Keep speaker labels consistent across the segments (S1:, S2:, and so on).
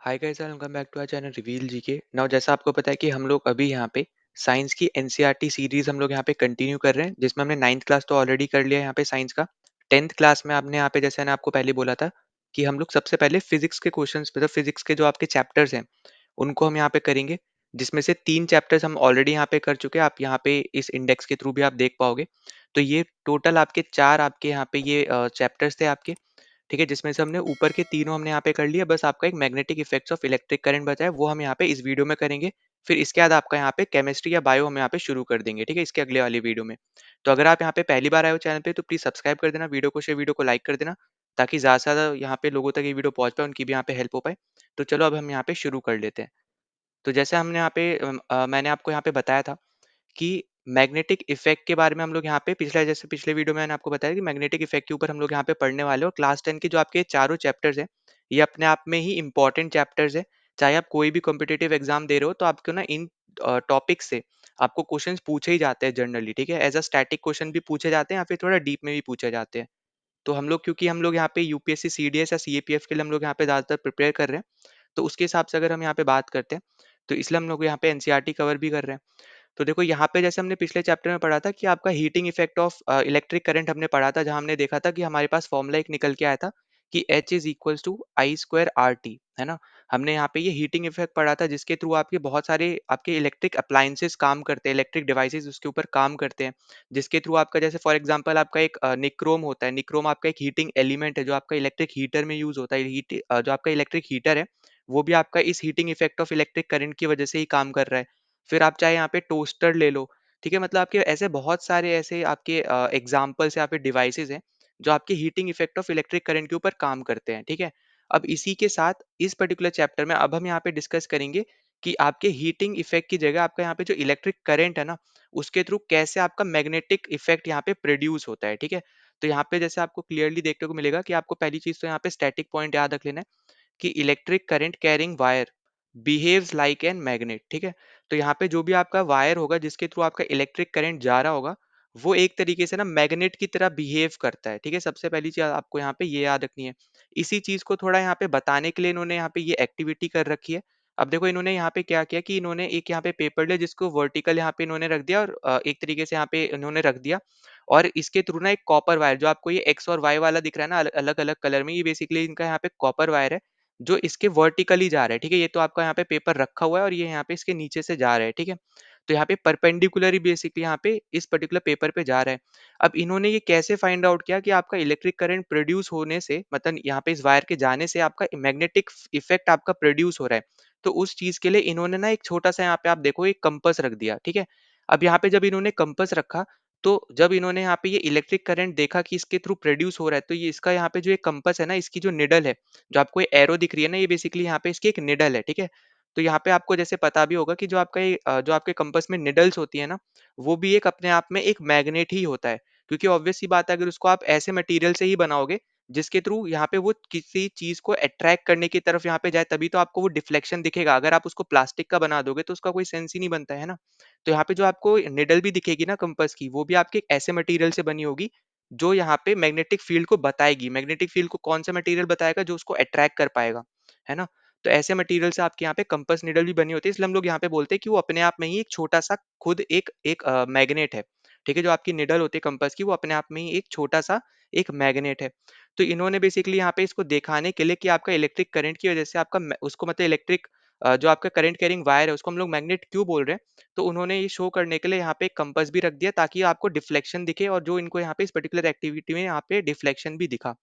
S1: Hi guys, welcome back to our channel reveal GK. Now जैसा आपको पता है कि हम लोग अभी यहाँ पे साइंस की एनसीईआरटी सीरीज हम लोग यहाँ पे कंटिन्यू कर रहे हैं, जिसमें हमने नाइन्थ क्लास तो ऑलरेडी कर लिया है यहाँ पे साइंस का। टेंथ क्लास में आपने यहाँ पे, जैसे मैंने आपको पहले बोला था कि हम लोग सबसे पहले फिजिक्स के क्वेश्चंस, मतलब फिजिक्स के जो आपके चैप्टर्स हैं उनको हम यहाँ पे करेंगे, जिसमें से 3 चैप्टर्स हम ऑलरेडी यहाँ पे कर चुके हैं। आप यहाँ पे इस इंडेक्स के थ्रू भी आप देख पाओगे। तो ये टोटल आपके 4 आपके यहाँ पे ये चैप्टर्स थे आपके, ठीक है, जिसमें से हमने ऊपर के तीनों हमने यहाँ पे कर लिया। बस आपका एक magnetic effects of electric current बचा है, वो हम यहाँ पे इस वीडियो में करेंगे। फिर इसके बाद आपका यहाँ पे केमिस्ट्री या बायो हम यहाँ पे शुरू कर देंगे, ठीक है, इसके अगले वाली वीडियो में। तो अगर आप यहाँ पे पहली बार आए हो चैनल पे तो प्लीज सब्सक्राइब कर देना, वीडियो को शेयर, वीडियो को लाइक कर देना, ताकि ज़्यादा से ज़्यादा यहाँ पे लोगों तक ये वीडियो पहुँच पाए, उनकी भी यहाँ पे हेल्प हो पाए। तो चलो अब हम यहाँ पे शुरू कर लेते हैं। तो जैसे हमने यहाँ पे मैंने आपको यहाँ पे बताया था कि मैग्नेटिक इफेक्ट के बारे में हम लोग यहाँ पे जैसे पिछले वीडियो में मैंने आपको बताया कि मैग्नेटिक इफेक्ट के ऊपर हम लोग यहाँ पे पढ़ने वाले हैं। और क्लास 10 के जो आपके चारों चैप्टर्स हैं, ये अपने आप में ही इंपॉर्टेंट चैप्टर्स है। चाहे आप कोई भी कॉम्पिटिटिव एग्जाम दे रहे हो तो आपको ना इन टॉपिक से आपको क्वेश्चंस पूछे ही जाते हैं जनरली, ठीक है। एज अ स्टैटिक क्वेश्चन भी पूछे जाते हैं या फिर थोड़ा डीप में भी पूछे जाते हैं। तो हम लोग, क्योंकि हम लोग यहाँ पे यूपीएससी सीडीएस या सीएपीएफ के लिए हम लोग यहाँ पे ज़्यादातर प्रिपेयर कर रहे हैं, तो उसके हिसाब से अगर हम यहाँ पे बात करते हैं तो इसलिए हम लोग यहाँ पे एनसीईआरटी कवर भी कर रहे हैं। तो देखो यहाँ पे जैसे हमने पिछले चैप्टर में पढ़ा था कि आपका heating effect of electric current हमने पढ़ा था, जहाँ हमने देखा था कि हमारे पास फॉर्मूला एक निकल के आया था कि H is equals to I square R T, है ना। हमने यहाँ पे ये हीटिंग इफेक्ट पढ़ा था, जिसके थ्रू आपके बहुत सारे आपके इलेक्ट्रिक अप्लायंसेस काम करते हैं, इलेक्ट्रिक डिवाइसेस उसके ऊपर काम करते हैं, जिसके थ्रू आपका, जैसे फॉर एग्जांपल आपका एक निक्रोम होता है। निक्रोम आपका एक हीटिंग एलिमेंट है जो आपका इलेक्ट्रिक हीटर में यूज होता है। जो आपका इलेक्ट्रिक हीटर है वो भी आपका इस heating effect of electric current की वजह से ही काम कर रहा है। फिर आप चाहे यहाँ पे टोस्टर ले लो, ठीक है, मतलब आपके ऐसे बहुत सारे ऐसे आपके एग्जाम्पल्स या फिर डिवाइसेस हैं जो आपके heating effect of electric current के ऊपर काम करते हैं, ठीक है। अब इसी के साथ इस पर्टिकुलर चैप्टर में अब हम यहाँ पे डिस्कस करेंगे कि आपके हीटिंग इफेक्ट की जगह आपका यहाँ पे जो इलेक्ट्रिक करंट है ना, उसके थ्रू कैसे आपका मैग्नेटिक इफेक्ट यहाँ पे प्रोड्यूस होता है, ठीक है। तो यहाँ पे जैसे आपको क्लियरली देखने को मिलेगा कि आपको पहली चीज तो यहाँ पे स्टैटिक पॉइंट याद रख लेना है कि electric current carrying wire behaves like an magnet, ठीक है। तो यहाँ पे जो भी आपका वायर होगा जिसके थ्रू आपका इलेक्ट्रिक करंट जा रहा होगा, वो एक तरीके से ना मैग्नेट की तरह बिहेव करता है, ठीक है। सबसे पहली चीज आपको यहाँ पे ये याद रखनी है। इसी चीज को थोड़ा यहाँ पे बताने के लिए इन्होंने यहाँ पे ये एक्टिविटी कर रखी है। अब देखो इन्होंने यहाँ पे क्या किया कि इन्होंने एक यहाँ पे पेपर लिया जिसको वर्टिकल यहाँ पे इन्होंने रख दिया, और एक तरीके से यहाँ पे इन्होंने रख दिया। और इसके थ्रू ना एक कॉपर वायर, जो आपको ये एक्स और वाई वाला दिख रहा है ना अलग अलग कलर में, ये बेसिकली इनका यहाँ पे कॉपर वायर है जो इसके वर्टिकली जा रहा है, ठीक है। ये तो आपका यहाँ पे पेपर रखा हुआ है और ये यहाँ पे इसके नीचे से जा रहा है, ठीक है। तो यहाँ पे परपेंडिकुलरी बेसिकली यहाँ पे इस पर्टिकुलर पेपर पे जा रहा है। अब इन्होंने ये कैसे फाइंड आउट किया कि आपका इलेक्ट्रिक करंट प्रोड्यूस होने से, मतलब यहाँ पे इस वायर के जाने से आपका मैग्नेटिक इफेक्ट आपका प्रोड्यूस हो रहा है। तो उस चीज के लिए इन्होंने ना एक छोटा सा यहाँ पे आप देखो एक कंपस रख दिया, ठीक है। अब यहाँ पे जब इन्होंने कंपस रखा, तो जब इन्होंने यहाँ पे ये इलेक्ट्रिक करंट देखा कि इसके थ्रू प्रोड्यूस हो रहा है, तो ये इसका यहाँ पे जो एक कंपस है ना, इसकी जो निडल है, जो आपको ये एरो दिख रही है ना, ये बेसिकली यहाँ पे इसकी एक निडल है, ठीक है। तो यहाँ पे आपको जैसे पता भी होगा कि जो आपका ये जो आपके कंपास में निडल्स होती है ना, वो भी एक अपने आप में एक मैग्नेट ही होता है। क्योंकि ऑब्वियस सी बात है, अगर उसको आप ऐसे मटेरियल से ही बनाओगे जिसके थ्रू यहाँ पे वो किसी चीज को अट्रैक्ट करने की तरफ यहाँ पे जाए, तभी तो आपको वो डिफ्लेक्शन दिखेगा। अगर आप उसको प्लास्टिक का बना दोगे तो उसका कोई सेंस ही नहीं बनता है ना। तो यहाँ पे जो आपको निडल भी दिखेगी ना कंपास की, वो भी आपके एक ऐसे मटेरियल से बनी होगी जो यहाँ पे मैग्नेटिक फील्ड को बताएगी। मैग्नेटिक फील्ड को कौन सा मटेरियल बताएगा? जो उसको अट्रैक्ट कर पाएगा, है ना। तो ऐसे मटेरियल से आपके यहाँ पे कंपास निडल भी बनी होती है, इसलिए हम लोग यहाँ पे बोलते हैं कि वो अपने आप में ही एक छोटा सा खुद एक एक मैग्नेट है, ठीक है। जो आपकी निडल होती है कंपास की, वो अपने आप में ही एक छोटा सा एक मैग्नेट है। तो इन्होंने बेसिकली यहाँ पे इसको दिखाने के लिए कि आपका इलेक्ट्रिक करंट की वजह से आपका उसको, मतलब इलेक्ट्रिक जो आपका करंट कैरिंग वायर है उसको हम लोग मैग्नेट क्यों बोल रहे हैं, तो उन्होंने ये शो करने के लिए यहाँ पे एक कंपास भी रख दिया, ताकि आपको डिफ्लेक्शन दिखे, और जो इनको यहाँ पे इस पर्टिकुलर एक्टिविटी में यहाँ पे डिफ्लेक्शन भी दिखा,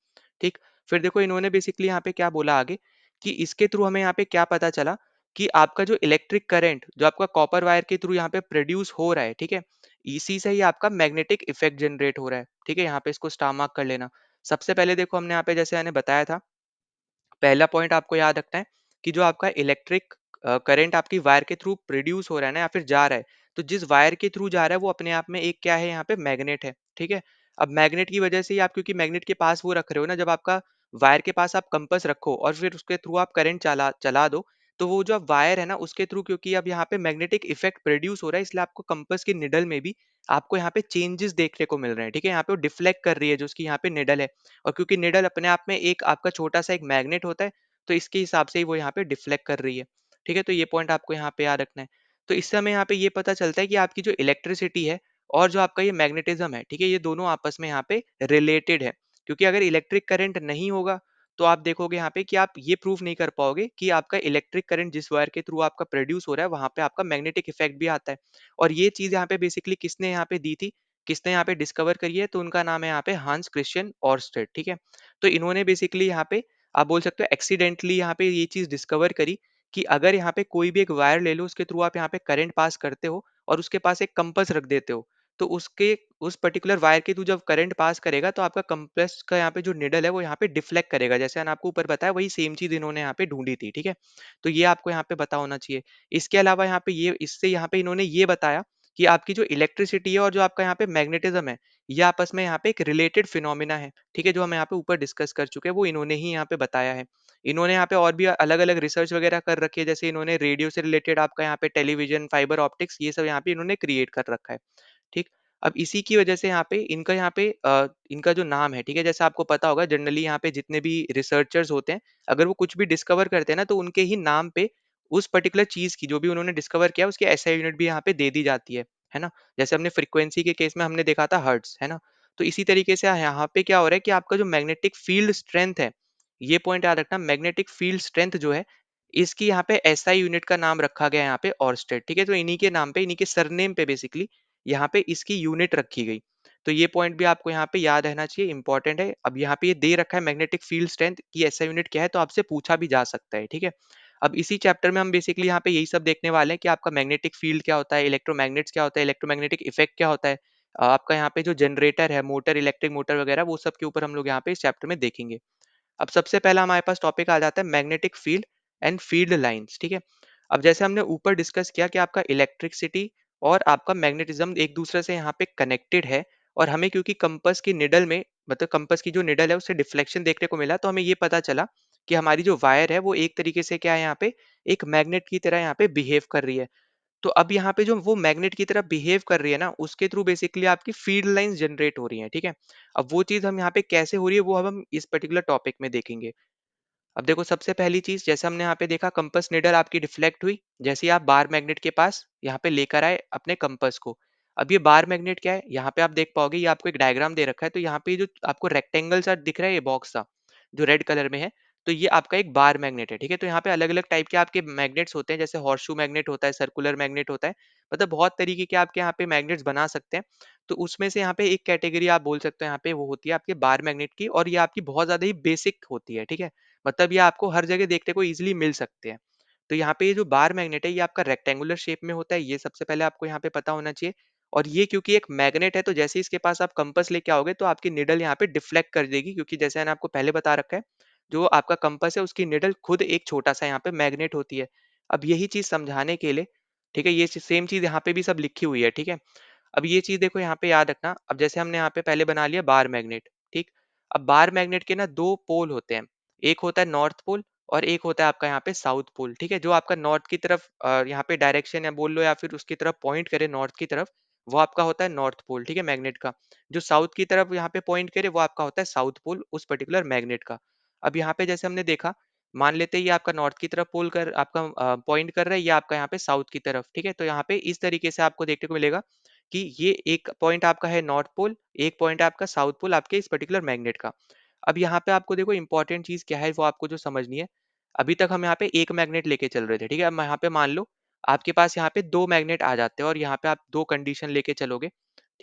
S1: ठीक। फिर देखो इन्होंने बेसिकली यहाँ पे क्या बोला आगे, कि इसके थ्रू हमें यहाँ पे क्या पता चला कि आपका जो इलेक्ट्रिक करंट जो आपका कॉपर वायर के थ्रू यहाँ पे प्रोड्यूस हो रहा है, ठीक है, इसी से ही आपका मैग्नेटिक इफेक्ट जनरेट हो रहा है, ठीक है। यहाँ पे इसको स्टार मार्क कर लेना। सबसे पहले देखो हमने यहाँ पे जैसे मैंने बताया था, पहला पॉइंट आपको याद रखना है कि जो आपका इलेक्ट्रिक करंट आपकी वायर के थ्रू प्रोड्यूस हो रहा है ना, या फिर जा रहा है, तो जिस वायर के थ्रू जा रहा है वो अपने आप में एक क्या है, यहाँ पे मैग्नेट है, ठीक है। अब मैग्नेट की वजह से ही आप, क्योंकि मैग्नेट के पास वो रख रहे हो ना, जब आपका वायर के पास आप कंपास रखो और फिर उसके थ्रू आप करंट चला चला दो, तो वो जो वायर है ना उसके थ्रू, क्योंकि अब यहाँ पे मैग्नेटिक इफेक्ट प्रोड्यूस हो रहा है, इसलिए आपको कंपास की निडल में भी आपको यहाँ पे चेंजेस देखने को मिल रहे हैं, ठीक है। यहाँ पे वो डिफ्लेक्ट कर रही है जो उसकी यहाँ पे निडल है, और क्योंकि निडल अपने आप में एक आपका छोटा सा एक मैग्नेट होता है, तो इसके हिसाब से ही वो यहाँ पे डिफ्लेक्ट कर रही है। ठीक है, तो ये पॉइंट आपको यहाँ पे याद रखना है। तो इससे हमें यहाँ पे ये पता चलता है कि आपकी जो इलेक्ट्रिसिटी है और जो आपका ये मैग्नेटिज्म है, ठीक है, ये दोनों आपस में यहाँ पे रिलेटेड है। क्योंकि अगर इलेक्ट्रिक करंट नहीं होगा तो आप देखोगे यहाँ पे कि आप ये प्रूव नहीं कर पाओगे कि आपका इलेक्ट्रिक करंट जिस वायर के थ्रू आपका प्रोड्यूस हो रहा है वहां पे आपका मैग्नेटिक इफेक्ट भी आता है। और ये चीज यहाँ पे बेसिकली किसने यहाँ पे दी थी, किसने यहाँ पे डिस्कवर करी है, तो उनका नाम है यहाँ पे हांस क्रिश्चियन ऑरस्टेड। ठीक है, तो इन्होंने बेसिकली यहाँ पे आप बोल सकते हो एक्सीडेंटली यहाँ पे ये चीज डिस्कवर करी कि अगर यहाँ पे कोई भी एक वायर ले लो, उसके थ्रू आप यहाँ पे करंट पास करते हो और उसके पास एक कंपस रख देते हो, तो उसके उस पर्टिकुलर वायर के थ्रू जब करंट पास करेगा तो आपका कंपस का यहाँ पे जो निडल है वो यहाँ पे डिफ्लेक्ट करेगा। जैसे मैंने आपको ऊपर बताया वही सेम चीज इन्होंने यहाँ पे ढूंढी थी। ठीक है, तो ये आपको यहाँ पे पता होना चाहिए। इसके अलावा यहाँ पे ये इससे यहाँ पे इन्होंने ये बताया कि आपकी जो इलेक्ट्रिसिटी है और जो आपका यहाँ पे मैग्नेटिज्म है, ये आपस में यहाँ पे एक रिलेटेड फिनोमिना है। ठीक है, जो हम यहाँ पे ऊपर डिस्कस कर चुके हैं वो इन्होंने ही यहाँ पे बताया है। इन्होंने यहाँ पे और भी अलग अलग रिसर्च वगैरह कर रखी है, जैसे इन्होंने रेडियो से रिलेटेड आपका यहाँ पे टेलीविजन, फाइबर ऑप्टिक्स, ये सब यहाँ पे इन्होंने क्रिएट कर रखा है। ठीक, अब इसी की वजह से यहाँ पे इनका जो नाम है, ठीक है, जैसे आपको पता होगा जनरली यहाँ पे जितने भी रिसर्चर्स होते हैं, अगर वो कुछ भी डिस्कवर करते हैं ना तो उनके ही नाम पे उस पर्टिकुलर चीज की जो भी उन्होंने डिस्कवर किया उसकी एसआई यूनिट भी यहाँ पे दे दी जाती है ना। जैसे हमने फ्रीक्वेंसी के केस में हमने देखा था हर्ट्ज, है ना। तो इसी तरीके से यहाँ पे क्या हो रहा है कि आपका जो मैग्नेटिक फील्ड स्ट्रेंथ है, ये पॉइंट याद रखना, मैग्नेटिक फील्ड स्ट्रेंथ जो है इसकी यहाँ पे एसआई यूनिट का नाम रखा गया है यहाँ पे ऑर्स्टेड। ठीक है, तो इन्हीं के नाम पे, इन्हीं के सरनेम पे बेसिकली यहाँ पे इसकी यूनिट रखी गई। तो ये पॉइंट भी आपको यहाँ पे याद रहना चाहिए, इंपॉर्टेंट है। अब यहाँ पे ये दे रखा है मैग्नेटिक फील्ड स्ट्रेंथ की एसआई यूनिट क्या है, तो आपसे पूछा भी जा सकता है। ठीक है, अब इसी चैप्टर में हम बेसिकली यहाँ पे यही सब देखने वाले हैं कि आपका मैग्नेटिक फील्ड क्या होता है, इलेक्ट्रोमैग्नेट्स क्या होता है, इलेक्ट्रोमैग्नेटिक इफेक्ट क्या होता है, आपका यहाँ पे जो जनरेटर है, मोटर, इलेक्ट्रिक मोटर वगैरह, वो सब के ऊपर हम लोग यहाँ पे इस चैप्टर में देखेंगे। अब सबसे पहला हमारे पास टॉपिक आ जाता है magnetic field and field lines. ठीक है, अब जैसे हमने ऊपर डिस्कस किया कि आपका इलेक्ट्रिसिटी और आपका मैग्नेटिज्म एक दूसरे से यहाँ पे कनेक्टेड है, और हमें क्योंकि कंपास की निडल में, मतलब कंपास की जो निडल है उससे डिफ्लेक्शन देखने को मिला, तो हमें ये पता चला कि हमारी जो वायर है वो एक तरीके से क्या है, यहाँ पे एक मैग्नेट की तरह यहाँ पे बिहेव कर रही है। तो अब यहाँ पे जो वो मैग्नेट की तरह बिहेव कर रही है ना, उसके थ्रू बेसिकली आपकी फील्ड लाइंस जनरेट हो रही हैं। ठीक है, अब वो चीज हम यहाँ पे कैसे हो रही है वो अब हम इस पर्टिकुलर टॉपिक में देखेंगे। अब देखो, सबसे पहली चीज जैसे हमने यहाँ पे देखा, कंपास निडल आपकी डिफ्लेक्ट हुई जैसे ही आप बार मैग्नेट के पास यहाँ पे लेकर आए अपने कंपास को। अब ये बार मैग्नेट क्या है, यहाँ पे आप देख पाओगे, ये आपको एक डायग्राम दे रखा है, तो यहाँ पे जो आपको रेक्टेंगल सा दिख रहा है, ये बॉक्स सा जो रेड कलर में है, तो ये आपका एक बार मैग्नेट है। ठीक है, तो यहाँ पे अलग अलग टाइप के आपके मैग्नेट्स होते हैं, जैसे हॉर्सशू मैग्नेट होता है, सर्कुलर मैग्नेट होता है, मतलब बहुत तरीके के आपके यहाँ पे मैग्नेट्स बना सकते हैं। तो उसमें से यहाँ पे एक कैटेगरी आप बोल सकते हो यहाँ पे वो होती है आपके बार मैग्नेट की, और ये आपकी बहुत ज्यादा ही बेसिक होती है। ठीक है, मतलब ये आपको हर जगह देखने को इजीली मिल सकते हैं। तो यहाँ पे ये जो बार मैग्नेट है ये आपका रेक्टेंगुलर शेप में होता है, ये सबसे पहले आपको यहाँ पे पता होना चाहिए। और ये क्योंकि एक मैग्नेट है, तो जैसे ही इसके पास आप कंपास लेके आओगे तो आपकी निडल यहाँ पे डिफ्लेक्ट कर देगी, क्योंकि जैसे मैंने आपको पहले बता रखा है, जो आपका कंपास है उसकी निडल खुद एक छोटा सा यहाँ पे मैग्नेट होती है। अब यही चीज समझाने के लिए, ठीक है, ये सेम चीज यहाँ पे भी सब लिखी हुई है। ठीक है, अब ये चीज देखो यहाँ पे याद रखना। अब जैसे हमने यहाँ पे पहले बना लिया बार मैग्नेट, ठीक। अब बार मैग्नेट के ना दो पोल होते हैं, एक होता है नॉर्थ पोल और एक होता है आपका यहाँ पे साउथ पोल। ठीक है, जो आपका नॉर्थ की तरफ यहाँ पे डायरेक्शन या बोल लो या फिर उसकी तरफ पॉइंट करे नॉर्थ की तरफ, वो आपका होता है नॉर्थ पोल। ठीक है, मैग्नेट का। जो साउथ की तरफ यहाँ पे पॉइंट करे वो आपका होता है साउथ पोल उस पर्टिकुलर मैग्नेट का। अब यहाँ पे जैसे हमने देखा, मान लेते हैं ये आपका नॉर्थ की तरफ पोल कर आपका पॉइंट कर रहा है, ये आपका यहाँ पे साउथ की तरफ। ठीक है, तो यहाँ पे इस तरीके से आपको देखने को मिलेगा कि ये एक पॉइंट आपका है नॉर्थ पोल, एक पॉइंट है आपका साउथ पोल आपके इस पर्टिकुलर मैग्नेट का। अब यहाँ पे आपको देखो इंपॉर्टेंट चीज क्या है वो आपको जो समझनी है। अभी तक हम यहाँ पे एक मैग्नेट लेके चल रहे थे, ठीक है। अब यहाँ पे मान लो आपके पास यहाँ पे दो मैग्नेट आ जाते हैं और यहाँ पे आप दो कंडीशन लेके चलोगे,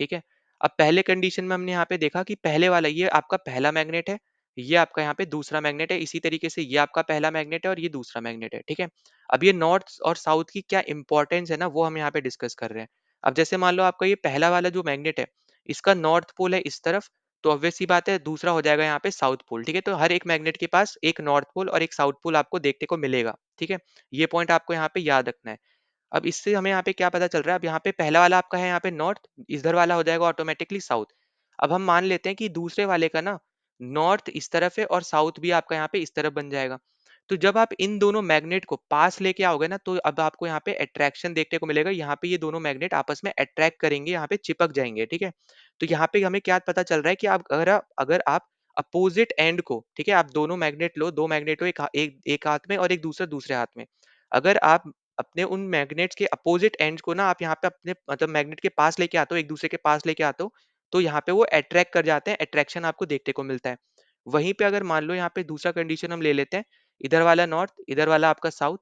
S1: ठीक है। अब पहले कंडीशन में हमने यहाँ पे देखा कि पहले वाला ये आपका पहला मैग्नेट है, ये आपका यहाँ पे दूसरा मैग्नेट है, इसी तरीके से ये आपका पहला मैग्नेट है और ये दूसरा मैग्नेट है, ठीक है। अब ये नॉर्थ और साउथ की क्या इंपॉर्टेंस है ना, वो हम यहाँ पे डिस्कस कर रहे हैं। अब जैसे मान लो आपका ये पहला वाला जो मैग्नेट है, इसका नॉर्थ पोल है इस तरफ, तो ऑब्वियस सी बात है दूसरा हो जाएगा यहाँ पे साउथ पोल, ठीक है। तो हर एक मैग्नेट के पास एक नॉर्थ पोल और एक साउथ पोल आपको देखने को मिलेगा, ठीक है। ये पॉइंट आपको यहाँ पे याद रखना है। अब इससे हमें यहाँ पे क्या पता चल रहा है, अब यहाँ पे पहला वाला आपका है यहाँ पे नॉर्थ, इधर वाला हो जाएगा ऑटोमेटिकली साउथ। अब हम मान लेते हैं कि दूसरे वाले का ना नॉर्थ इस तरफ है और साउथ भी आपका यहाँ पे इस तरफ बन जाएगा। तो जब आप इन दोनों मैग्नेट को पास लेके आओगे ना, तो अब आपको यहाँ पे अट्रैक्शन देखने को मिलेगा, यहाँ पे ये दोनों मैग्नेट आपस में अट्रैक्ट करेंगे, यहाँ पे चिपक जाएंगे, ठीक है। तो यहाँ पे हमें क्या पता चल रहा है कि आप अगर आप अपोजिट एंड को, ठीक है, आप दोनों मैग्नेट लो, 2 मैग्नेट हो, एक हाथ में और एक दूसरा दूसरे हाथ में। अगर आप अपने उन मैग्नेट्स के अपोजिट एंड्स को ना आप यहाँ पे अपने मतलब मैग्नेट के पास लेके आते हो, एक दूसरे के पास लेके आते हो, तो यहाँ पे वो अट्रैक्ट कर जाते हैं, अट्रैक्शन आपको देखने को मिलता है। वहीं पे अगर मान लो यहाँ पे दूसरा कंडीशन हम ले लेते हैं, इधर वाला नॉर्थ, इधर वाला आपका साउथ,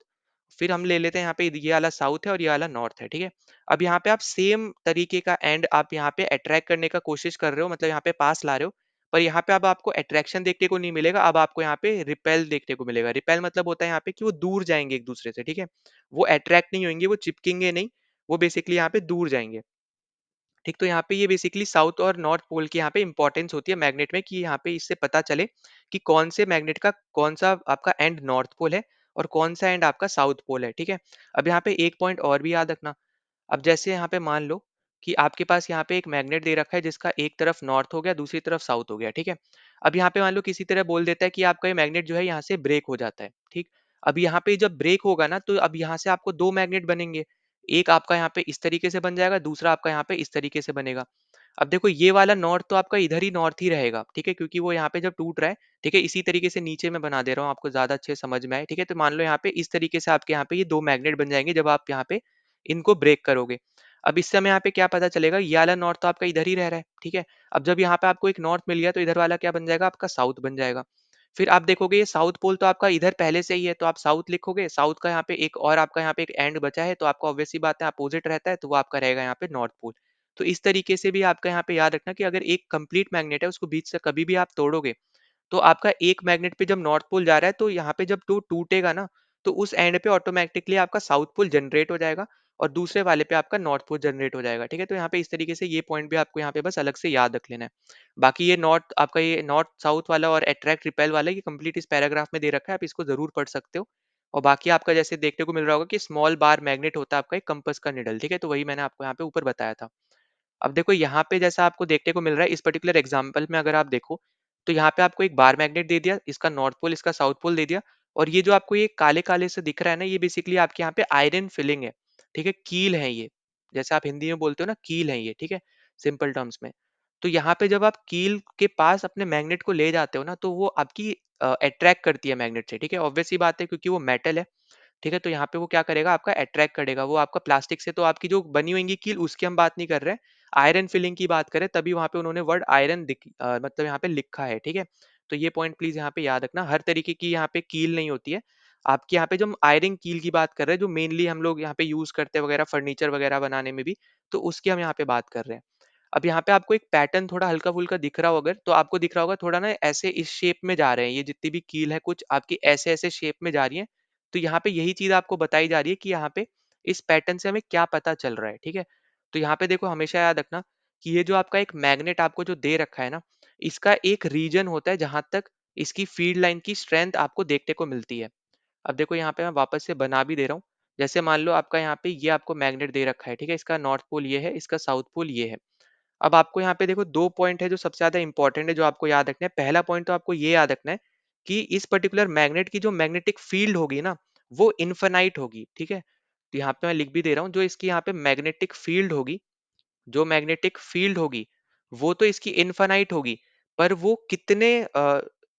S1: फिर हम ले लेते हैं यहाँ पे ये वाला साउथ है और ये वाला नॉर्थ है, ठीक है। अब यहाँ पे आप सेम तरीके का एंड आप यहाँ पे अट्रैक्ट करने का कोशिश कर रहे हो, मतलब यहाँ पे पास ला रहे हो, पर यहाँ पे अब आपको अट्रैक्शन देखने को नहीं मिलेगा, अब आपको यहाँ पे रिपेल देखने को मिलेगा। रिपेल मतलब होता है यहाँ पे कि वो दूर जाएंगे एक दूसरे से, ठीक है। वो अट्रैक्ट नहीं होंगे, वो चिपकेंगे नहीं, वो बेसिकली यहाँ पे दूर जाएंगे। ठीक, तो यहाँ पे ये बेसिकली साउथ और नॉर्थ पोल की यहाँ पे इंपॉर्टेंस होती है मैग्नेट में, कि यहाँ पे इससे पता चले कि कौन से मैग्नेट का कौन सा आपका एंड नॉर्थ पोल है और कौन सा एंड आपका साउथ पोल है, ठीक है। अब यहाँ पे एक पॉइंट और भी याद रखना। अब जैसे यहाँ पे मान लो कि आपके पास यहाँ पे एक मैग्नेट दे रखा है जिसका एक तरफ नॉर्थ हो गया, दूसरी तरफ साउथ हो गया, ठीक है। अब यहाँ पे मान लो किसी तरह बोल देता है कि आपका ये मैग्नेट जो है यहाँ से ब्रेक हो जाता है, ठीक। अब यहाँ पे जब ब्रेक होगा ना, तो अब यहाँ से आपको दो मैग्नेट बनेंगे, एक आपका यहाँ पे इस तरीके से बन जाएगा, दूसरा आपका यहाँ पे इस तरीके से बनेगा। अब देखो ये वाला नॉर्थ तो आपका इधर ही नॉर्थ ही रहेगा, ठीक है, क्योंकि वो यहाँ पे जब टूट रहा है, ठीक है, इसी तरीके से नीचे मैं बना दे रहा हूँ आपको ज्यादा अच्छे समझ में आए, ठीक है। तो मान लो यहाँ पे इस तरीके से आपके यहाँ पे ये दो मैग्नेट बन जाएंगे जब आप यहाँ पे इनको ब्रेक करोगे। अब इससे हमें यहाँ पे क्या पता चलेगा, ये वाला नॉर्थ तो आपका इधर ही रह रहा है, ठीक है। अब जब यहाँ पे आपको एक नॉर्थ मिल गया तो इधर वाला क्या बन जाएगा, आपका साउथ बन जाएगा। फिर आप देखोगे ये साउथ पोल तो आपका इधर पहले से ही है, तो आप साउथ लिखोगे, साउथ का यहाँ पे एक और आपका यहाँ पे एक एंड बचा है, तो आपका ऑब्वियस सी बात है अपोजिट रहता है, तो वो आपका रहेगा यहाँ पे नॉर्थ पोल। तो इस तरीके से भी आपका यहाँ पे याद रखना कि अगर एक कंप्लीट मैग्नेट है उसको बीच से कभी भी आप तोड़ोगे, तो आपका एक मैग्नेट पे जब नॉर्थ पोल जा रहा है, तो यहाँ पे जब टूटेगा ना, तो उस एंड पे ऑटोमेटिकली आपका साउथ पोल जनरेट हो जाएगा और दूसरे वाले पे आपका नॉर्थ पोल जनरेट हो जाएगा, ठीक है। तो यहाँ पे इस तरीके से ये पॉइंट भी आपको यहाँ पे बस अलग से याद रख लेना है। बाकी ये नॉर्थ आपका ये नॉर्थ साउथ वाला और अट्रैक्ट रिपेल वाला ये कंप्लीट इस पैराग्राफ में दे रखा है, आप इसको जरूर पढ़ सकते हो। और बाकी आपका जैसे देखने को मिल रहा होगा कि स्मॉल बार मैग्नेट होता है आपका एक कंपस का निडल, ठीक है, तो वही मैंने आपको यहाँ पे ऊपर बताया था। अब देखो यहाँ पे जैसा आपको देखने को मिल रहा है इस पर्टिकुलर एग्जांपल में, अगर आप देखो तो यहाँ पे आपको एक बार मैग्नेट दे दिया, इसका नॉर्थ पोल इसका साउथ पोल दे दिया, और ये जो आपको ये काले काले से दिख रहा है ना, ये बेसिकली आपके यहाँ पे आयरन फिलिंग है, ठीक है, कील है ये, जैसे आप हिंदी में बोलते हो ना कील है ये, ठीक है, सिंपल टर्म्स में। तो यहाँ पे जब आप कील के पास अपने मैग्नेट को ले जाते हो ना, तो वो आपकी अट्रैक्ट करती है मैग्नेट से, ठीक है, ऑब्वियस सी बात है क्योंकि वो मेटल है, ठीक है। तो यहाँ पे वो क्या करेगा, आपका अट्रैक्ट करेगा, वो आपका प्लास्टिक से तो आपकी जो बनी होंगी कील उसकी हम बात नहीं कर रहे हैं, आयरन फिलिंग की बात करें, तभी वहां पे उन्होंने वर्ड आयरन मतलब यहाँ पे लिखा है, ठीक है। तो ये पॉइंट प्लीज यहाँ पे याद रखना, हर तरीके की यहाँ पे कील नहीं होती है। आपके यहाँ पे जो हम आयरन कील की बात कर रहे हैं, जो मेनली हम लोग यहाँ पे यूज करते हैं वगैरह फर्नीचर वगैरह बनाने में भी, तो उसकी हम यहाँ पे बात कर रहे हैं। अब यहाँ पे आपको एक पैटर्न थोड़ा हल्का फुल्का दिख रहा हो अगर, तो आपको दिख रहा होगा थोड़ा ना ऐसे इस शेप में जा रहे हैं, ये जितनी भी कील है कुछ आपकी ऐसे ऐसे शेप में जा रही है। तो यहाँ पे यही चीज आपको बताई जा रही है कि यहाँ पे इस पैटर्न से हमें क्या पता चल रहा है, ठीक है। तो यहाँ पे देखो हमेशा याद रखना कि ये जो आपका एक मैग्नेट आपको जो दे रखा है ना, इसका एक रीजन होता है जहां तक इसकी फील्ड लाइन की स्ट्रेंथ आपको देखने को मिलती है। अब देखो यहाँ पे मैं वापस से बना भी दे रहा हूँ। जैसे मान लो आपका यहाँ पे ये आपको मैग्नेट दे रखा है, ठीक है, इसका नॉर्थ पोल ये है, इसका साउथ पोल ये है। अब आपको यहाँ पे देखो दो पॉइंट है जो सबसे ज्यादा इंपॉर्टेंट है, जो आपको याद रखना है। पहला पॉइंट तो आपको ये याद रखना है कि इस पर्टिकुलर मैग्नेट की जो मैग्नेटिक फील्ड होगी ना, वो इनफाइनाइट होगी, ठीक है। तो यहाँ पे मैं लिख भी दे रहा हूँ, जो इसकी यहाँ पे मैग्नेटिक फील्ड होगी, जो मैग्नेटिक फील्ड होगी, वो तो इसकी इनफाइनाइट होगी, पर वो कितने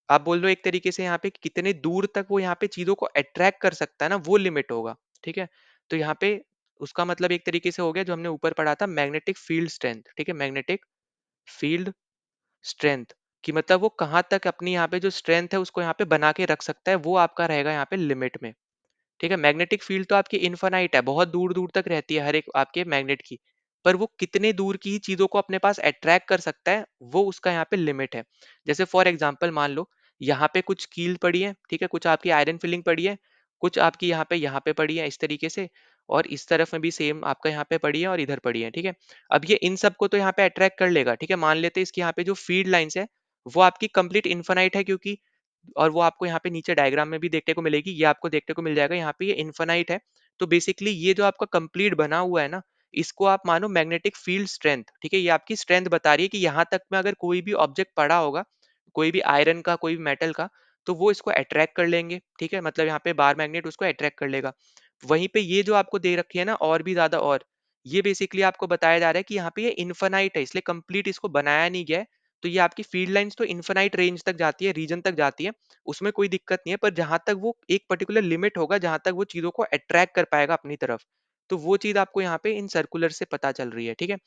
S1: आप बोल लो एक तरीके से यहाँ पे कि कितने दूर तक वो यहाँ पे चीजों को अट्रैक्ट कर सकता है ना, वो लिमिट होगा, ठीक है। तो यहाँ पे उसका मतलब एक तरीके से हो गया जो हमने ऊपर पढ़ा था, मैग्नेटिक फील्ड स्ट्रेंथ, ठीक है, मैग्नेटिक फील्ड स्ट्रेंथ कि मतलब वो कहाँ तक अपनी यहाँ पे जो स्ट्रेंथ है उसको यहाँ पे बना के रख सकता है, वो आपका रहेगा यहाँ पे लिमिट में, ठीक है। मैग्नेटिक फील्ड तो आपकी इनफाइनाइट है, बहुत दूर दूर तक रहती है हर एक आपके मैग्नेट की, पर वो कितने दूर की ही चीजों को अपने पास अट्रैक्ट कर सकता है, वो उसका यहाँ पे लिमिट है। जैसे फॉर एग्जाम्पल मान लो यहाँ पे कुछ कील पड़ी है, ठीक है, कुछ आपकी आयरन फिलिंग पड़ी है, कुछ आपकी यहाँ पे पड़ी है इस तरीके से, और इस तरफ में भी सेम आपका यहाँ पे पड़ी है और इधर पड़ी है, ठीक है। अब ये इन सबको तो यहाँ पे अट्रैक्ट कर लेगा, ठीक है, मान लेते हैं इसकी यहाँ पे जो फील्ड लाइंस है वो आपकी कंप्लीट इन्फानाइट है, क्योंकि और वो आपको यहाँ पे नीचे डायग्राम में भी देखने को मिलेगी, ये आपको देखने को मिल जाएगा, यहाँ पे ये इन्फानाइट है। तो बेसिकली ये जो आपका कंप्लीट बना हुआ है ना, इसको आप मानो मैग्नेटिक फील्ड स्ट्रेंथ, ठीक है, ये आपकी स्ट्रेंथ बता रही है कि यहाँ तक में अगर कोई भी ऑब्जेक्ट पड़ा होगा, कोई भी आयरन का कोई भी मेटल का, तो वो इसको अट्रैक्ट कर लेंगे, ठीक है, मतलब यहाँ पे बार मैग्नेट उसको अट्रैक्ट कर लेगा। वहीं पे ये जो आपको दे रखी है ना और भी ज्यादा, और ये बेसिकली आपको बताया जा रहा है कि यहाँ पे ये इन्फानाइट है, इसलिए कंप्लीट इसको बनाया नहीं गया है, तो ये आपकी फील्ड लाइंस तो इन्फिनाइट रेंज तक जाती है, रीजन तक जाती है, उसमें कोई दिक्कत नहीं है। पर जहाँ तक वो एक पर्टिकुलर लिमिट होगा, जहाँ तक वो चीज़ों को अट्रैक्ट कर पाएगा अपनी तरफ, तो वो चीज़ आपको यहाँ पे इन सर्कुलर से पता चल रही है, ठीक है?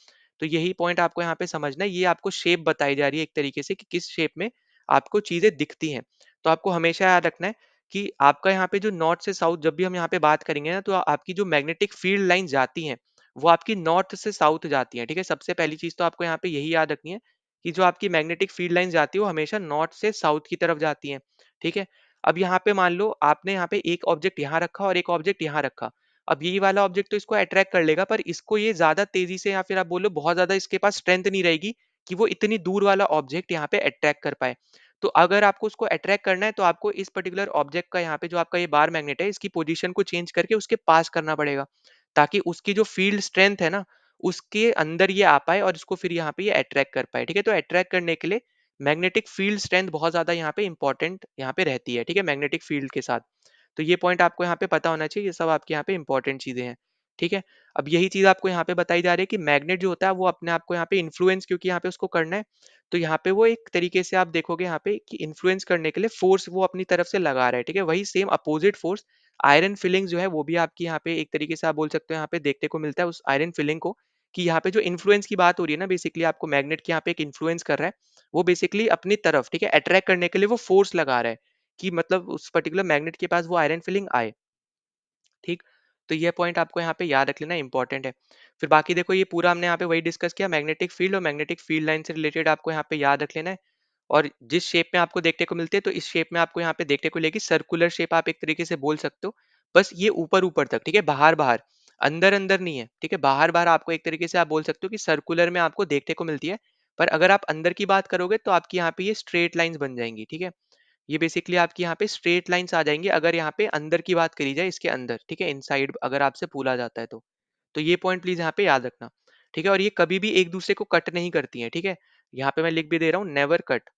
S1: तो यही पॉइंट आपको यहाँ पे समझना है, ये आपको शेप बताई जा रही है एक तरीके से कि किस शेप में आपको चीज़ें दिखती हैं। तो आपको हमेशा याद रखना है कि आपका यहाँ पे जो नॉर्थ से साउथ जब भी हम यहाँ पे बात करेंगे ना, तो आपकी जो मैग्नेटिक फील्ड लाइन जाती हैं, वो आपकी नॉर्थ से साउथ जाती हैं, ठीक है? सबसे पहली चीज़ तो आपको यहाँ पे यही याद रखनी है कि जो आपकी मैग्नेटिक फील्ड लाइन जाती है, वो हमेशा नॉर्थ से साउथ की तरफ जाती हैं, ठीक है? अब यहाँ पे मान लो आपने यहाँ पे एक ऑब्जेक्ट यहाँ रखा और एक ऑब्जेक्ट यहाँ रखा। अब यही वाला ऑब्जेक्ट तो इसको अट्रैक्ट कर लेगा, पर इसको ये ज़्यादा तेज़ी से या फिर आप बोलो बहुत ज़्यादा इसके पास स्ट्रेंथ नहीं रहेगी कि वो इतनी दूर वाला ऑब्जेक्ट यहाँ पे अट्रैक्ट कर पाए। तो अगर आपको उसको अट्रैक्ट करना है, तो आपको इस पर्टिकुलर ऑब्जेक्ट का यहाँ पे जो आपका ये बार मैग्नेट है, इसकी पोजीशन को चेंज करके उसके पास करना पड़ेगा, ताकि उसकी जो फील्ड स्ट्रेंथ है ना, उसके अंदर ये आ पाए और इसको फिर यहाँ पे ये अट्रैक्ट कर पाए, ठीक है? तो अट्रैक्ट करने के लिए मैग्नेटिक फील्ड स्ट्रेंथ बहुत ज़्यादा यहाँ पे इंपॉर्टेंट यहाँ पे रहती है, ठीक है? मैग्नेटिक फील्ड के साथ। तो ये पॉइंट आपको यहाँ पे पता होना चाहिए, ये सब आपके यहाँ पे इंपॉर्टेंट चीज़ें हैं, ठीक है? अब यही चीज़ आपको यहाँ पे बताई जा रही है कि मैग्नेट जो होता है वो अपने आप को यहाँ पे इन्फ्लुएंस, क्योंकि यहाँ पे उसको करना है, तो यहाँ पे वो एक तरीके से आप देखोगे यहाँ पे कि इन्फ्लुएंस करने के लिए फोर्स वो अपनी तरफ से लगा रहा है, ठीक है? वही same opposite force iron filling जो है वो भी आपकी यहाँ पे एक तरीके से आप बोल सकते हो यहाँ पे देखने को मिलता है उस आयरन फिलिंग को, कि यहाँ पे जो इन्फ्लुएंस की बात हो रही है ना, बेसिकली आपको मैग्नेट के यहाँ पे एक इन्फ्लुएंस कर रहा है, वो बेसिकली अपनी तरफ, ठीक है, अट्रैक्ट करने के लिए वो फोर्स लगा रहा है कि मतलब उस पर्टिकुलर मैग्नेट के पास वो आयरन फिलिंग आए, ठीक? तो ये पॉइंट आपको यहाँ पे याद रख लेना इंपॉर्टेंट है। फिर बाकी देखो ये पूरा हमने यहाँ पे वही डिस्कस किया, मैग्नेटिक फील्ड और मैग्नेटिक फील्ड लाइन से रिलेटेड आपको यहाँ पे याद रख लेना है। और जिस शेप में आपको देखने को मिलती है, तो इस शेप में आपको यहाँ पे देखने को मिलेगी सर्कुलर शेप, आप एक तरीके से बोल सकते हो। बस ये ऊपर-ऊपर तक, ठीक है? बाहर-बाहर, अंदर-अंदर नहीं है, ठीक है? बाहर-बाहर आपको एक तरीके से आप बोल सकते हो कि सर्कुलर में आपको देखने को मिलती है। पर अगर आप अंदर की बात करोगे, तो आपकी यहाँ पे ये स्ट्रेट लाइन्स बन जाएँगी, ठीक है? ये बेसिकली आपकी यहाँ पे स्ट्रेट लाइन्स आ जाएँगी अगर यहाँ पे अंदर की बात करी जाए इसके अंदर, ठीक है? इनसाइड अगर आपसे पूछा जाता है तो। तो ये पॉइंट प्लीज़ यहाँ पे याद रखना, ठीक है? और ये कभी भी एक-दूसरे को कट नहीं करती हैं, ठीक है? यहाँ पे मैं लिख भी दे रहा हूँ, नेवर कट,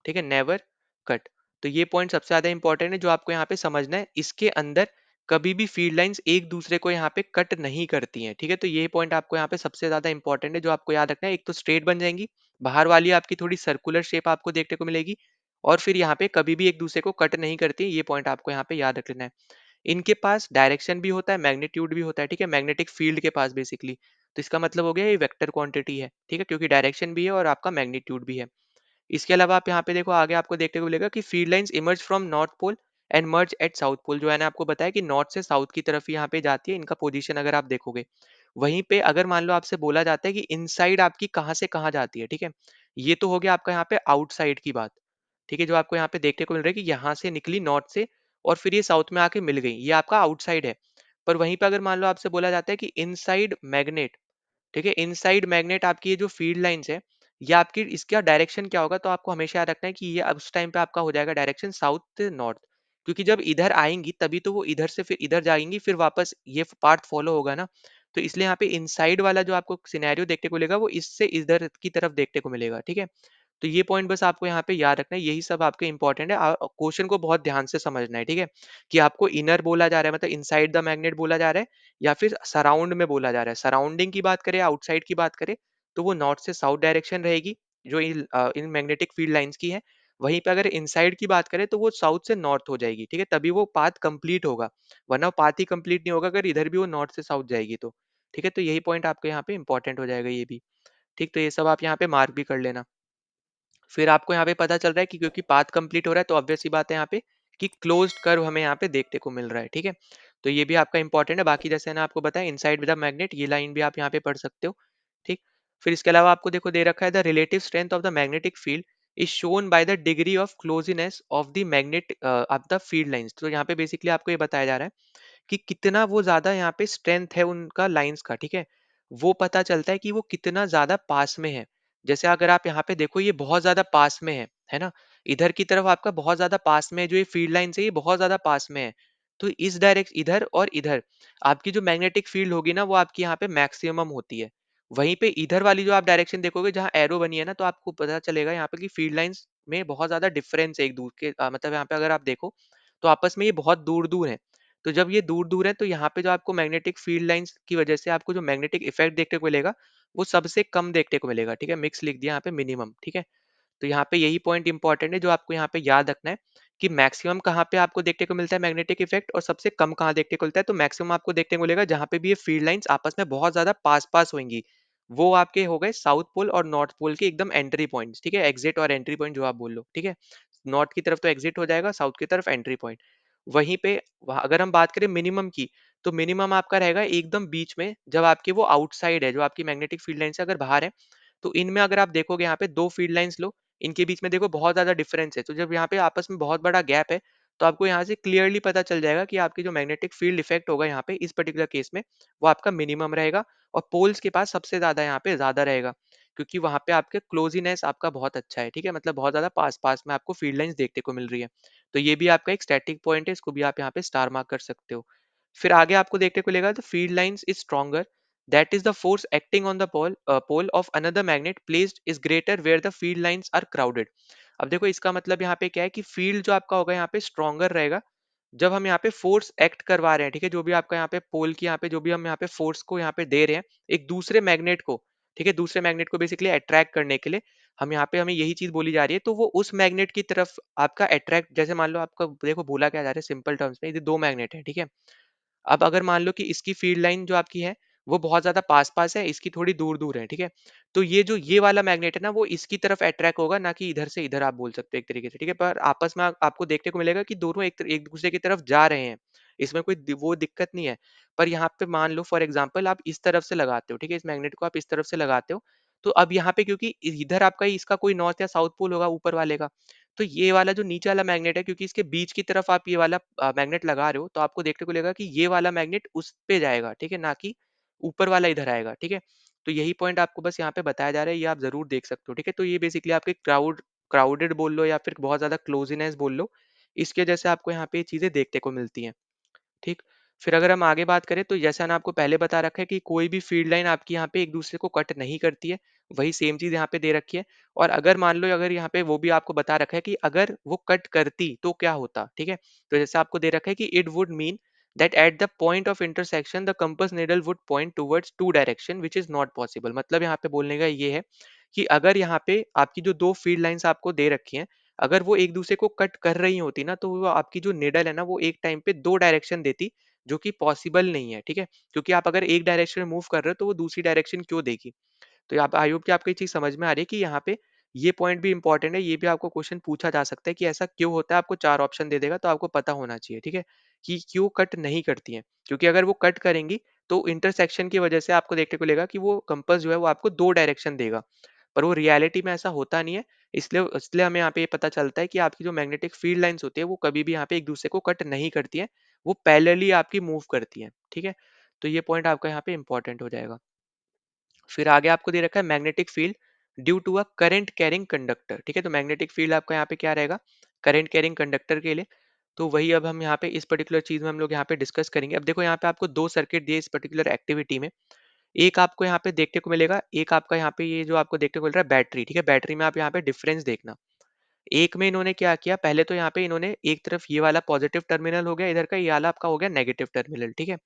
S1: ठीक है? Never cut. तो ये पॉइंट सबसे ज़्यादा इंपॉर्टेंट है जो आपको यहाँ पे समझना है। इसके अंदर कभी भी फील्ड लाइन्स एक-दूसरे को यहाँ पे कट नहीं करती हैं, ठीक है? तो ये पॉइंट आपको यहाँ पे सबसे ज़्यादा इंपॉर्टेंट है जो आपको याद रखना है। एक तो स्ट्रेट बन जाएँगी, बाहर वाली आपकी थोड़ी सर्कुलर शेप आपको देखने को मिलेगी, और फिर यहाँ पे कभी भी एक-दूसरे को कट नहीं करती, ये पॉइंट आपको यहाँ पे याद रख लेना है। इनके पास डायरेक्शन भी होता है, मैग्नीट्यूड भी होता है, ठीक है? मैग्नेटिक फील्ड के पास बेसिकली। तो इसका मतलब हो गया ये वेक्टर क्वांटिटी है, ठीक है? क्योंकि डायरेक्शन भी है और आपका मैग्नीट्यूड भी है। इसके अलावा आप यहाँ पे देखो आगे आपको देखने को मिलेगा कि field lines emerge from north pole and merge at south pole, जो मैंने आपको बताया कि नॉर्थ से साउथ की तरफ यहाँ पे जाती है, इनका पोजीशन अगर आप देखोगे। वहीं पे अगर मान लो आपसे बोला जाता है कि इनसाइड आपकी कहाँ से कहाँ जाती है, ठीक है? ये तो हो गया आपका यहाँ पे आउटसाइड की बात, ठीक है? जो आपको यहाँ पे देखने को मिल रहा है कि यहाँ से निकली नॉर्थ से और फिर ये साउथ में आके मिल गई, ये आपका आउटसाइड है। पर वहीं पे अगर मान लो आपसे बोला जाता है कि इनसाइड मैग्नेट, ठीक है? इनसाइड मैग्नेट आपकी ये जो फील्ड लाइंस है, ये आपकी इसका डायरेक्शन क्या होगा, तो आपको हमेशा याद रखना है कि ये अब उस टाइम पे आपका हो जाएगा डायरेक्शन साउथ नॉर्थ, क्योंकि जब इधर आएँगी तभी तो वो इधर से फिर इधर जाएँगी, फिर वापस ये पाथ फॉलो होगा ना। तो इसलिए यहाँ पे इनसाइड वाला जो आपको सिनेरियो देखने को मिलेगा, वो इससे इधर की तरफ देखने को मिलेगा, ठीक है? तो ये पॉइंट बस आपको यहाँ पे याद रखना है, यही सब आपके इंपॉर्टेंट है। क्वेश्चन को बहुत ध्यान से समझना है, ठीक है? कि आपको इनर बोला जा रहा है, मतलब इनसाइड द मैग्नेट बोला जा रहा है, या फिर सराउंड में बोला जा रहा है। सराउंडिंग की बात करें, आउटसाइड की बात करें, तो वो नॉर्थ से साउथ डायरेक्शन रहेगी, जो इन मैग्नेटिक फील्ड लाइन्स की है। वहीं पे अगर इनसाइड की बात करें, तो वो साउथ से नॉर्थ हो जाएगी, ठीक है? तभी वो पाथ कंप्लीट होगा, वरना वो पाथ ही कंप्लीट नहीं होगा अगर इधर भी वो नॉर्थ से साउथ जाएगी तो, ठीक है? तो यही पॉइंट आपके यहाँ पे इंपॉर्टेंट हो जाएगा ये भी, ठीक? तो ये सब आप यहाँ पे मार्क भी कर लेना। फिर आपको यहाँ पे पता चल रहा है कि क्योंकि पाथ कंप्लीट हो रहा है, तो ऑब्वियस सी बात है यहाँ पे कि क्लोज्ड कर्व हमें यहाँ पे देखने को मिल रहा है, ठीक है? तो ये भी आपका इंपॉर्टेंट है। बाकी जैसे मैंने आपको बताया इनसाइड द मैग्नेट, ये लाइन भी आप यहाँ पे पढ़ सकते हो, ठीक? फिर इसके अलावा आपको देखो दे रखा है the relative strength of the magnetic field is shown by the degree of closeness of the magnet of the field lines. तो यहाँ पे बेसिकली आपको ये बताया जा रहा है कि कितना वो ज़्यादा यहाँ पे स्ट्रेंथ है उनका लाइन्स का, ठीक है? वो पता चलता है कि वो कितना ज़्यादा पास में है। जैसे अगर आप यहाँ पे देखो, ये बहुत ज़्यादा पास में है ना? इधर की तरफ आपका बहुत ज़्यादा पास में है, जो ये फील्ड लाइन्स है ये बहुत ज़्यादा पास में है। तो इस इधर और इधर आपकी जो मैग्नेटिक फील्ड होगी ना, वो आपकी यहाँ पे मैक्सिमम होती है। वहीं पे इधर वाली जो आप डायरेक्शन देखोगे जहाँ एरो बनी है ना, तो आपको पता चलेगा यहाँ पे कि फील्ड लाइन्स में बहुत ज़्यादा डिफरेंस है एक दूर के, मतलब यहाँ पे अगर आप देखो, तो आपस में ये बहुत दूर-दूर हैं। तो जब ये दूर-दूर है, तो यहाँ पे जो आपको मैग्नेटिक फील्ड लाइन्स की वजह से आपको जो मैग्नेटिक इफेक्ट देखने को मिलेगा, वो सबसे कम देखने को मिलेगा, ठीक है? मिक्स लिख दिया यहाँ पे मिनिमम, ठीक है? तो यहाँ पे यही पॉइंट इंपॉर्टेंट है जो आपको यहाँ पे याद रखना है कि मैक्सिमम कहाँ पे आपको देखने को मिलता है मैग्नेटिक इफेक्ट और सबसे कम कहाँ देखने को मिलता है। तो मैक्सिमम आपको देखने को मिलेगा जहाँ पे भी ये फील्ड लाइंस आपस में बहुत ज्यादा पास पास होंगी, वो आपके हो गए साउथ पोल और नॉर्थ पोल के एकदम एंट्री पॉइंट्स, ठीक है, एग्जिट और एंट्री पॉइंट जो आप बोल लो, ठीक है। नॉर्थ की तरफ तो एग्जिट हो जाएगा, साउथ की तरफ एंट्री पॉइंट। वहीं पे अगर हम बात करें मिनिमम की, तो मिनिमम आपका रहेगा एकदम बीच में, जब आपके वो आउटसाइड है, जो आपकी मैग्नेटिक फील्ड लाइन से अगर बाहर है। तो इनमें अगर आप देखोगे यहाँ पे दो फील्ड लाइंस लो, इनके बीच में देखो बहुत ज्यादा डिफरेंस है, तो जब यहाँ पे आपस में बहुत बड़ा गैप है, तो आपको यहाँ से क्लियरली पता चल जाएगा कि आपकी जो मैग्नेटिक फील्ड इफेक्ट होगा यहाँ पे इस पर्टिकुलर केस में, वो आपका मिनिमम रहेगा। और पोल्स के पास सबसे ज्यादा यहाँ पे ज्यादा रहेगा, क्योंकि वहां पे आपके क्लोजीनेस आपका बहुत अच्छा है, ठीक है, मतलब बहुत ज्यादा पास पास में आपको फील्ड लाइंस देखने को मिल रही है। तो ये भी आपका एक स्टैटिक पॉइंट है, इसको भी आप यहाँ पे स्टार मार्क कर सकते हो। फिर आगे आपको देखने को मिलेगा the field lines is stronger, that is the force acting on the pole of another magnet placed is greater where the field lines are crowded। अब देखो इसका मतलब यहाँ पे क्या है कि फील्ड जो आपका होगा यहाँ पे स्ट्रॉन्गर रहेगा जब हम यहाँ पे फोर्स एक्ट करवा रहे हैं, ठीक है, जो भी आपका यहाँ पे पोल की यहाँ पे जो भी हम यहाँ पे फोर्स को यहाँ पे दे रहे हैं एक दूसरे मैग्नेट को, ठीक है, दूसरे मैग्नेट को बेसिकली अट्रैक्ट करने के लिए, हम यहाँ पे हमें यही चीज बोली जा रही है, तो वो उस मैग्नेट की तरफ आपका अट्रैक्ट, जैसे मान लो आपका देखो बोला क्या जा रहा है सिंपल टर्म्स में, ये दो मैग्नेट है, ठीक है। अब अगर मान लो कि इसकी फील्ड लाइन जो आपकी है वो बहुत ज्यादा पास पास है, इसकी थोड़ी दूर दूर है, ठीक है। तो ये जो ये वाला मैग्नेट है ना वो इसकी तरफ अट्रैक्ट होगा, ना कि इधर से इधर, आप बोल सकते हो एक तरीके से, ठीक है। पर आपस में आपको देखने को मिलेगा कि दोनों एक दूसरे की तरफ जा रहे हैं, इसमें कोई वो दिक्कत नहीं है। पर यहाँ पे मान लो फॉर एग्जाम्पल आप इस तरफ से लगाते हो, ठीक है, इस मैग्नेट को आप इस तरफ से लगाते हो, तो अब यहाँ पे क्योंकि इधर आपका इसका कोई नॉर्थ या साउथ पोल होगा ऊपर वाले का, तो ये वाला जो नीचे वाला मैग्नेट है, क्योंकि इसके बीच की तरफ आप ये वाला मैग्नेट लगा रहे हो, तो आपको देखने को मिलेगा कि ये वाला मैग्नेट उस पे जाएगा, ठीक है, ना कि ऊपर वाला इधर आएगा, ठीक है। तो यही पॉइंट आपको बस यहाँ पे बताया जा रहा है, ये आप जरूर देख सकते हो, ठीक है। तो ये बेसिकली आपके क्राउडेड बोल लो या फिर बहुत ज्यादा क्लोजीनेस बोल लो, इसके वजह से आपको यहाँ पे ये चीजें देखने को मिलती हैं, ठीक। फिर अगर हम आगे बात करें तो जैसा ना आपको पहले बता रखा है कि कोई भी फील्ड लाइन आपकी यहाँ पे एक दूसरे को कट नहीं करती है, वही सेम चीज यहाँ पे दे रखी है। और अगर मान लो अगर यहाँ पे वो भी आपको बता रखा है कि अगर वो कट करती तो क्या होता, ठीक है। तो जैसे आपको दे रखा है कि it would mean that at the point of intersection the compass needle would point towards two direction which is not possible। मतलब यहाँ पे बोलने का ये है कि अगर यहाँ पे आपकी जो दो फील्ड लाइंस आपको दे रखी हैं, अगर वो एक दूसरे को कट कर रही होती ना, तो वो आपकी जो निडल है ना वो एक टाइम पे दो डायरेक्शन देती, जो कि पॉसिबल नहीं है, ठीक है। क्योंकि आप अगर एक डायरेक्शन में मूव कर रहे हो तो वो दूसरी डायरेक्शन क्यों देगी। तो आप आई होप कि आपको ये चीज समझ में आ रही है कि यहाँ पे ये पॉइंट भी इंपॉर्टेंट है, ये भी आपको क्वेश्चन पूछा जा सकता है कि ऐसा क्यों होता है, आपको चार ऑप्शन दे देगा तो आपको पता होना चाहिए, ठीक है, कि क्यों कट नहीं करती हैं। क्योंकि अगर वो कट करेंगी तो इंटरसेक्शन की वजह से आपको देखने को मिलेगा कि वो कंपास जो है वो आपको दो डायरेक्शन देगा, पर वो रियलिटी में ऐसा होता नहीं है। इसलिए इसलिए हमें यहाँ पे ये पता चलता है कि आपकी जो मैग्नेटिक फील्ड लाइंस होती है वो कभी भी यहाँ पे एक दूसरे को कट नहीं करती है, वो पैरेलली आपकी मूव करती है, ठीक है। तो ये पॉइंट आपका यहाँ पे इंपॉर्टेंट हो जाएगा। फिर आगे आपको दे रखा है magnetic field due to a current carrying conductor, ठीक है। तो मैग्नेटिक फील्ड आपका यहाँ पे क्या रहेगा, करंट कैरिंग कंडक्टर के लिए। तो वही अब हम यहाँ पे इस पर्टिकुलर चीज में हम लोग यहाँ पे डिस्कस करेंगे। अब देखो यहाँ पे आपको दो सर्किट दिए इस पर्टिकुलर एक्टिविटी में, एक आपको यहाँ पे देखने को मिलेगा, एक आपका यहाँ पे ये जो आपको देखने को मिल रहा है बैटरी, ठीक है। बैटरी में आप यहाँ पे डिफरेंस देखना, एक में इन्होंने क्या किया, पहले तो यहाँ पे इन्होंने एक तरफ ये वाला पॉजिटिव टर्मिनल हो गया, इधर का ये वाला आपका हो गया नेगेटिव टर्मिनल, ठीक है।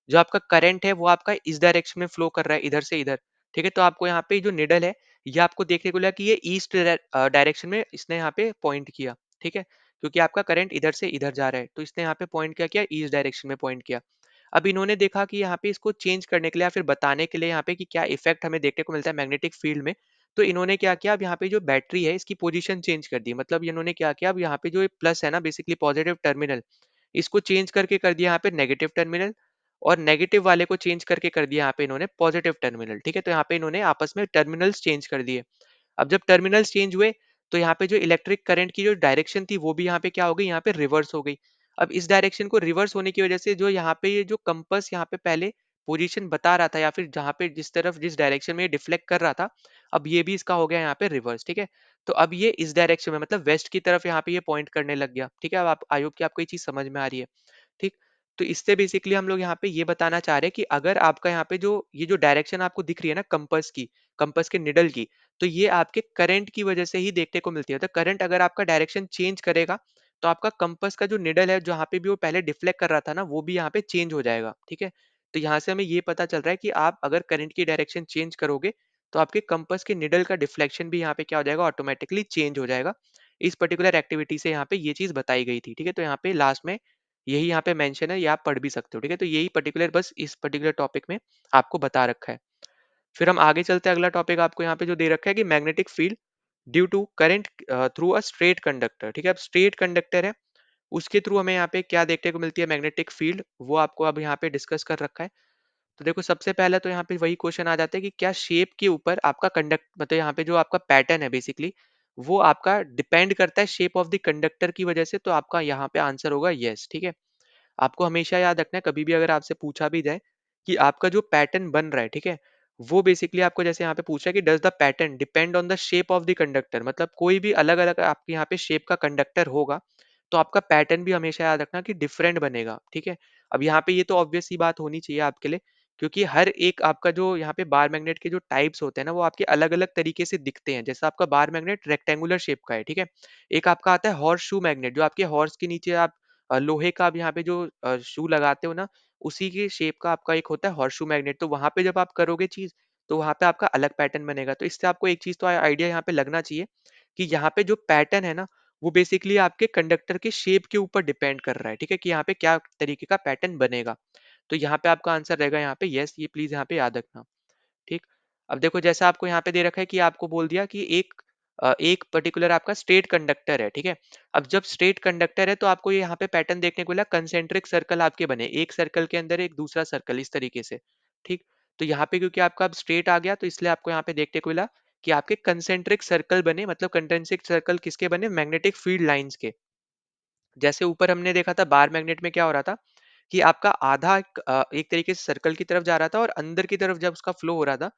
S1: जो आपका करंट है वो आपका इस डायरेक्शन में फ्लो कर रहा है इधर से इधर, ठीक है। तो आपको यहाँ पे जो निडल है ये आपको देखने को लगा कि ये ईस्ट डायरेक्शन में इसने यहाँ पे पॉइंट किया, ठीक है, क्योंकि आपका करंट इधर से इधर जा रहा है, तो इसने यहाँ पे पॉइंट क्या किया, ईस्ट डायरेक्शन में पॉइंट किया। अब इन्होंने देखा कि यहाँ पे इसको चेंज करने के लिए या फिर बताने के लिए यहाँ पे कि क्या इफेक्ट हमें देखने को मिलता है मैग्नेटिक फील्ड में, तो इन्होंने क्या किया, अब यहाँ पे जो बैटरी है इसकी पोजीशन चेंज कर दी। मतलब इन्होंने क्या किया, अब यहाँ पे जो प्लस है ना बेसिकली पॉजिटिव टर्मिनल, इसको चेंज करके कर दिया यहाँ पे नेगेटिव टर्मिनल, और नेगेटिव वाले को चेंज करके कर दिया यहाँ पे इन्होंने पॉजिटिव टर्मिनल, ठीक है। तो यहाँ पे इन्होंने आपस में टर्मिनल्स चेंज कर दिए। अब जब टर्मिनल्स चेंज हुए तो यहाँ पे जो इलेक्ट्रिक करंट की जो डायरेक्शन थी वो भी यहाँ पे क्या हो गई, यहाँ पे रिवर्स हो गई। अब इस डायरेक्शन को रिवर्स होने की वजह से जो यहाँ पे ये जो कंपास यहाँ पे पहले पोजीशन बता रहा था या फिर जहाँ पे जिस तरफ जिस डायरेक्शन में ये डिफ्लेक्ट कर रहा था, अब ये भी इसका हो गया यहाँ पे रिवर्स, ठीक है। तो अब ये इस डायरेक्शन में मतलब वेस्ट की तरफ यहाँ पे ये पॉइंट करने लग गया, ठीक है। अब आप आई होप कि आपको ये चीज समझ में आ रही है, ठीक। तो इससे बेसिकली हम लोग यहाँ पे ये बताना चाह रहे हैं कि अगर आपका यहाँ पे जो ये जो डायरेक्शन आपको दिख रही है ना कंपास की, कंपास के निडल की, तो ये आपके करंट की वजह से ही देखने को मिलती है। तो करंट अगर आपका डायरेक्शन चेंज करेगा तो आपका कंपास का जो निडल है जहाँ पे भी वो पहले डिफ्लेक्ट कर रहा था ना वो भी यहाँ पे चेंज हो जाएगा, ठीक है। तो यहाँ से हमें ये पता चल रहा है कि आप अगर करंट की डायरेक्शन चेंज करोगे तो आपके कंपास के निडल का डिफ्लेक्शन भी यहाँ पे क्या हो जाएगा, ऑटोमेटिकली चेंज हो जाएगा। इस पर्टिकुलर एक्टिविटी से यहाँ पे ये चीज़ बताई गई थी, ठीक है? तो यहाँ पे लास्ट में यही यहाँ पे मेंशन है, ये आप पढ़ भी सकते हो, ठीक है? तो यही पर्टिकुलर बस इस पर्टिकुलर टॉपिक में आपको बता रखा है। फिर हम आगे चलते हैं, अगला टॉपिक आपको यहाँ पे जो दे रखा है कि magnetic field due to current through a straight conductor, ठीक है? अब स्ट्रेट कंडक्टर है, उसके थ्रू हमें यहाँ पे क्या देखने को मिलती है, मैग्नेटिक फील्ड, वो आपको अब यहाँ पे डिस्कस कर रखा है। तो देखो सबसे पहले तो यहाँ पे वही क्वेश्चन आ जाता है कि क्या शेप के ऊपर आपका कंडक्ट, मतलब यहाँ पे जो आपका पैटर्न है बेसिकली, वो आपका डिपेंड करता है शेप ऑफ द कंडक्टर की वजह से, तो आपका यहाँ पे आंसर होगा यस, ठीक है? आपको हमेशा याद रखना है, कभी भी अगर आपसे पूछा भी जाए कि आपका जो पैटर्न बन रहा है, ठीक है, वो बेसिकली आपको जैसे यहाँ पे पूछ रहा है कि does the pattern depend on the shape of the conductor, मतलब कोई भी अलग अलग आपके यहाँ पे शेप का कंडक्टर होगा, तो आपका पैटर्न भी हमेशा याद रखना कि डिफरेंट बनेगा, ठीक है? अब यहाँ पे ये तो ऑब्वियस सी बात होनी चाहिए आपके लिए, क्योंकि हर एक आपका जो यहाँ पे बार मैग्नेट के जो टाइप्स होते हैं ना, वो आपके अलग अलग तरीके से दिखते हैं। जैसा आपका बार मैग्नेट रेक्टेंगुलर शेप का है, ठीक है? एक आपका आता है हॉर्स शू मैग्नेट, जो आपके हॉर्स के नीचे आप लोहे का आप यहाँ पे जो शू लगाते हो ना, उसी के शेप का आपका एक होता है हॉर्सशू मैग्नेट। तो वहां पे जब आप करोगे चीज, तो वहां पे आपका अलग पैटर्न बनेगा। तो इससे आपको एक चीज तो आइडिया यहाँ पे लगना चाहिए कि यहाँ पे जो पैटर्न है ना, वो बेसिकली आपके कंडक्टर के शेप के ऊपर डिपेंड कर रहा है, ठीक है, कि यहाँ पे क्या तरीके का पैटर्न बनेगा। तो यहाँ पे आपका आंसर रहेगा यहाँ पे यस, ये प्लीज यहाँ पे याद रखना। ठीक। अब देखो जैसा आपको यहाँ पे दे रखा है कि आपको बोल दिया कि एक पर्टिकुलर आपका स्ट्रेट कंडक्टर है, ठीक है? अब जब स्ट्रेट कंडक्टर है तो आपको ये यहाँ पे पैटर्न देखने को मिला, कंसेंट्रिक सर्कल आपके बने, एक सर्कल के अंदर एक दूसरा सर्कल, इस तरीके से। ठीक। तो यहाँ पे क्योंकि आपका अब स्ट्रेट आ गया, तो इसलिए आपको यहाँ पे देखने को मिला कि आपके कंसेंट्रिक सर्कल बने, मतलब कंसेंट्रिक सर्कल किसके बने, मैग्नेटिक फील्ड लाइंस के। जैसे ऊपर हमने देखा था बार मैग्नेट में क्या हो रहा था कि आपका आधा एक तरीके से सर्कल की तरफ जा रहा था, और अंदर की तरफ जब उसका फ्लो हो रहा था,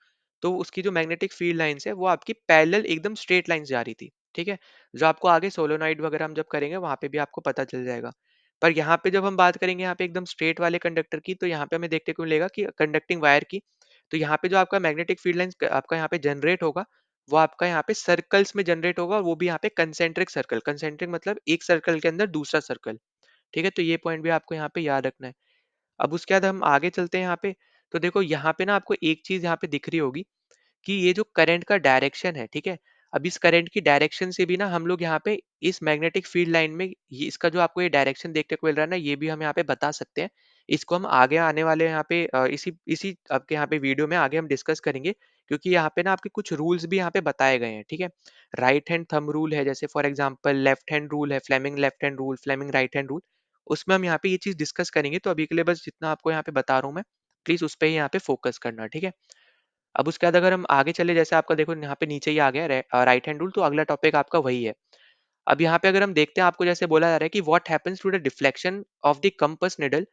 S1: तो उसकी जो मैग्नेटिक फील्ड लाइंस है वो आपकी पैरेलल एकदम स्ट्रेट लाइंस जा रही थी, ठीक है? जो आपको आगे सोलोनॉइड वगैरह हम जब करेंगे वहां पे भी आपको पता चल जाएगा। पर यहाँ पे जब हम बात करेंगे यहाँ पे एकदम स्ट्रेट वाले कंडक्टर की, तो यहाँ पे हमें देखने को मिलेगा कि कंडक्टिंग वायर की, तो यहाँ पे जो आपका मैग्नेटिक फील्ड लाइंस आपका यहाँ पे जनरेट होगा, वो आपका यहाँ पे सर्कल्स में जनरेट होगा, और वो भी यहाँ पे कंसेंट्रिक सर्कल, कंसेंट्रिक मतलब एक सर्कल के अंदर दूसरा सर्कल, ठीक है? तो ये पॉइंट भी आपको यहाँ पे याद रखना है। अब उसके बाद हम आगे चलते हैं यहाँ पे, तो देखो यहाँ पे ना आपको एक चीज यहाँ पे दिख रही होगी कि ये जो करंट का डायरेक्शन है, ठीक है? अब इस करंट की डायरेक्शन से भी ना हम लोग यहाँ पे इस मैग्नेटिक फील्ड लाइन में ये इसका जो आपको ये डायरेक्शन देखने को मिल रहा है ना, ये भी हम यहाँ पे बता सकते हैं। इसको हम आगे आने वाले यहाँ पे इसी इसी आपके यहाँ पे वीडियो में आगे हम डिस्कस करेंगे, क्योंकि यहाँ पे ना आपके कुछ रूल्स भी यहाँ पे बताए गए हैं, ठीक है? राइट हैंड थंब रूल है, जैसे for example left hand rule है, Fleming left hand rule, Fleming right hand rule, उसमें हम यहाँ पे ये चीज डिस्कस करेंगे। तो अभी के लिए बस जितना आपको यहाँ पे बता रहा हूँ मैं, प्लीज उस पर ही यहाँ पे फोकस करना, ठीक है? अब उसके बाद अगर हम आगे चले, जैसे आपका देखो यहाँ पे नीचे ही आ गया राइट हैंड रूल, तो अगला टॉपिक आपका वही है। अब यहाँ पे अगर हम देखते हैं, आपको जैसे बोला जा रहा है कि what happens to the deflection of the compass needle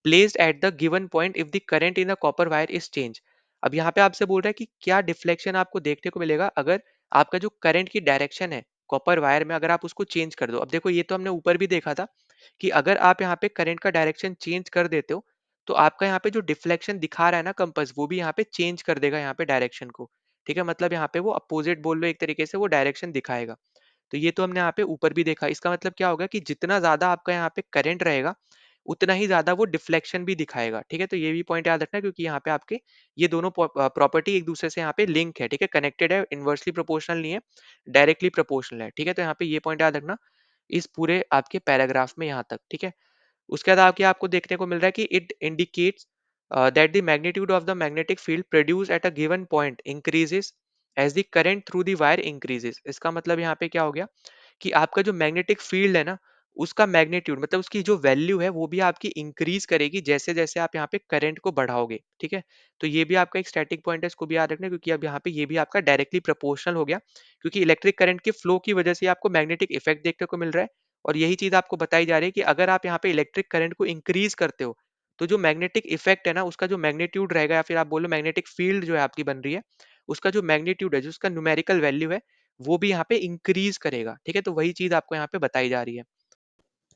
S1: placed at the given point if the current in the copper wire is change. अब यहाँ पे आपसे बोल रहा है कि क्या डिफ्लेक्शन आपको देखने को मिलेगा अगर आपका जो करंट की डायरेक्शन है कॉपर वायर में, अगर आप उसको चेंज कर दो। अब देखो ये तो हमने ऊपर भी देखा था कि अगर आप यहाँ पे करंट का डायरेक्शन चेंज कर देते हो, तो आपका यहाँ पे जो डिफ्लेक्शन दिखा रहा है ना कंपास, वो भी यहाँ पे चेंज कर देगा यहाँ पे डायरेक्शन को, ठीक है? मतलब यहाँ पे वो अपोजिट बोल लो एक तरीके से, वो डायरेक्शन दिखाएगा। तो ये तो हमने यहाँ पे ऊपर भी देखा। इसका मतलब क्या होगा कि जितना ज्यादा आपका यहाँ पे करंट रहेगा, उतना ही ज्यादा वो डिफ्लेक्शन भी दिखाएगा, ठीक है? तो ये भी पॉइंट याद रखना, क्योंकि यहाँ पे आपके ये दोनों प्रॉपर्टी एक दूसरे से यहाँ पे लिंक है, ठीक है? कनेक्टेड है, इनवर्सली प्रोपोर्शनल नहीं है, डायरेक्टली प्रोपोर्शनल है, ठीक है? तो यहाँ पे ये पॉइंट याद रखना इस पूरे आपके पैराग्राफ में यहाँ तक, ठीक है? उसके बाद आगे आपको देखने को मिल रहा है कि it indicates that the magnitude of the magnetic field produce at a given point increases as the current through the wire increases. इसका मतलब यहाँ पे क्या हो गया कि आपका जो मैग्नेटिक फील्ड है ना, उसका मैग्नीट्यूड मतलब उसकी जो वैल्यू है वो भी आपकी इंक्रीज करेगी जैसे जैसे आप यहाँ पे करंट को बढ़ाओगे, ठीक है? तो ये भी आपका एक स्टैटिक पॉइंट है, इसको भी याद रखना, क्योंकि अब यहाँ पे ये भी आपका डायरेक्टली प्रोपोर्शनल हो गया, क्योंकि इलेक्ट्रिक करंट के फ्लो की वजह से आपको मैग्नेटिक इफेक्ट देखने को मिल रहा है। और यही चीज आपको बताई जा रही है कि अगर आप यहाँ पे इलेक्ट्रिक करंट को इंक्रीज करते हो, तो जो मैग्नेटिक इफेक्ट है ना, उसका जो मैग्नीट्यूड रहेगा, या फिर आप बोलो मैग्नेटिक फील्ड जो है आपकी बन रही है, उसका जो मैग्नीट्यूड है, जो उसका न्यूमेरिकल वैल्यू है, वो भी यहाँ पे इंक्रीज करेगा, ठीक है? तो वही चीज आपको यहाँ पे बताई जा रही है।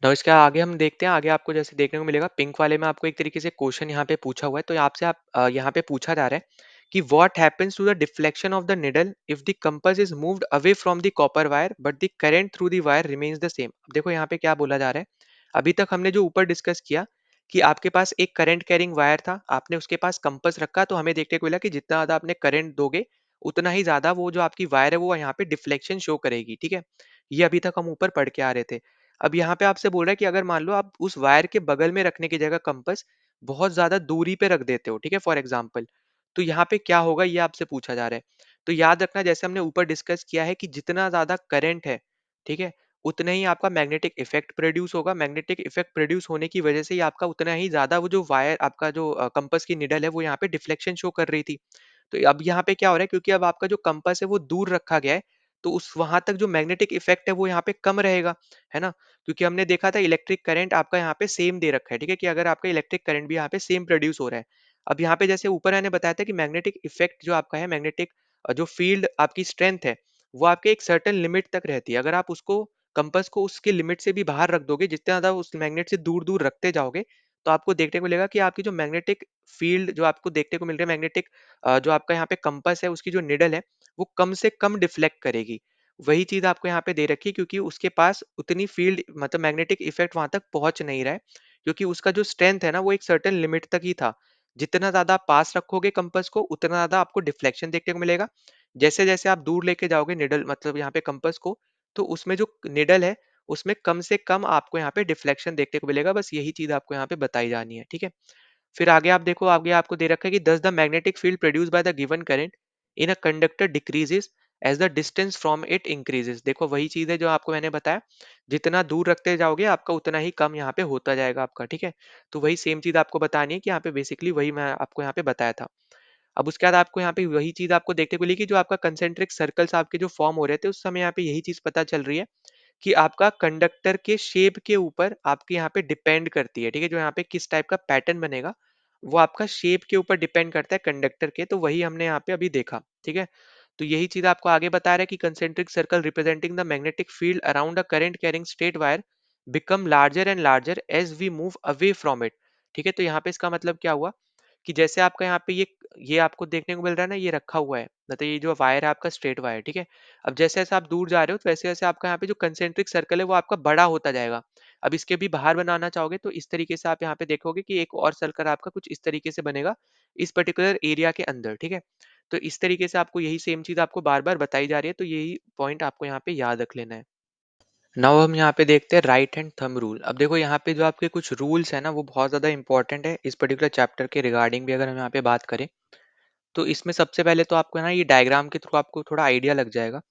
S1: तो इसके आगे हम देखते हैं, आगे आपको जैसे देखने को मिलेगा पिंक वाले में आपको एक तरीके से क्वेश्चन यहाँ पे पूछा हुआ है। तो आपसे आप यहाँ पे पूछा जा रहा है कि what happens to the deflection of the needle if the compass is moved away from the copper wire but the current through the wire remains the same. अब देखो यहाँ पे क्या बोला जा रहा है, अभी तक हमने जो ऊपर डिस्कस किया कि आपके पास एक करंट कैरिंग वायर था, आपने उसके पास कंपास रखा, तो हमें देखने को मिला कि जितना ज्यादा आपने करंट दोगे, उतना ही ज़्यादा वो जो आपकी वायर है वो यहाँ पे डिफ्लेक्शन शो करेगी, ठीक है? ये अभी तक हम ऊपर पढ़ के आ रहे थे। अब यहाँ पे आपसे बोल रहा है कि अगर मान लो आप उस वायर के बगल में रखने की जगह कंपास बहुत ज़्यादा दूरी पे रख देते हो, ठीक है? फॉर एग्ज़ाम्पल, तो यहाँ पे क्या होगा ये आपसे पूछा जा रहा है। तो याद रखना जैसे हमने ऊपर डिस्कस किया है कि जितना ज़्यादा करंट है, ठीक है? उतना ही आपका मैग्नेटिक इफेक्ट प्रोड्यूस होगा। मैग्नेटिक इफेक्ट प्रोड्यूस होने की वजह से ही आपका उतना ही ज़्यादा वो जो वायर आपका जो कंपास की निडल है वो यहाँ पे डिफ्लेक्शन शो कर रही थी। तो अब यहाँ पे क्या हो रहा है, क्योंकि अब आपका जो कंपास है वो दूर रखा गया है, तो उस वहां तक जो मैग्नेटिक इफेक्ट है वो यहाँ पे कम रहेगा, है ना? क्योंकि हमने देखा था इलेक्ट्रिक करंट आपका यहाँ पे सेम दे रखा है, ठीक है, कि अगर आपका इलेक्ट्रिक करंट भी यहाँ पे सेम प्रोड्यूस हो रहा है। अब यहाँ पे जैसे ऊपर मैंने बताया था कि मैग्नेटिक इफेक्ट जो आपका है, मैग्नेटिक जो फील्ड आपकी स्ट्रेंथ है, वो आपके एक सर्टेन लिमिट तक रहती है। अगर आप उसको कंपास को उसके लिमिट से भी बाहर रख दोगे, जितना ज्यादा उस मैग्नेट से दूर दूर रखते जाओगे, तो आपको देखने को मिलेगा कि आपकी जो मैग्नेटिक फील्ड जो आपको देखने को मिल रहा है, मैग्नेटिक जो आपका यहाँ पे कंपास है उसकी जो निडल है वो कम से कम डिफ्लेक्ट करेगी। वही चीज आपको यहाँ पे दे रखी है, क्योंकि उसके पास उतनी फील्ड मतलब मैग्नेटिक इफेक्ट वहां तक पहुंच नहीं रहा है, क्योंकि उसका जो स्ट्रेंथ है ना वो एक सर्टेन लिमिट तक ही था। जितना ज्यादा आप पास रखोगे कंपास को उतना ज्यादा आपको डिफ्लेक्शन देखने को मिलेगा। जैसे जैसे आप दूर लेके जाओगे निडल मतलब यहाँ पे कंपास को, तो उसमें जो निडल है उसमें कम से कम आपको यहाँ पे डिफ्लेक्शन देखने को मिलेगा। बस यही चीज आपको यहाँ पे बताई जानी है, ठीक है? फिर आगे आप देखो, आगे आपको दे रखा है कि thus the magnetic field produce by the given current in a conductor decreases as the distance from it increases. देखो वही चीज है जो आपको मैंने बताया, जितना दूर रखते जाओगे आपका उतना ही कम यहाँ पे होता जाएगा आपका, ठीक है? तो वही सेम चीज आपको बतानी है कि यहाँ पे बेसिकली वही मैं आपको यहाँ पे बताया था। अब उसके बाद आपको यहाँ पे वही चीज आपको देखने को मिली कि जो आपका कंसेंट्रिक सर्कल्स आपके जो फॉर्म हो रहे थे उस समय यहाँ पे यही चीज पता चल रही है कि आपका कंडक्टर के शेप के ऊपर आपके यहाँ पे डिपेंड करती है, ठीक है? जो यहाँ पे किस टाइप का पैटर्न बनेगा वो आपका शेप के ऊपर डिपेंड करता है कंडक्टर के, तो वही हमने यहाँ पे अभी देखा, ठीक है? तो यही चीज आपको आगे बता रहा है कि concentric circle representing the magnetic field around a current carrying straight wire become larger and larger as we move away from it, ठीक है? तो यहाँ पे इसका मतलब क्या हुआ कि जैसे आपका यहाँ पे ये आपको देखने को मिल रहा है ना, ये रखा हुआ है, मतलब ये जो वायर है आपका स्ट्रेट वायर, ठीक है? अब जैसे जैसे आप दूर जा रहे हो तो वैसे वैसे आपका यहाँ पे जो कंसेंट्रिक सर्कल है वो आपका बड़ा होता जाएगा। अब इसके भी बाहर बनाना चाहोगे तो इस तरीके से आप यहाँ पे देखोगे कि एक और सर्कल आपका कुछ इस तरीके से बनेगा इस पर्टिकुलर एरिया के अंदर, ठीक है? तो इस तरीके से आपको यही सेम चीज आपको बार बार बताई जा रही है, तो यही पॉइंट आपको यहाँ पे याद रख लेना है। नाउ हम यहाँ पे देखते हैं राइट हैंड थंब रूल। अब देखो यहाँ पे जो आपके कुछ रूल्स है ना वो बहुत ज्यादा इंपॉर्टेंट है इस पर्टिकुलर चैप्टर के रिगार्डिंग भी अगर हम यहाँ पे बात करें, तो इसमें सबसे पहले तो आपको ना ये डायग्राम के थ्रू आपको थोड़ा आइडिया लग जाएगा।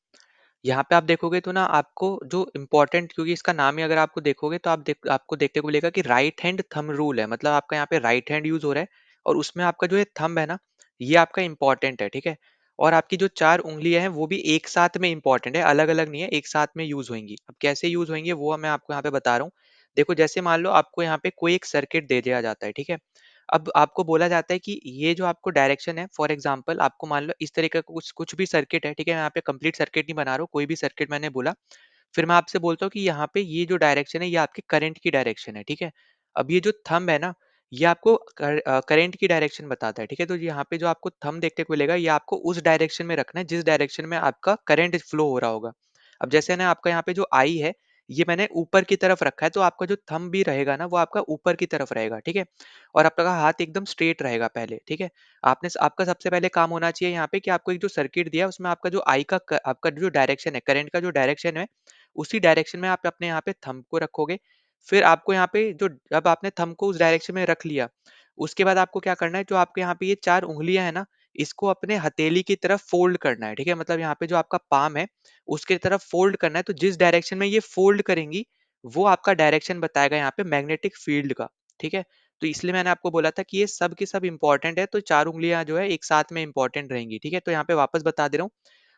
S1: यहाँ पे आप देखोगे तो ना आपको जो इम्पोर्टेंट, क्योंकि इसका नाम ही अगर आपको देखोगे तो आपको देखने को मिलेगा कि राइट हैंड थंब रूल है, मतलब आपका यहाँ पे राइट हैंड यूज हो रहा है और उसमें आपका जो है थंब है ना ये आपका इंपॉर्टेंट है, ठीक है? और आपकी जो चार उंगलियां हैं वो भी एक साथ में इंपॉर्टेंट है, अलग अलग नहीं है, एक साथ में यूज होंगी। अब कैसे यूज होंगे वो मैं आपको यहाँ पे बता रहा हूँ। देखो जैसे मान लो आपको यहाँ पे कोई एक सर्किट दे दिया जाता है, ठीक है? अब आपको बोला जाता है कि ये जो आपको डायरेक्शन है, फॉर एग्जांपल आपको मान लो इस तरीके का कुछ कुछ भी सर्किट है, ठीक है? मैं यहाँ पे कंप्लीट सर्किट नहीं बना रहा हूँ, कोई भी सर्किट मैंने बोला। फिर मैं आपसे बोलता हूँ कि यहाँ पे ये जो डायरेक्शन है ये आपके करंट की डायरेक्शन है, ठीक है? अब ये जो थंब है ना ये आपको करंट की डायरेक्शन बताता है, ठीक है? तो यहाँ पे जो आपको थंब देखने को मिलेगा ये आपको उस डायरेक्शन में रखना है जिस डायरेक्शन में आपका करंट फ्लो हो रहा होगा। अब जैसे ना आपका यहाँ पे जो आई है ये मैंने ऊपर की तरफ रखा है, तो आपका जो थंब भी रहेगा ना वो आपका ऊपर की तरफ रहेगा, ठीक है? और आपका हाथ एकदम स्ट्रेट रहेगा पहले, ठीक है? आपका सबसे पहले काम होना चाहिए यहाँ पे कि आपको एक जो सर्किट दिया है उसमें आपका जो आपका जो डायरेक्शन है, करंट का जो डायरेक्शन है, उसी डायरेक्शन में आप अपने यहाँ पे थंब को रखोगे। फिर आपको यहाँ पे जो जब आपने थंब को उस डायरेक्शन में रख लिया, उसके बाद आपको क्या करना है, जो आपके यहाँ पे ये 4 उँगलियाँ हैं ना, इसको अपने हथेली की तरफ फ़ोल्ड करना है, ठीक है? मतलब यहाँ पे जो आपका पाम है, उसकी तरफ फ़ोल्ड करना है, तो जिस डायरेक्शन में ये फ़ोल्ड करेंगी, वो आपका डायरेक्शन बताएगा यहाँ पे मैग्नेटिक फ़ील्ड का, ठीक है? तो इसलिए मैंने आपको बोला था कि ये सब के सब इम्पोर्टेंट है, तो 4 उँगलियाँ जो है एक साथ में इम्पोर्टेंट रहेंगी, ठीक है? तो यहाँ पे वापस बता दे रहा हूँ।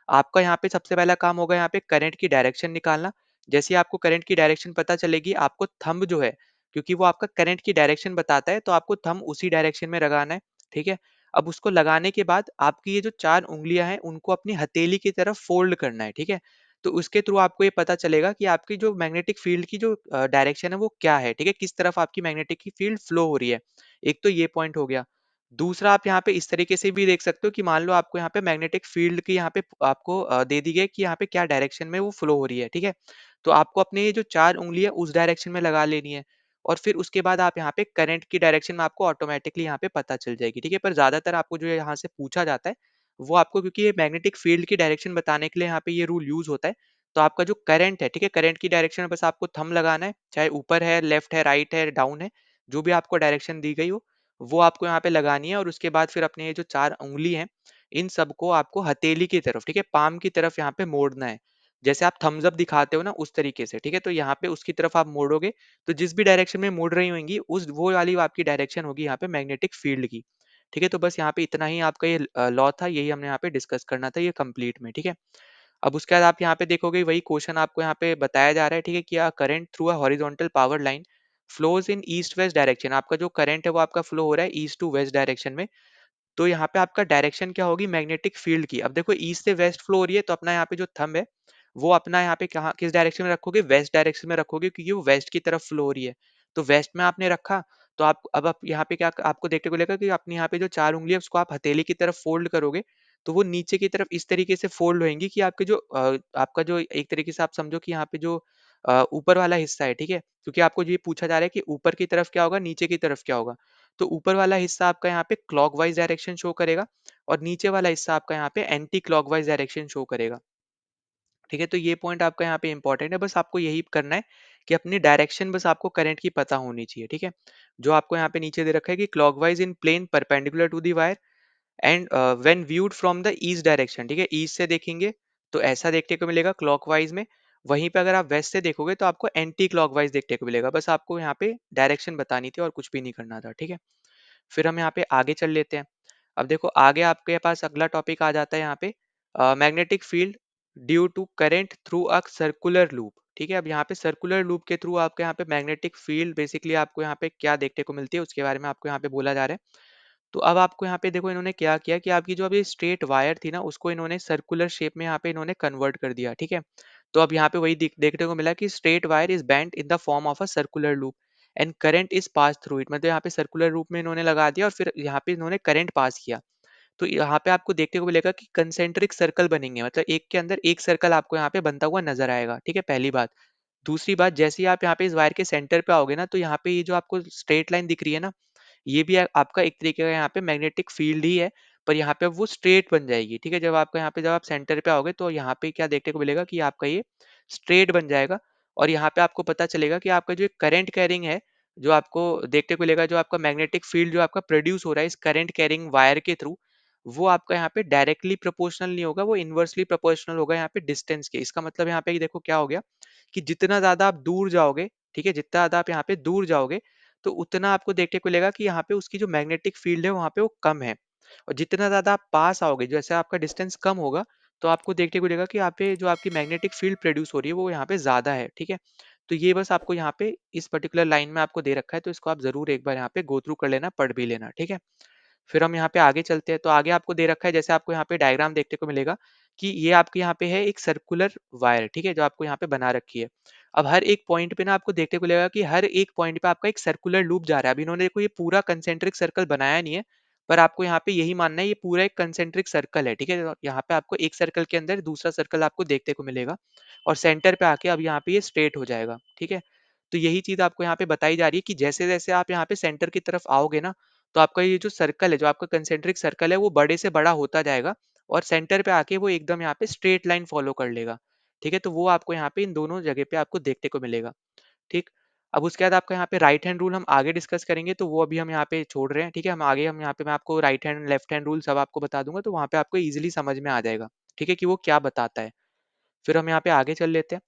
S1: आपका यहाँ पे सबसे पहला काम होगा यहाँ पे करंट की डायरेक्शन निकालना। जैसे ही आपको करंट की डायरेक्शन पता चलेगी, आपको थंब जो है, क्योंकि वो आपका करंट की डायरेक्शन बताता है, तो आपको थंब उसी डायरेक्शन में लगाना है, ठीक है? अब उसको लगाने के बाद आपकी ये जो 4 उँगलियाँ हैं, उनको अपनी हथेली की तरफ फ़ोल्ड करना है, ठीक है? तो उसके थ्रू आपको ये पता चलेगा कि आपकी जो मैग्नेटिक फ़ील्ड की जो डायरेक्शन है वो क्या है, ठीक है? किस तरफ आपकी मैग्नेटिक की फ़ील्ड फ्लो हो रही है। एक तो ये पॉइंट हो गया। दूसरा आप यहाँ पे इस तरीके से भी देख सकते हो कि मान लो आपको यहाँ पे मैग्नेटिक फील्ड की यहाँ पे आपको दे दी गई कि यहाँ पे क्या डायरेक्शन में वो फ्लो हो रही है, ठीक है? तो आपको अपने ये जो 4 उँगली है उस डायरेक्शन में लगा लेनी है और फिर उसके बाद आप यहाँ पे करंट की डायरेक्शन में आपको ऑटोमैटिकली यहाँ पे पता चल जाएगी, ठीक है? पर ज़्यादातर आपको जो यहाँ से पूछा जाता है, वो आपको, क्योंकि ये मैग्नेटिक फील्ड की डायरेक्शन बताने के लिए यहाँ पे ये रूल यूज होता है। तो आपका जो करंट है, ठीक है, करंट की डायरेक्शन में बस आपको थंब लगाना है, चाहे ऊपर है, लेफ्ट है, राइट है, डाउन है, जो भी आपको डायरेक्शन दी गई हो वो आपको यहाँ पे लगानी है। और उसके बाद फिर अपने ये जो 4 उँगली हैं, इन सबको आपको हथेली की तरफ, ठीक है, पाम की तरफ यहाँ पे मोड़ना है। जैसे आप थम्स अप दिखाते हो ना, उस तरीके से, ठीक है? तो यहाँ पे उसकी तरफ आप मोड़ोगे, तो जिस भी डायरेक्शन में मुड़ रही होंगी, उस वो वाली आपकी डायरेक्शन होगी यहाँ पे मैग्नेटिक फील्ड की। ठीक है? तो बस यहाँ पे इतना ही आपका ये लॉ था, यही हमने यहाँ पे डिस्कस करना था ये कंप्लीट में, ठीक है? अब उसके बाद आप यहाँ पे देखोगे वही क्वेश्चन आपको यहाँ पे बताया जा रहा है, ठीक है? कि a current through a horizontal power line flows in east west direction. आपका जो करंट है वो आपका फ्लो हो रहा है ईस्ट टू वेस्ट डायरेक्शन में। तो यहाँ पे आपका डायरेक्शन क्या होगी मैग्नेटिक फील्ड की। अब देखो ईस्ट से वेस्ट फ्लो हो रही है, तो अपना यहाँ पे जो थंब है वो अपना यहाँ पे कहाँ किस डायरेक्शन में रखोगे, वेस्ट डायरेक्शन में रखोगे, क्योंकि वो वेस्ट की तरफ फ्लो हो रही है। तो वेस्ट में आपने रखा, तो आप अब आप यहाँ पे क्या आपको देखने को मिलेगा कि अपनी यहाँ पे जो 4 उँगली है उसको आप हथेली की तरफ फोल्ड करोगे, तो वो नीचे की तरफ इस तरीके से फोल्ड होएंगी कि आपके जो आपका जो एक तरीके से आप समझो कि यहाँ पे जो ऊपर वाला हिस्सा है, ठीक है? क्योंकि आपको ये पूछा जा रहा है कि ऊपर की तरफ क्या होगा, नीचे की तरफ क्या होगा। तो ऊपर वाला हिस्सा आपका यहाँ पे क्लॉकवाइज डायरेक्शन शो करेगा और नीचे वाला हिस्सा आपका यहाँ पे एंटी क्लॉकवाइज डायरेक्शन शो करेगा। ठीक है? तो ये पॉइंट आपका यहाँ पे इंपॉर्टेंट है, बस आपको यही करना है कि अपनी डायरेक्शन बस आपको करंट की पता होनी चाहिए, ठीक है? जो आपको यहाँ पे नीचे दे रखा है कि clockwise in plane perpendicular to the wire and when viewed from the east direction, ठीक है? ईस्ट से देखेंगे तो ऐसा देखने को मिलेगा क्लॉकवाइज में। वहीं पे अगर आप वेस्ट से देखोगे तो आपको एंटी क्लॉकवाइज देखने को मिलेगा। बस आपको यहाँ पे डायरेक्शन बतानी थी और कुछ भी नहीं करना था, ठीक है? फिर हम यहाँ पे आगे चल लेते हैं। अब देखो आगे आपके पास अगला टॉपिक आ जाता है यहाँ पे magnetic field due to current through a circular loop. ठीक है? अब यहाँ पे सर्कुलर लूप के थ्रू आपके यहाँ पे मैग्नेटिक फील्ड बेसिकली आपको यहाँ पे क्या देखने को मिलती है उसके बारे में आपको यहाँ पे बोला जा रहा है। तो अब आपको यहाँ पे देखो इन्होंने क्या किया कि आपकी जो अभी स्ट्रेट वायर थी ना उसको इन्होंने सर्कुलर शेप में यहाँ पे इन्होंने कन्वर्ट कर दिया, ठीक है? तो अब यहाँ पे वही देखने को मिला कि straight wire is bent in the form of a circular loop and current is pass through it. मतलब यहाँ पे सर्कुलर लूप में इन्होंने लगा दिया और फिर यहाँ पे इन्होंने करंट पास किया। तो यहाँ पे आपको देखने को मिलेगा कि कंसेंट्रिक सर्कल बनेंगे, मतलब एक के अंदर एक सर्कल आपको यहाँ पे बनता हुआ नजर आएगा, ठीक है? पहली बात। दूसरी बात, जैसे ही आप यहाँ पे इस वायर के सेंटर पे आओगे ना तो यहाँ पे ये जो आपको स्ट्रेट लाइन दिख रही है ना, ये भी आपका एक तरीके का यहाँ पे मैग्नेटिक फील्ड ही है, पर यहाँ पे वो स्ट्रेट बन जाएगी, ठीक है? जब आपका यहाँ पे जब आप सेंटर पे आओगे तो यहाँ पे क्या देखने को मिलेगा कि आपका ये स्ट्रेट बन जाएगा और यहाँ पे आपको पता चलेगा कि आपका जो करंट कैरिंग है, जो आपको देखने को मिलेगा, जो आपका मैग्नेटिक फील्ड जो आपका प्रोड्यूस हो रहा है इस करंट कैरिंग वायर के थ्रू, वो आपका यहाँ पे डायरेक्टली प्रोपोर्शनल नहीं होगा, वो इनवर्सली प्रोपोर्शनल होगा यहाँ पे डिस्टेंस के। इसका मतलब यहाँ पे देखो क्या हो गया कि जितना ज्यादा आप दूर जाओगे, ठीक है, जितना ज्यादा आप यहाँ पे दूर जाओगे तो उतना आपको देखने को मिलेगा कि यहाँ पे उसकी जो मैग्नेटिक फील्ड है वहाँ पे वो कम है। और जितना ज्यादा आप पास आओगे, जैसे आपका डिस्टेंस कम होगा, तो आपको देखने को मिलेगा कि यहाँ पे जो आपकी मैग्नेटिक फील्ड प्रोड्यूस हो रही है वो यहाँ पे ज्यादा है, ठीक है? तो ये बस आपको यहाँ पे इस पर्टिकुलर लाइन में आपको दे रखा है, तो इसको आप जरूर एक बार यहाँ पे गो थ्रू कर लेना, पढ़ भी लेना, ठीक है? फिर हम यहाँ पे आगे चलते हैं, तो आगे आपको दे रखा है, जैसे आपको यहाँ पे डायग्राम देखने को मिलेगा कि ये आपके यहाँ पे है एक सर्कुलर वायर, ठीक है, जो आपको यहाँ पे बना रखी है। अब हर एक पॉइंट पे ना आपको देखने को मिलेगा कि हर एक पॉइंट पे आपका एक सर्कुलर लूप जा रहा है। अभी इन्होंने देखो ये पूरा कंसेंट्रिक सर्कल बनाया नहीं है, पर आपको यहाँ पे यही मानना है ये पूरा एक कंसेंट्रिक सर्कल है, ठीक है? तो यहाँ पे आपको एक सर्कल के अंदर दूसरा सर्कल आपको देखने को मिलेगा और सेंटर पे आके अब यहाँ पे ये स्ट्रेट हो जाएगा, ठीक है? तो यही चीज आपको यहाँ पे बताई जा रही है कि जैसे जैसे आप यहाँ पे सेंटर की तरफ आओगे ना, तो आपका ये जो सर्कल है, जो आपका कंसेंट्रिक सर्कल है, वो बड़े से बड़ा होता जाएगा और सेंटर पे आके वो एकदम यहाँ पे स्ट्रेट लाइन फॉलो कर लेगा, ठीक है? तो वो आपको यहाँ पे इन दोनों जगह पे आपको देखने को मिलेगा, ठीक? अब उसके बाद आपका यहाँ पे राइट हैंड रूल हम आगे डिस्कस करेंगे, तो वो अभी हम यहाँ पे छोड़ रहे हैं, ठीक है? हम यहाँ पे मैं आपको right hand left hand rule सब आपको बता दूंगा, तो वहाँ पे आपको इजिली समझ में आ जाएगा, ठीक है, कि वो क्या बताता है। फिर हम यहाँ पे आगे चल लेते हैं।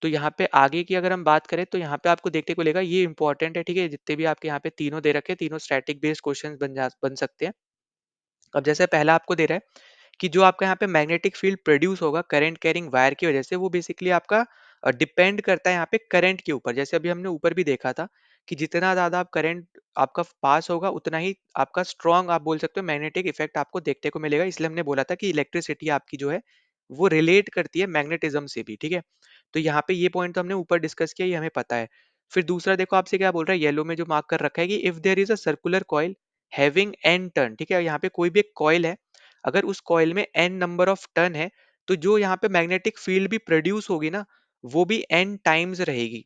S1: तो यहाँ पे आगे की अगर हम बात करें तो यहाँ पे आपको देखने को मिलेगा ये इंपॉर्टेंट है, ठीक है? जितने भी आपके यहाँ पे तीनों दे रखे हैं, तीनों स्टैटिक बेस्ड क्वेश्चन बन सकते हैं। अब जैसे पहला आपको दे रहा है कि जो आपका यहाँ पे मैग्नेटिक फील्ड प्रोड्यूस होगा करंट कैरिंग वायर की वजह से, वो बेसिकली आपका डिपेंड करता है यहाँ पे करंट के ऊपर। जैसे अभी हमने ऊपर भी देखा था कि जितना ज्यादा आप करंट आपका पास होगा उतना ही आपका स्ट्रॉन्ग आप बोल सकते हो मैग्नेटिक इफेक्ट आपको देखने को मिलेगा। इसलिए हमने बोला था कि इलेक्ट्रिसिटी आपकी जो है वो रिलेट करती है मैग्नेटिज्म से भी, ठीक है? तो यहाँ पे ये पॉइंट तो हमने ऊपर डिस्कस किया, ये हमें पता है। फिर दूसरा देखो आपसे क्या बोल रहा है, येलो में जो मार्क कर रखा है कि if there is a circular coil having n turn, ठीक है? यहाँ पे कोई भी एक कॉइल है, अगर उस कॉइल में एन नंबर ऑफ टर्न है, तो जो यहाँ पे मैग्नेटिक फील्ड भी प्रोड्यूस होगी ना, वो भी एन टाइम्स रहेगी।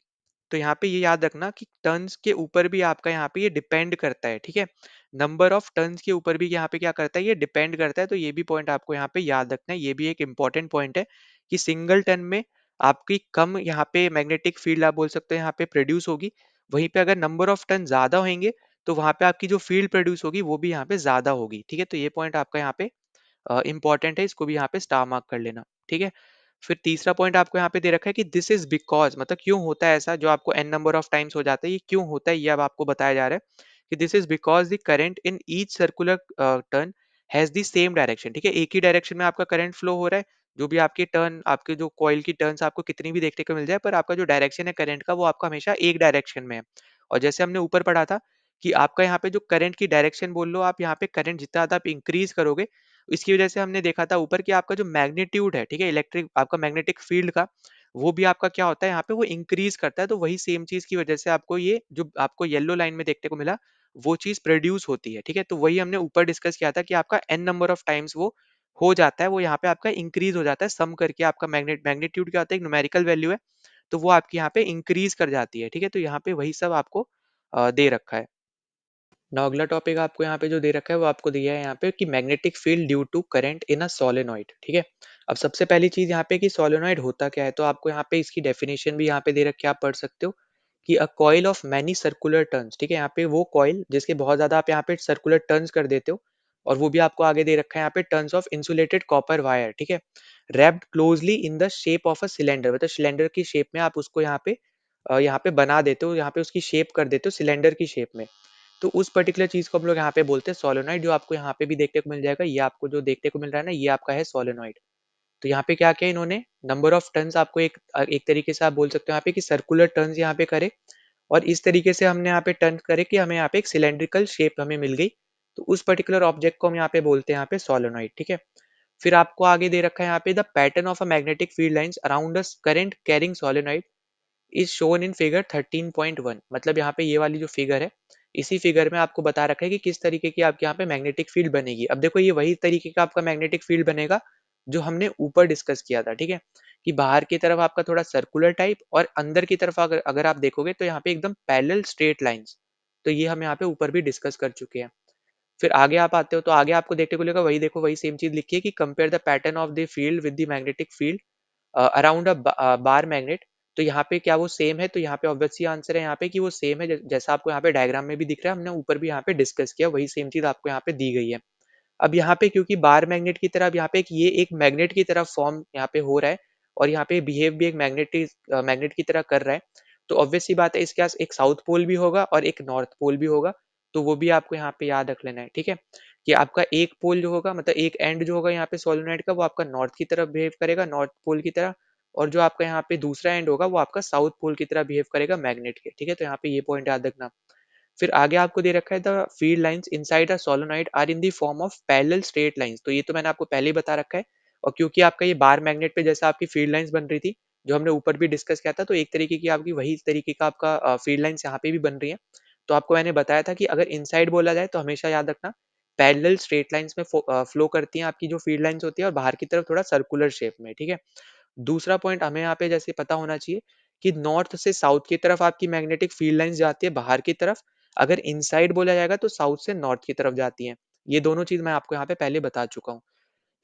S1: तो यहाँ पे ये याद रखना कि टर्न्स के ऊपर भी आपका यहाँ पे ये डिपेंड करता है, ठीक है? नंबर ऑफ टर्न्स के ऊपर भी यहाँ पे क्या करता है, ये डिपेंड करता है, तो ये भी पॉइंट आपको यहाँ पे याद रखना है। ये भी एक इम्पोर्टेंट पॉइंट है कि सिंगल टर्न में आपकी कम यहाँ पे मैग्नेटिक फील्ड आप बोल सकते हो यहाँ पे प्रोड्यूस होगी। वहीं पे अगर नंबर ऑफ टर्न ज़्यादा होंगे, तो वहाँ पे आपकी जो फील्ड प्रोड्यूस होगी, वो भी यहाँ पे ज़्यादा होगी, ठीक है? तो ये पॉइंट आपका यहाँ पे इंपॉर्टेंट है, इसको भी यहाँ पे स्टार मार्क कर लेना, ठीक है? फिर तीसरा पॉइंट आपको यहाँ पे दे रखा है कि दिस इज बिकॉज, मतलब क्यों होता है ऐसा, जो आपको एन नंबर ऑफ टाइम्स हो जाता है, ये क्यों होता है, ये अब आपको बताया जा रहा है कि this is because the current in each circular turn has the same direction, ठीक है? एक ही डायरेक्शन में आपका करंट फ्लो हो रहा है। जो भी आपके टर्न, आपके जो कॉइल की टर्न्स आपको कितनी भी देखने को मिल जाए, पर आपका जो डायरेक्शन है करंट का, वो आपका हमेशा एक डायरेक्शन में है। और जैसे हमने ऊपर पढ़ा था कि आपका यहाँ पे जो करंट की डायरेक्शन बोल लो, आप यहाँ पे करंट जितना ज्यादा आप इंक्रीज करोगे, इसकी वजह से हमने देखा था ऊपर कि आपका जो मैग्नीट्यूड है, ठीक है, इलेक्ट्रिक आपका मैग्नेटिक फील्ड का, वो भी आपका क्या होता है यहाँ पे, वो इंक्रीज करता है। तो वही सेम चीज की वजह से आपको ये जो आपको येलो लाइन में देखने को मिला, वो चीज प्रोड्यूस होती है, ठीक है? तो वही हमने ऊपर डिस्कस किया था कि आपका एन नंबर ऑफ टाइम्स वो हो जाता है, वो यहाँ पे आपका इंक्रीज हो जाता है, सम करके आपका मैग्नीट्यूड क्या होता है, एक न्यूमेरिकल वैल्यू है, तो वो आपकी यहाँ पे इंक्रीज कर जाती है, ठीक है? तो यहाँ पे वही सब आपको दे रखा है। नाउ अगला टॉपिक आपको यहाँ पे जो दे रखा है, वो आपको दिया है यहाँ पे कि magnetic field due to current in a solenoid, ठीक है? अब सबसे पहली चीज यहाँ पे कि सोलेनॉइड होता क्या है, तो आपको यहाँ पे इसकी डेफिनेशन भी यहाँ पे दे रखी है, आप पढ़ सकते हो कि a coil of many circular turns, ठीक है? यहाँ पे वो कॉइल जिसके बहुत ज्यादा आप यहाँ पे सर्कुलर टर्न्स कर देते हो, और वो भी आपको आगे दे रखा है यहाँ पे turns of insulated copper wire, ठीक है? Wrapped closely in the shape of a cylinder, मतलब सिलेंडर की शेप में आप उसको यहाँ पे बना देते हो, यहाँ पे उसकी शेप कर देते हो सिलेंडर की शेप में। तो उस पर्टिकुलर चीज को हम लोग यहाँ पे बोलते हैं सोलेनॉइड, जो आपको यहाँ पे भी देखने को मिल जाएगा। ये आपको जो देखने को मिल रहा है ना, ये आपका है सोलेनॉइड। तो यहाँ पे क्या किया इन्होंने, नंबर ऑफ टर्न्स आपको एक तरीके से आप बोल सकते हो यहाँ पे कि सर्कुलर टर्न्स यहाँ पे करे, और इस तरीके से हमने यहाँ पे टर्न करे कि हमें यहाँ पे एक सिलेंड्रिकल शेप हमें मिल गई। तो उस पर्टिकुलर ऑब्जेक्ट को हम यहाँ पे बोलते हैं यहाँ पे सोलेनॉइड, ठीक है? फिर आपको आगे दे रखा है यहाँ पे the pattern of a magnetic field lines around a current carrying solenoid is shown in figure 13.1, मतलब यहाँ पे ये वाली जो फिगर है, इसी फिगर में आपको बता रखा है कि किस तरीके की आपके यहाँ पे मैग्नेटिक फील्ड बनेगी। अब देखो ये वही तरीके का आपका मैग्नेटिक फील्ड बनेगा जो हमने ऊपर डिस्कस किया था, ठीक है? कि बाहर की तरफ आपका थोड़ा सर्कुलर टाइप, और अंदर की तरफ अगर अगर आप देखोगे तो यहाँ पे एकदम पैरेलल स्ट्रेट लाइंस। तो ये हम यहाँ पे ऊपर भी डिस्कस कर चुके हैं। फिर आगे आप आते हो तो आगे आपको देखने को मिलेगा, वही देखो, वही सेम चीज लिखी है कि compare the pattern of the field with the magnetic field around a bar magnet. तो यहाँ पे क्या वो सेम है? तो यहाँ पे ऑब्वियसली आंसर है यहाँ पे कि वो सेम है, जैसा आपको यहाँ पे डायग्राम में भी दिख रहा है, हमने ऊपर भी यहाँ पे डिस्कस किया, वही सेम चीज आपको यहाँ पे दी गई है। अब यहाँ पे क्योंकि बार मैग्नेट की तरह, अब यहाँ पे ये एक मैग्नेट की तरह फॉर्म यहाँ पे हो रहा है, और यहाँ पे बिहेव भी एक मैग्नेट की तरह कर रहा है, तो ऑब्वियस सी बात है इसके पास एक साउथ पोल भी होगा और एक नॉर्थ पोल भी होगा। तो वो भी आपको यहाँ पे याद रख लेना है, ठीक है? कि आपका एक पोल जो होगा, मतलब एक एंड जो होगा यहाँ पे सोलेनोइड का, वो आपका नॉर्थ की तरफ बिहेव करेगा, नॉर्थ पोल की तरह, और जो आपका यहाँ पे दूसरा एंड होगा, वो आपका साउथ पोल की तरह बिहेव करेगा मैग्नेट के, ठीक है? तो यहाँ पे ये पॉइंट याद रखना। फिर आगे आपको दे रखा है the field lines inside a solenoid are in the form of parallel straight lines. तो ये तो मैंने आपको पहले ही बता रखा है। और क्योंकि आपका ये बार मैग्नेट पे जैसा आपकी फील्ड लाइंस बन रही थी, जो हमने ऊपर भी डिस्कस किया था, तो एक तरीके की आपकी वही तरीके का आपका फील्ड लाइंस यहाँ पे भी बन रही है। तो आपको मैंने बताया था कि अगर इनसाइड बोला जाए तो हमेशा याद रखना पैरेलल स्ट्रेट लाइंस में फ्लो करती हैं आपकी जो फील्ड लाइंस होती है, और बाहर की तरफ थोड़ा सर्कुलर शेप में, ठीक है? दूसरा पॉइंट हमें यहाँ पे जैसे पता होना चाहिए कि नॉर्थ से साउथ की तरफ आपकी मैग्नेटिक फील्ड लाइंस जाती है बाहर की तरफ। अगर इनसाइड बोला जाएगा तो साउथ से नॉर्थ की तरफ जाती है। ये दोनों चीज मैं आपको यहाँ पे पहले बता चुका हूँ।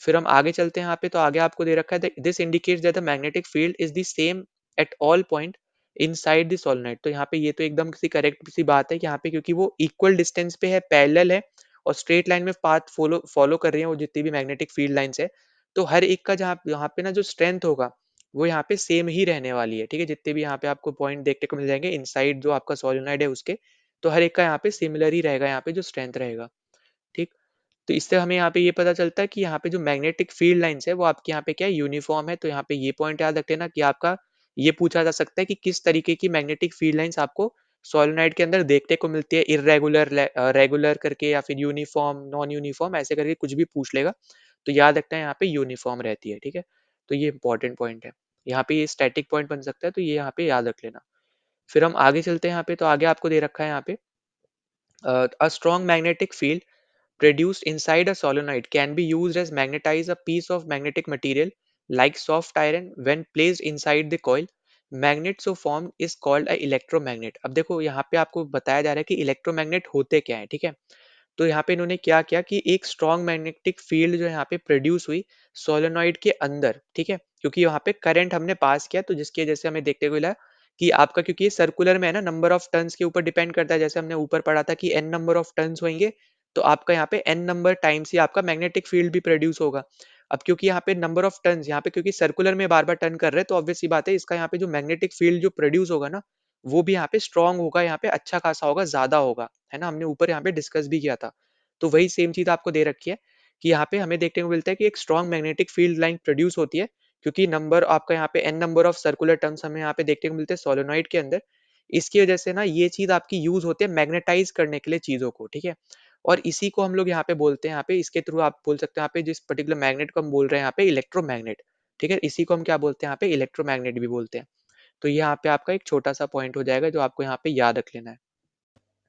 S1: फिर हम आगे चलते हैं यहाँ पे, तो आगे आपको दे रखा है this indicates that the magnetic field is the same at all point inside the solenoid. तो यहाँ पे ये तो एकदम सी करेक्ट सी बात है कि यहाँ पे क्योंकि वो इक्वल डिस्टेंस पे है, पैरेलल है, और स्ट्रेट लाइन में पाथ फॉलो फॉलो कर रही है वो जितनी भी मैग्नेटिक फील्ड लाइंस है, तो हर एक का जहाँ यहाँ पे ना जो स्ट्रेंथ होगा, वो यहाँ पे सेम ही रहने वाली है, ठीक है? जितने भी यहाँ पे आपको पॉइंट देखने को मिल जाएंगे इनसाइड जो आपका सोलेनोइड है उसके, तो हर एक का यहाँ पे सिमिलर ही रहेगा, यहाँ पे जो स्ट्रेंथ रहेगा, ठीक? तो इससे हमें यहाँ पे ये पता चलता है कि यहाँ पे जो मैग्नेटिक फील्ड लाइंस है वो आपके यहाँ पे क्या है, यूनिफॉर्म है। तो यहाँ पे ये पॉइंट याद रख लेना कि आपका ये पूछा जा सकता है कि किस तरीके की मैग्नेटिक फील्ड लाइंस आपको सोलेनोइड के अंदर देखने को मिलती है, इरेगुलर, रेगुलर करके, या फिर यूनिफॉर्म, नॉन यूनिफॉर्म, ऐसे करके कुछ भी पूछ लेगा। तो याद रखना है यहाँ पे यूनिफॉर्म रहती है, ठीक है? तो ये इंपॉर्टेंट पॉइंट है। यहाँ पे ये स्टैटिक पॉइंट बन सकता है, तो ये यहाँ पे याद रख लेना। फिर हम आगे चलते हैं यहाँ पे, तो आगे आपको दे रखा है यहाँ पे a strong magnetic field produced inside a solenoid can be used as magnetize a piece of magnetic material like soft iron when placed inside the coil. Magnet so form is called a electromagnet. अब देखो यहाँ पे आपको बताया जा रहा है कि इलेक्ट्रोमैग्नेट होते क्या है, ठीक है। तो यहाँ पे इन्होंने क्या किया कि एक स्ट्रॉन्ग मैग्नेटिक फील्ड जो यहाँ पे प्रोड्यूस हुई सोलेनॉइड के अंदर, ठीक है, क्योंकि यहाँ पे करंट हमने पास किया, तो जिसकी वजह से हमें देखने को मिला कि आपका, क्योंकि ये सर्कुलर में है ना, नंबर ऑफ टर्न्स के ऊपर डिपेंड करता है। जैसे हमने ऊपर पढ़ा था कि एन नंबर ऑफ टर्न्स होंगे, तो आपका यहाँ पे एन नंबर टाइम्स ही आपका मैग्नेटिक फील्ड भी प्रोड्यूस होगा। अब क्योंकि यहाँ पे नंबर ऑफ टर्न्स, यहाँ पे क्योंकि सर्कुलर में बार बार टर्न कर रहे हैं, तो ऑब्वियस सी बात है इसका यहाँ पे जो मैग्नेटिक फील्ड जो प्रोड्यूस होगा ना, वो भी यहाँ पे स्ट्रांग होगा, यहाँ पे अच्छा खासा होगा, ज्यादा होगा, है ना। हमने ऊपर यहाँ पे डिस्कस भी किया था। तो वही सेम चीज आपको दे रखी है कि यहाँ पे हमें देखने को मिलता है कि एक strong magnetic field line produce होती है, क्योंकि नंबर आपका यहाँ पे n number of circular turns हमें यहाँ पे देखने को मिलते हैं सोलेनॉइड के अंदर। इसकी वजह से ना ये चीज आपकी यूज होती है मैग्नेटाइज करने के लिए चीजों को, ठीक है। और इसी को हम लोग यहाँ पे बोलते हैं, यहाँ पे इसके थ्रू आप बोल सकते हैं यहाँ पे जिस पर्टिकुलर मैग्नेट को हम बोल रहे हैं यहाँ पे इलेक्ट्रोमैग्नेट, ठीक है। इसी को हम क्या बोलते हैं यहाँ पे इलेक्ट्रोमैग्नेट भी बोलते हैं। तो ये यहाँ पे आपका एक छोटा सा पॉइंट हो जाएगा जो आपको यहाँ पे याद रख लेना है।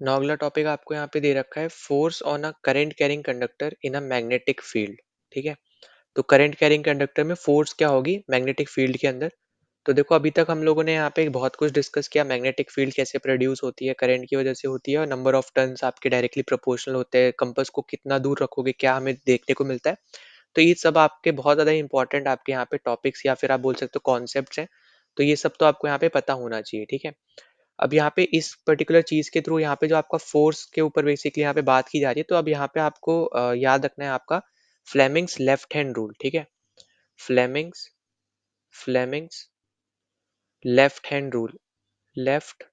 S1: नौ अगला टॉपिक आपको यहाँ पे दे रखा है force on a current carrying conductor in a magnetic field, ठीक है। तो करंट कैरिंग कंडक्टर में फोर्स क्या होगी मैग्नेटिक फील्ड के अंदर। तो देखो अभी तक हम लोगों ने यहाँ पे बहुत कुछ डिस्कस किया, मैग्नेटिक फील्ड कैसे प्रोड्यूस होती है, करंट की वजह से होती है, और नंबर ऑफ टर्न्स आपके डायरेक्टली प्रोपोर्शनल होते हैं, कंपास को कितना दूर रखोगे क्या हमें देखने को मिलता है। तो ये सब आपके बहुत ज्यादा इंपॉर्टेंट आपके यहाँ पे टॉपिक्स या फिर आप बोल सकते हो कॉन्सेप्ट्स हैं। तो ये सब तो आपको यहाँ पे पता होना चाहिए, ठीक है। अब यहाँ पे इस पर्टिकुलर चीज के थ्रू यहाँ पे जो आपका फोर्स के ऊपर बेसिकली यहाँ पे बात की जा रही है, तो अब यहाँ पे आपको याद रखना है आपका फ्लेमिंग्स लेफ्ट हैंड रूल, ठीक है। Fleming's Fleming's left hand rule, left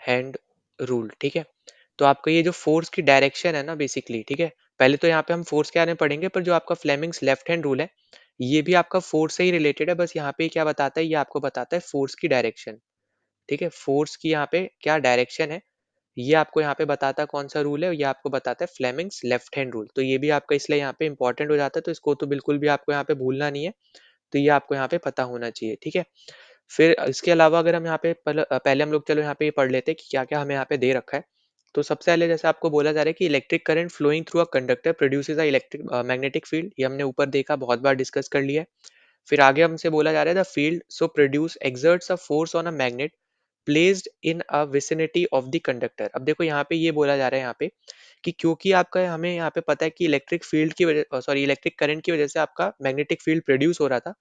S1: hand rule, ठीक है। तो आपका ये जो फोर्स की डायरेक्शन है ना बेसिकली, ठीक है, पहले तो यहाँ पे हम फोर्स के बारे में पढ़ेंगे, पर जो आपका फ्लेमिंग्स लेफ्ट हैंड रूल है ये भी आपका फोर्स से ही रिलेटेड है। बस यहाँ पे क्या बताता है, ये आपको बताता है फोर्स की डायरेक्शन, ठीक है। फोर्स की यहाँ पे क्या डायरेक्शन है ये आपको यहाँ पे बताता है कौन सा रूल है, ये आपको बताता है फ्लेमिंग्स लेफ्ट हैंड रूल। तो ये भी आपका इसलिए यहाँ पे इंपॉर्टेंट हो जाता है, तो इसको तो बिल्कुल भी आपको यहाँ पे भूलना नहीं है। तो ये आपको यहाँ पे पता होना चाहिए, ठीक है। फिर इसके अलावा अगर हम यहाँ पे पहले हम लोग चलो यहाँ पे ये पढ़ लेते हैं कि क्या क्या हमें यहाँ पे दे रखा है। तो सबसे पहले जैसे आपको बोला जा रहा है कि electric current flowing through a conductor produces a electric magnetic field, ये हमने ऊपर देखा, बहुत बार डिस्कस कर लिया है। फिर आगे हमसे बोला जा रहा है the field so produce exerts a force on a magnet placed in a vicinity of the conductor. अब देखो यहाँ पे ये बोला जा रहा है यहाँ पे कि क्योंकि आपका हमें यहाँ पे पता है कि इलेक्ट्रिक फील्ड की वजह, सॉरी, इलेक्ट्रिक करंट की वजह से आपका मैग्नेटिक फील्ड प्रोड्यूस हो रहा था।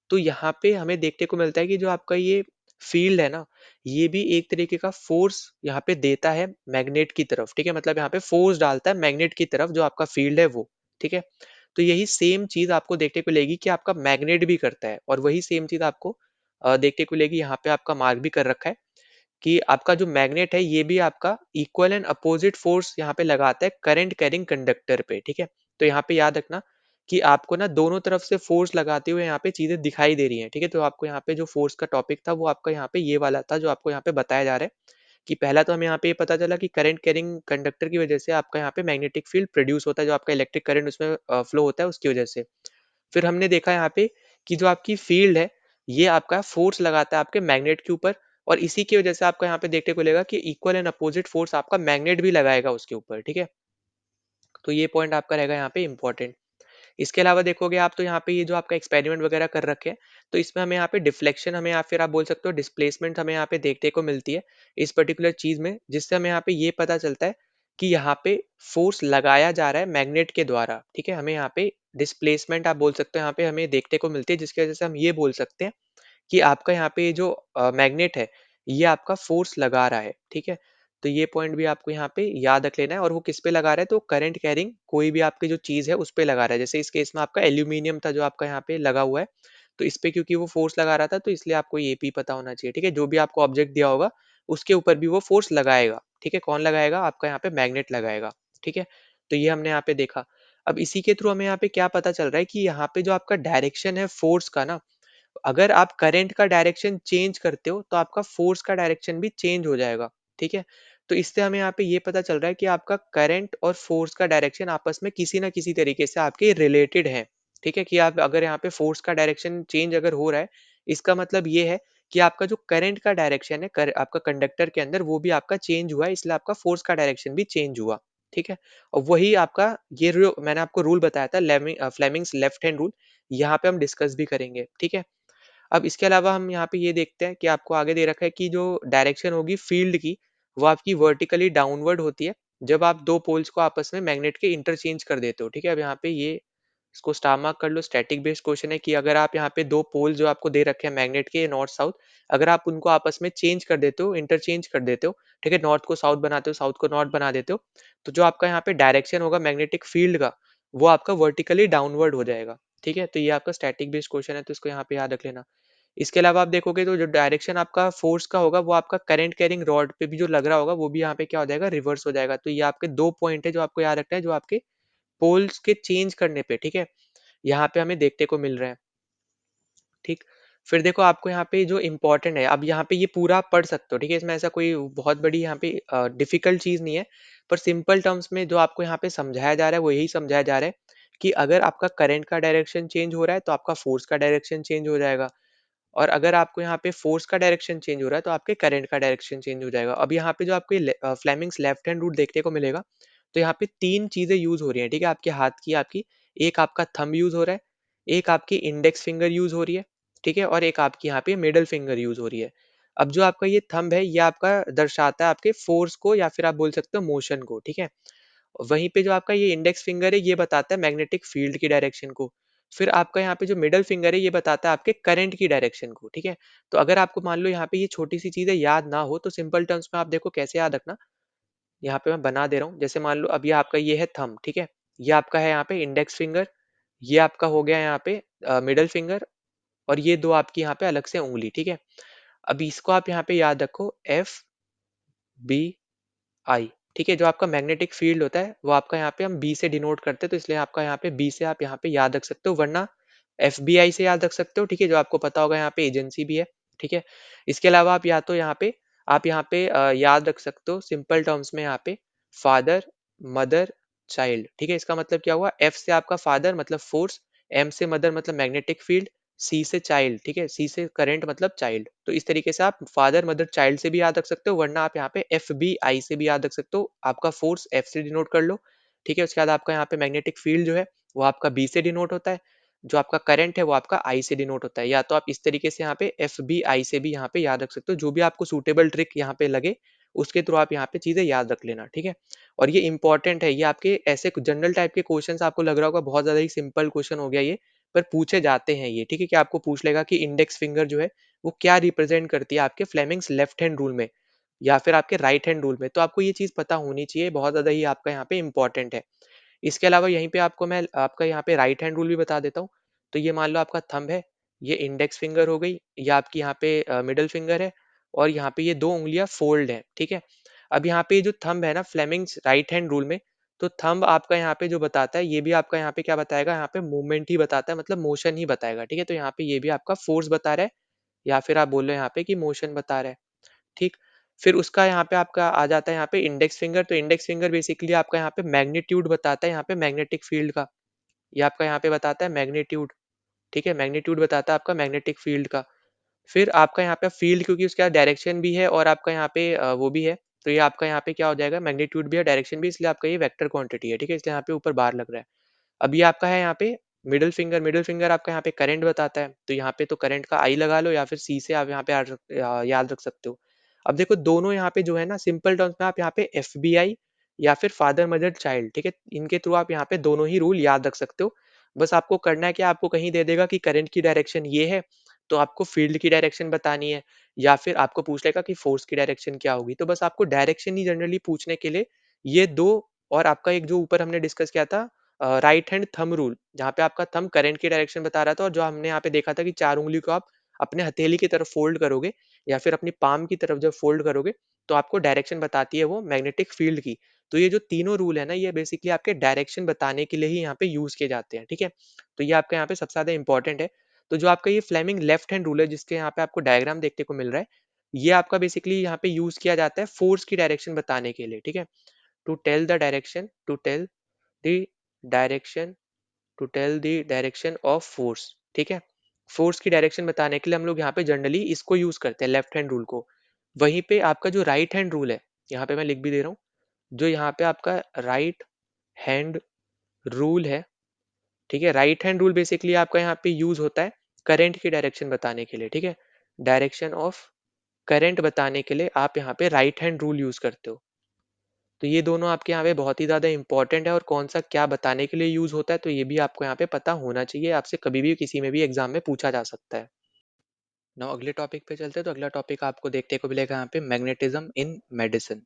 S1: तो यहाँ पे हमें देखने को मिलता है कि जो आपका ये फील्ड है ना, ये भी एक तरीके का फोर्स यहाँ पे देता है मैग्नेट की तरफ, ठीक है। मतलब यहाँ पे फोर्स डालता है मैग्नेट की तरफ जो आपका फील्ड है वो, ठीक है। तो यही सेम चीज आपको देखने को मिलेगी कि आपका मैग्नेट भी करता है, और वही सेम चीज आपको देखने को मिलेगी यहाँ पे आपका मार्क भी कर रखा है कि आपका जो मैग्नेट है ये भी आपका इक्वल एंड अपोजिट फोर्स यहाँ पे लगाता है करंट कैरिंग कंडक्टर पे, ठीक है। तो यहाँ पे याद रखना कि आपको ना दोनों तरफ से फोर्स लगाते हुए यहाँ पे चीजें दिखाई दे रही हैं, ठीक है। तो आपको यहाँ पे जो फोर्स का टॉपिक था वो आपका यहाँ पे ये वाला था जो आपको यहाँ पे बताया जा रहा है कि पहला तो हमें यहाँ पे ये पता चला कि करंट कैरिंग कंडक्टर की वजह से आपका यहाँ पे मैग्नेटिक फील्ड प्रोड्यूस होता है, जो आपका इलेक्ट्रिक करंट उसमें फ्लो होता है उसकी वजह से। फिर हमने देखा यहाँ पे कि जो आपकी फील्ड है ये आपका फोर्स लगाता है आपके मैग्नेट के ऊपर, और इसी की वजह से आपका यहाँ पे देखने को मिलेगा कि इक्वल एंड अपोजिट फोर्स आपका मैग्नेट भी लगाएगा उसके ऊपर, ठीक है। तो ये पॉइंट आपका रहेगा यहाँ पे इंपॉर्टेंट। इसके अलावा देखोगे आप तो यहाँ पे ये जो आपका एक्सपेरिमेंट वगैरह कर रखे हैं, तो इसमें हमें यहाँ पे डिफ्लेक्शन हमें या फिर आप बोल सकते हो डिस्प्लेसमेंट हमें यहाँ पे देखने को मिलती है इस पर्टिकुलर चीज में, जिससे हमें यहाँ पे ये पता चलता है कि यहाँ पे फोर्स लगाया जा रहा है मैग्नेट के द्वारा, ठीक है। हमें यहाँ पे डिस्प्लेसमेंट आप बोल सकते हो यहाँ पे हमें देखने को मिलती है, जिसकी वजह से हम ये बोल सकते हैं कि आपका यहाँ पे जो मैग्नेट है ये आपका फोर्स लगा रहा है, ठीक है। तो ये पॉइंट भी आपको यहाँ पे याद रख लेना है, और वो किस पे लगा रहा है, तो करंट कैरिंग कोई भी आपकी जो चीज है उस पे लगा रहा है। जैसे इस केस में आपका एल्यूमिनियम था जो आपका यहाँ पे लगा हुआ है, तो इस पे क्योंकि वो फोर्स लगा रहा था तो इसलिए आपको ये भी पता होना चाहिए, ठीक है। जो भी आपको ऑब्जेक्ट दिया होगा उसके ऊपर भी वो फोर्स लगाएगा, ठीक है। कौन लगाएगा, आपका यहाँ पे मैग्नेट लगाएगा, ठीक है। तो ये हमने यहाँ पे देखा। अब इसी के थ्रू हमें यहाँ पे क्या पता चल रहा है कि यहाँ पे जो आपका डायरेक्शन है फोर्स का ना, अगर आप करंट का डायरेक्शन चेंज करते हो तो आपका फोर्स का डायरेक्शन भी चेंज हो जाएगा, ठीक है। तो इससे हमें यहाँ पे ये पता चल रहा है कि आपका करंट और फोर्स का डायरेक्शन आपस में किसी ना किसी तरीके से आपके रिलेटेड है, ठीक है। कि आप अगर यहाँ पे फोर्स का डायरेक्शन चेंज अगर हो रहा है, इसका मतलब ये है कि आपका जो करंट का डायरेक्शन है आपका कंडक्टर के अंदर वो भी आपका चेंज हुआ है, इसलिए आपका फोर्स का डायरेक्शन भी चेंज हुआ, ठीक है। और वही आपका ये मैंने आपको रूल बताया था फ्लेमिंग्स लेफ्ट हैंड रूल, यहाँ पे हम डिस्कस भी करेंगे, ठीक है। अब इसके अलावा हम यहाँ पे ये देखते हैं कि आपको आगे दे रखा है कि जो डायरेक्शन होगी फील्ड की, वो आपकी वर्टिकली डाउनवर्ड होती है जब आप 2 पोल्स को आपस में मैग्नेट के इंटरचेंज कर देते हो, ठीक है? अब यहाँ पे ये इसको स्टार मार्क कर लो, स्टैटिक बेस्ड क्वेश्चन है कि अगर आप यहाँ पे 2 पोल जो आपको दे रखे हैं मैग्नेट के नॉर्थ साउथ, अगर आप उनको आपस में चेंज कर देते हो, इंटरचेंज कर देते हो, ठीक है? नॉर्थ को साउथ बनाते हो, साउथ को नॉर्थ बना देते हो, तो जो आपका यहाँ पे डायरेक्शन होगा मैग्नेटिक फील्ड का, वो आपका वर्टिकली डाउनवर्ड हो जाएगा, ठीक है? तो ये आपका स्टैटिक बेस्ड क्वेश्चन है, तो इसको यहाँ पे याद रख लेना। इसके अलावा आप देखोगे तो जो डायरेक्शन आपका फोर्स का होगा वो आपका करंट कैरिंग रॉड पे भी जो लग रहा होगा वो भी यहाँ पे क्या हो जाएगा, रिवर्स हो जाएगा। तो ये आपके 2 पॉइंट है जो आपको याद रखना है, जो आपके पोल्स के चेंज करने पे, ठीक है? यहाँ पे हमें देखने को मिल रहा है, ठीक? फिर देखो आपको यहाँ पे जो इम्पोर्टेंट है, अब यहाँ पे ये पूरा आप पढ़ सकते हो, ठीक है? इसमें ऐसा कोई बहुत बड़ी यहाँ पे डिफिकल्ट चीज़ नहीं है, पर सिंपल टर्म्स में जो आपको यहाँ पे समझाया जा रहा है वो यही समझाया जा रहा है कि अगर आपका करंट का डायरेक्शन चेंज हो रहा है तो आपका फोर्स का डायरेक्शन चेंज हो जाएगा। और अगर आपको यहाँ पे फोर्स का डायरेक्शन चेंज हो रहा है तो आपके करंट का डायरेक्शन चेंज हो जाएगा। अब यहाँ पे जो आपके फ्लेमिंग्स लेफ्ट हैंड रूल देखने को मिलेगा, तो यहाँ पे 3 चीज़ें यूज़ हो रही हैं, ठीक है? आपके हाथ की आपकी, एक आपका थंब यूज़ हो रहा है, एक आपकी इंडेक्स फिंगर यूज़ हो रही है, ठीक है? और एक आपकी यहाँ पे मिडल फिंगर यूज़ हो रही है। अब जो आपका ये थंब है, ये आपका दर्शाता है आपके फोर्स को या फिर आप बोल सकते हो मोशन को, ठीक है? वहीं पे जो आपका ये इंडेक्स फिंगर है, ये बताता है मैग्नेटिक फील्ड की डायरेक्शन को। फिर आपका यहाँ पे जो मिडल फिंगर है, ये बताता है आपके करंट की डायरेक्शन को, ठीक है? तो अगर आपको मान लो यहाँ पे ये छोटी-सी चीज़ें याद ना हो, तो सिंपल टर्म्स में आप देखो कैसे याद रखना, यहाँ पे मैं बना दे रहा हूँ। जैसे मान लो अब ये आपका ये है थंब, ठीक है? ये आपका है यहाँ पे इंडेक्स फिंगर, ये आपका हो गया यहाँ पे मिडल फिंगर, और ये 2 आपकी यहाँ पे अलग से उँगली, ठीक है? अब इसको आप यहाँ पे याद रखो, एफ, बी, आई, ठीक है? जो आपका मैग्नेटिक फील्ड होता है वो आपका यहाँ पे हम बी से डिनोट करते हैं, तो इसलिए आपका यहाँ पे बी से आप यहाँ पे याद रख सकते हो, वरना एफबीआई से याद रख सकते हो, ठीक है? जो आपको पता होगा यहाँ पे एजेंसी भी है, ठीक है? इसके अलावा आप या तो यहाँ पे याद रख सकते हो सिंपल टर्म्स में यहाँ पे फादर, मदर, चाइल्ड, ठीक है? इसका मतलब क्या हुआ, एफ से आपका फादर मतलब फोर्स, एम से मदर मतलब मैग्नेटिक फील्ड, सी से चाइल्ड, ठीक है? सी से करंट मतलब चाइल्ड। तो इस तरीके से आप फादर, मदर, चाइल्ड से भी याद रख सकते हो, वरना आप यहाँ पे एफ बी आई से भी याद रख सकते हो। आपका फोर्स एफ से डिनोट कर लो, ठीक है? उसके बाद आपका यहाँ पे मैग्नेटिक फील्ड जो है वो आपका बी से डिनोट होता है, जो आपका करंट है वो आपका आई से डिनोट होता है। या तो आप इस तरीके से यहाँ पे एफ बी आई से भी यहाँ पे याद रख सकते हो, जो भी आपको सूटेबल ट्रिक यहाँ पे लगे उसके थ्रू आप यहाँ पे चीजें याद रख लेना, ठीक है? और ये इंपॉर्टेंट है, ये आपके ऐसे जनरल टाइप के क्वेश्चन आपको लग रहा होगा बहुत ज्यादा ही सिंपल क्वेश्चन हो गया ये, पर पूछे जाते हैं ये, ठीक है? कि आपको पूछ लेगा कि इंडेक्स फिंगर जो है वो क्या रिप्रेजेंट करती है आपके फ्लेमिंग्स लेफ्ट हैंड रूल में या फिर आपके राइट हैंड रूल में। तो आपको ये चीज पता होनी चाहिए, बहुत ज्यादा ही आपका यहाँ पे इंपॉर्टेंट है। इसके अलावा यहीं पे आपको मैं आपका यहाँ पे राइट हैंड रूल भी बता देता हूँ। तो ये मान लो आपका थंब है, ये इंडेक्स फिंगर हो गई, ये आपकी यहाँ पे मिडल फिंगर है, और यहाँ पे ये 2 उँगलियाँ फोल्ड हैं, ठीक है? अब यहाँ पे जो थंब है ना फ्लेमिंग्स राइट हैंड रूल में, तो थंब आपका यहाँ पे जो बताता है, ये भी आपका यहाँ पे क्या बताएगा, यहाँ पे मूवमेंट ही बताता है, मतलब मोशन ही बताएगा, ठीक है? तो यहाँ पे ये भी आपका फोर्स बता रहा है, या फिर आप बोल रहे हो यहाँ पे कि मोशन बता रहा है, ठीक? फिर उसका यहाँ पे आपका आ जाता है यहाँ पे इंडेक्स फिंगर, तो इंडेक्स फिंगर बेसिकली आपका यहाँ पे मैग्नीट्यूड बताता है यहाँ पे मैग्नेटिक फील्ड का। ये आपका यहाँ पे बताता है मैग्नीट्यूड, ठीक है? मैग्नीट्यूड बताता है आपका मैग्नेटिक फील्ड का। फिर आपका यहाँ पे फील्ड, क्योंकि उसका डायरेक्शन भी है और आपका यहाँ पे वो भी है, तो ये आपका यहाँ पे क्या हो जाएगा, मैग्नीट्यूड भी है, डायरेक्शन भी, इसलिए आपका ये वेक्टर क्वांटिटी है, ठीक है? इसलिए यहाँ पे ऊपर बार लग रहा है। अब ये आपका है यहाँ पे मिडल फिंगर आपका यहाँ पे करंट बताता है, तो यहाँ पे तो करंट का आई लगा लो, या फिर सी से आप यहाँ पे याद रख सकते हो। अब देखो दोनों यहाँ पे जो है ना सिंपल टर्म्स में आप यहाँ पे एफ बी आई या फिर फादर मदर चाइल्ड, ठीक है? इनके थ्रू आप यहाँ पे दोनों ही रूल याद रख सकते हो। बस आपको करना है कि आपको कहीं दे देगा कि करंट की डायरेक्शन ये है, तो आपको फील्ड की डायरेक्शन बतानी है, या फिर आपको पूछ लेगा कि फोर्स की डायरेक्शन क्या होगी। तो बस आपको डायरेक्शन ही जनरली पूछने के लिए ये दो, और आपका एक जो ऊपर हमने डिस्कस किया था राइट हैंड थंब रूल, जहाँ पे आपका थंब करंट की डायरेक्शन बता रहा था, और जो हमने यहाँ पे देखा था कि 4 उँगली को आप अपने हथेली की तरफ फोल्ड करोगे या फिर अपनी पाम की तरफ जब फोल्ड करोगे, तो आपको डायरेक्शन बताती है वो मैग्नेटिक फील्ड की। तो ये जो तीनों रूल है ना, ये बेसिकली आपके डायरेक्शन बताने के लिए ही यहाँ पे यूज किए जाते हैं, ठीक है? तो ये आपका यहाँ पे सबसे ज्यादा इंपॉर्टेंट है। तो जो आपका ये फ्लेमिंग लेफ्ट हैंड रूल है, जिसके यहाँ पे आपको डायग्राम देखने को मिल रहा है, ये आपका बेसिकली यहाँ पे यूज किया जाता है फोर्स की डायरेक्शन बताने के लिए, ठीक है? To tell the direction, to tell the direction, to tell the direction of force, ठीक है? फोर्स की डायरेक्शन बताने के लिए हम लोग यहाँ पे जनरली इसको यूज करते हैं, लेफ्ट हैंड रूल को। वहीं पे आपका जो राइट हैंड रूल है, यहाँ पे मैं लिख भी दे रहा हूँ, जो यहाँ पे आपका राइट हैंड रूल है, ठीक है? राइट हैंड रूल बेसिकली आपका यहाँ पे यूज होता है करंट की डायरेक्शन बताने के लिए, ठीक है? डायरेक्शन ऑफ करंट बताने के लिए आप यहाँ पे राइट हैंड रूल यूज़ करते हो। तो ये दोनों आपके यहाँ पे बहुत ही ज़्यादा इम्पोर्टेंट है और कौन-सा क्या बताने के लिए यूज़ होता है, तो ये भी आपको यहाँ पे पता होना चाहिए। आपसे कभी भी किसी में भी एग्ज़ाम में पूछा जा सकता है। नाउ अगले टॉपिक पे चलते हैं, तो अगला टॉपिक आपको देखने को मिलेगा यहाँ पे मैग्नेटिज़्म इन मेडिसिन।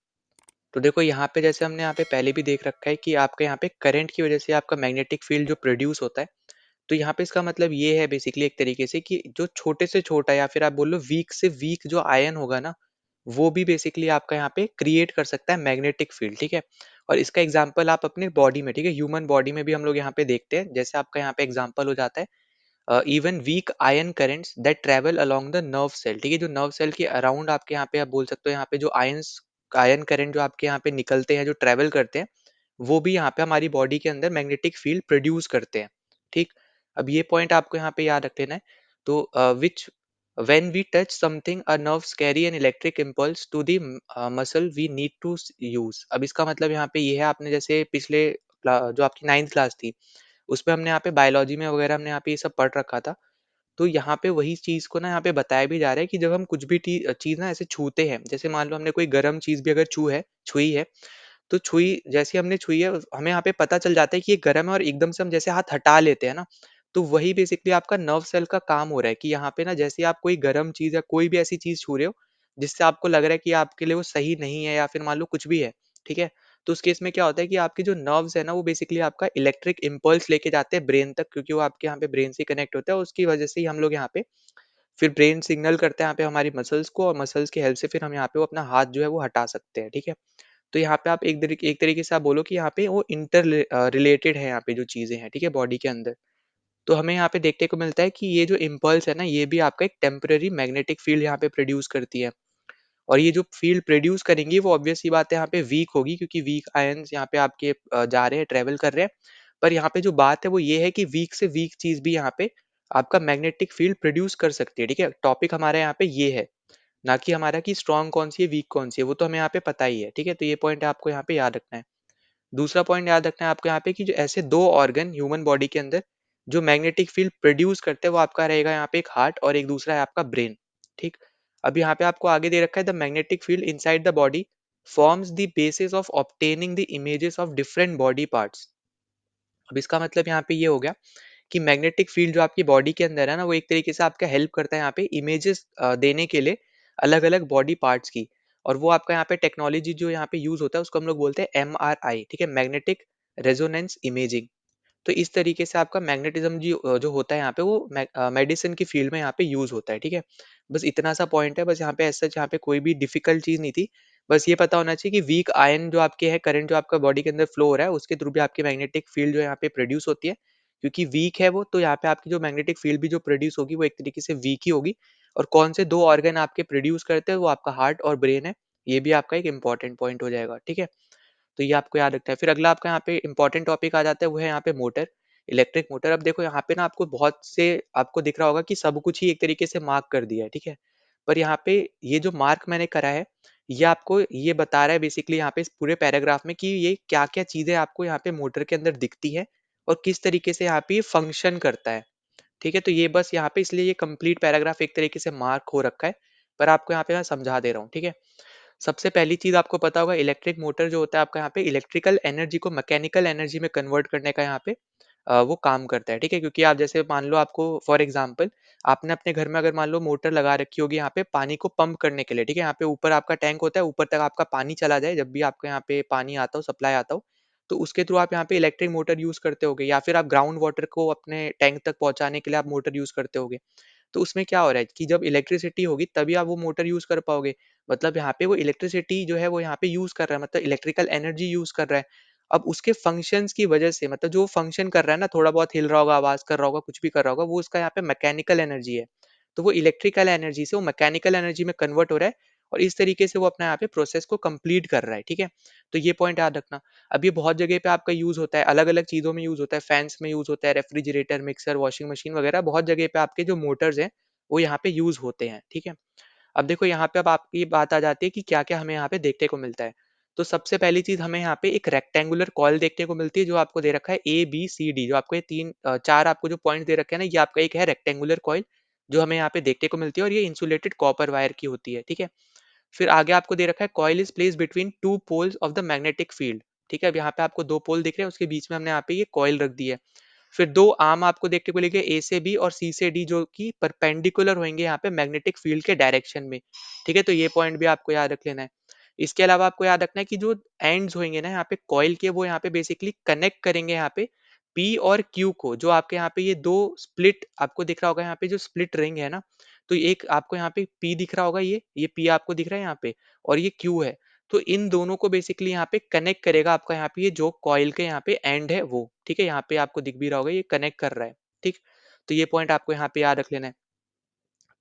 S1: तो देखो यहाँ पे जैसे हमने यहाँ पे पहले भी देख रखा है कि आपके यहाँ पे करंट की वज़ह से आपका मैग्नेटिक फ़ील्ड जो प्रोड्यूस होता है, तो यहाँ पे इसका मतलब ये है बेसिकली एक तरीके से कि जो छोटे से छोटा या फिर आप बोल लो वीक से वीक जो आयन होगा ना, वो भी बेसिकली आपका यहाँ पे क्रिएट कर सकता है मैग्नेटिक फील्ड, ठीक है? और इसका एग्जांपल आप अपने बॉडी में, ठीक है? ह्यूमन बॉडी में भी हम लोग यहाँ पे देखते हैं। जैसे आपका यहाँ पे एग्जांपल हो जाता है even weak ion currents that travel along the nerve cell, ठीक है? जो नर्व सेल के अराउंड आपके यहाँ पे आप बोल सकते हो यहाँ पे जो आयन करंट जो आपके यहाँ पे निकलते हैं, जो ट्रैवल करते हैं, वो भी यहाँ पे हमारी बॉडी के अंदर मैग्नेटिक फील्ड प्रोड्यूस करते हैं, ठीक? अब ये पॉइंट आपको यहाँ पे याद रख लेना है। तो which when we touch something a nerves carry an electric impulse to the muscle we need to use. अब इसका मतलब यहाँ पे ये है, आपने जैसे पिछले जो आपकी 9th क्लास थी, उसमें हमने यहाँ पे बायोलॉजी में वगैरह हमने यहाँ पे ये सब पढ़ रखा था। तो यहाँ पे वही चीज़ को ना यहाँ पे बताया भी जा रहा है कि जब हम कुछ भी चीज़ ना ऐसे छूते हैं, जैसे मान लो हमने कोई गर्म चीज़ भी अगर छुई है, तो छुई जैसे हमने छुई है, हमें यहाँ पे पता चल जाता है कि ये गर्म है और एकदम से हम जैसे हाथ हटा लेते हैं ना, तो वही बेसिकली आपका नर्व सेल का काम हो रहा है कि यहाँ पे ना जैसे आप कोई गर्म चीज़ या कोई भी ऐसी चीज़ छू रहे हो, जिससे आपको लग रहा है कि आपके लिए वो सही नहीं है या फिर मान लो कुछ भी है, ठीक है? तो उस केस में क्या होता है कि आपके जो नर्व्स है ना, वो बेसिकली आपका इलेक्ट्रिक इम्पल्स लेके जाते हैं ब्रेन तक, क्योंकि वो आपके यहाँ पे ब्रेन से कनेक्ट होता है, और उसकी वजह से ही हम लोग यहाँ पे फिर ब्रेन सिग्नल करते हैं यहाँ पे हमारी मसल्स को, और मसल्स की हेल्प से फिर हम यहाँ पे वो अपना हाथ जो है वो हटा सकते हैं, ठीक है? तो यहाँ पे आप एक तरीके से आप बोलो कि यहाँ पे वो रिलेटेड है यहाँ पे जो चीज़ें हैं, ठीक है? बॉडी के अंदर। तो हमें यहाँ पे देखने को मिलता है कि ये जो इम्पल्स है ना, ये भी आपका एक टेम्परेरी मैग्नेटिक फील्ड यहाँ पे प्रोड्यूस करती है। और ये जो फील्ड प्रोड्यूस करेंगी वो ऑब्वियस सी बात है यहाँ पे वीक होगी, क्योंकि वीक आयन्स यहाँ पे आपके जा रहे हैं, ट्रैवल कर रहे हैं। पर यहाँ पे जो बात है वो ये है कि वीक से वीक चीज़ भी यहाँ पे आपका मैग्नेटिक फील्ड प्रोड्यूस कर सकती है, ठीक है? टॉपिक हमारा यहाँ पे ये है, ना कि हमारा कि स्ट्रॉन्ग कौन-सी है, वीक कौन-सी है, वो तो हमें यहाँ पे पता ही है, ठीक है? तो ये पॉइंट आपको यहाँ पे याद रखना है। दूसरा पॉइंट याद रखना है आपको यहाँ पे कि जो ऐसे 2 ऑर्गन ह्यूमन बॉडी के अंदर जो मैग्नेटिक फील्ड प्रोड्यूस करते हैं, वो आपका रहेगा यहाँ पे एक हार्ट और एक दूसरा है आपका ब्रेन, ठीक? अब यहाँ पे आपको आगे दे रखा है the magnetic field inside the body forms the basis of obtaining the images of different body parts. अब इसका मतलब यहाँ पे ये हो गया कि मैग्नेटिक फील्ड जो आपकी बॉडी के अंदर है ना, वो एक तरीके से आपका हेल्प करता है यहाँ पे इमेजेस देने के लिए अलग-अलग बॉडी पार्ट्स की। और वो आपका यहाँ पे टेक्नोलॉजी जो यहाँ पे यूज़ होता है, उसको हम लोग बोलते हैं एमआरआई, ठीक है? Magnetic resonance imaging. तो इस तरीके से आपका मैग्नेटिज्म जो होता है यहाँ पे वो मेडिसिन की फील्ड में यहाँ पे यूज़ होता है, ठीक है? बस इतना सा पॉइंट है, बस यहाँ पे एज़ सच यहाँ पे कोई भी डिफ़िकल्ट चीज़ नहीं थी। बस ये पता होना चाहिए कि वीक आयन जो आपके है, करंट जो आपका बॉडी के अंदर फ्लो हो रहा है, उसके थ्रू भी आपकी मैग्नेटिक फील्ड जो है यहाँ पे प्रोड्यूस होती है। क्योंकि वीक है वो, तो यहाँ पे आपकी जो मैग्नेटिक फील्ड भी जो प्रोड्यूस होगी, वो एक तरीके से वीक ही होगी। और कौन से 2 ऑर्गन आपके प्रोड्यूस करते हैं, वो आपका हार्ट और ब्रेन है। ये भी आपका एक इम्पोर्टेंट पॉइंट हो जाएगा, ठीक है? तो ये आपको याद रखना है। फिर अगला आपका यहाँ पे इम्पोर्टेंट टॉपिक आ जाता है, वो है यहाँ पे मोटर, इलेक्ट्रिक मोटर। अब देखो यहाँ पे ना आपको बहुत से आपको दिख रहा होगा कि सब कुछ ही एक तरीके से मार्क कर दिया है, ठीक है? पर यहाँ पे ये जो मार्क मैंने करा है, ये आपको ये बता रहा है बेसिकली यहाँ पे इस पूरे पैराग्राफ में कि ये क्या-क्या चीज़ें आपको यहाँ पे मोटर के अंदर दिखती हैं और किस तरीके से यहाँ पे ये फंक्शन करता है, ठीक है? तो ये बस यहाँ पे इसलिए ये कंप्लीट पैराग्राफ एक तरीके से मार्क हो रखा है, पर आपको यहाँ पे मैं समझा दे रहा हूँ, ठीक है? सबसे पहली चीज़ आपको पता होगा, इलेक्ट्रिक मोटर जो होता है आपका यहाँ पे इलेक्ट्रिकल एनर्जी को मैकेनिकल एनर्जी में कन्वर्ट करने का यहाँ पे वो काम करता है, ठीक है? क्योंकि आप जैसे मान लो आपको फॉर एग्ज़ाम्पल आपने अपने घर में अगर मान लो मोटर लगा रखी होगी यहाँ पे पानी को पंप करने के लिए, ठीक है? यहाँ पे ऊपर आपका टैंक होता है, ऊपर तक आपका पानी चला जाए, जब भी आपके यहाँ पे पानी आता हो, सप्लाई आता हो, तो उसके थ्रू आप यहाँ पे इलेक्ट्रिक मोटर यूज़ करते होगे, या फिर आप ग्राउंड वाटर को अपने टैंक तक पहुँचाने के लिए आप मोटर यूज़ करते होगे। तो उसमें क्या हो रहा है कि जब इलेक्ट्रिसिटी होगी तभी आप वो मोटर यूज़ कर पाओगे। मतलब यहाँ पे वो इलेक्ट्रिसिटी जो है वो यहाँ पे यूज़ कर रहा है, मतलब इलेक्ट्रिकल एनर्जी यूज़ कर रहा है। अब उसके फंक्शंस की वजह से, मतलब जो फंक्शन कर रहा है ना, थोड़ा बहुत हिल रहा होगा, आवाज़ कर रहा होगा, कुछ भी कर रहा होगा, वो उसका यहाँ पे मैकेनिकल एनर्जी है। तो वो इलेक्ट्रिकल एनर्जी से वो मैकेनिकल एनर्जी में कन्वर्ट हो रहा है, और इस तरीके से वो अपना यहाँ पे प्रोसेस को कंप्लीट कर रहा है, ठीक है? तो ये पॉइंट याद रखना। अब ये बहुत जगह पे आपका यूज़ होता है, अलग-अलग चीज़ों में यूज़ होता है, फैन्स में यूज़ होता है, रेफ्रिजरेटर, मिक्सर, वॉशिंग मशीन वगैरह बहुत जगह पे आपके जो मोटर्स हैं, वो यहाँ पे यूज़ होते हैं, ठीक है? अब देखो यहाँ पे अब आपकी बात आ जाती है कि क्या-क्या हमें यहाँ पे देखने को मिलता है। तो सबसे पहली चीज़ हमें यहाँ पे एक रेक्टेंगुलर कॉइल देखने को मिलती है जो आपको दे रखा है ए, बी, सी, डी जो आपको ये 4 आपको जो पॉइंट दे रखे हैं ना, ये आपका एक है रेक्टेंगुलर कॉइल जो हमें यहाँ पे देखने को मिलती है और ये इंसुलेटेड कॉपर वायर की होती है, ठीक है? फिर आगे आपको दे रखा है coil is placed between 2 poles of the magnetic field, ठीक है? अब यहाँ पे आपको 2 पोल दिख रहे हैं, उसके बीच में हमने यहाँ पे ये कॉइल रख दी है। फिर 2 आर्म आपको देखने को मिलेंगे ए से बी और सी से डी जो कि परपेंडिकुलर होंगे यहाँ पे मैग्नेटिक फील्ड के डायरेक्शन में, ठीक है? तो ये पॉइंट भी आपको याद रख लेना है। इसके अलावा आपको याद रखना है कि जो एंड्स होंगे ना यहाँ पे कॉइल के, वो यहाँ पे बेसिकली कनेक्ट करेंगे यहाँ पे पी और क्यू को, जो आपके यहाँ पे ये 2 स्प्लिट आपको दिख रहा होगा, यहाँ पे जो स्प्लिट रिंग है ना, तो एक आपको यहाँ पे पी दिख रहा होगा, ये पी आपको दिख रहा है यहाँ पे और ये क्यू है। तो इन दोनों को बेसिकली यहाँ पे कनेक्ट करेगा आपका यहाँ पे ये जो कॉइल के यहाँ पे एंड है वो, ठीक है? यहाँ पे आपको दिख भी रहा होगा ये कनेक्ट कर रहा है, ठीक? तो ये पॉइंट आपको यहाँ पे याद रख लेना है।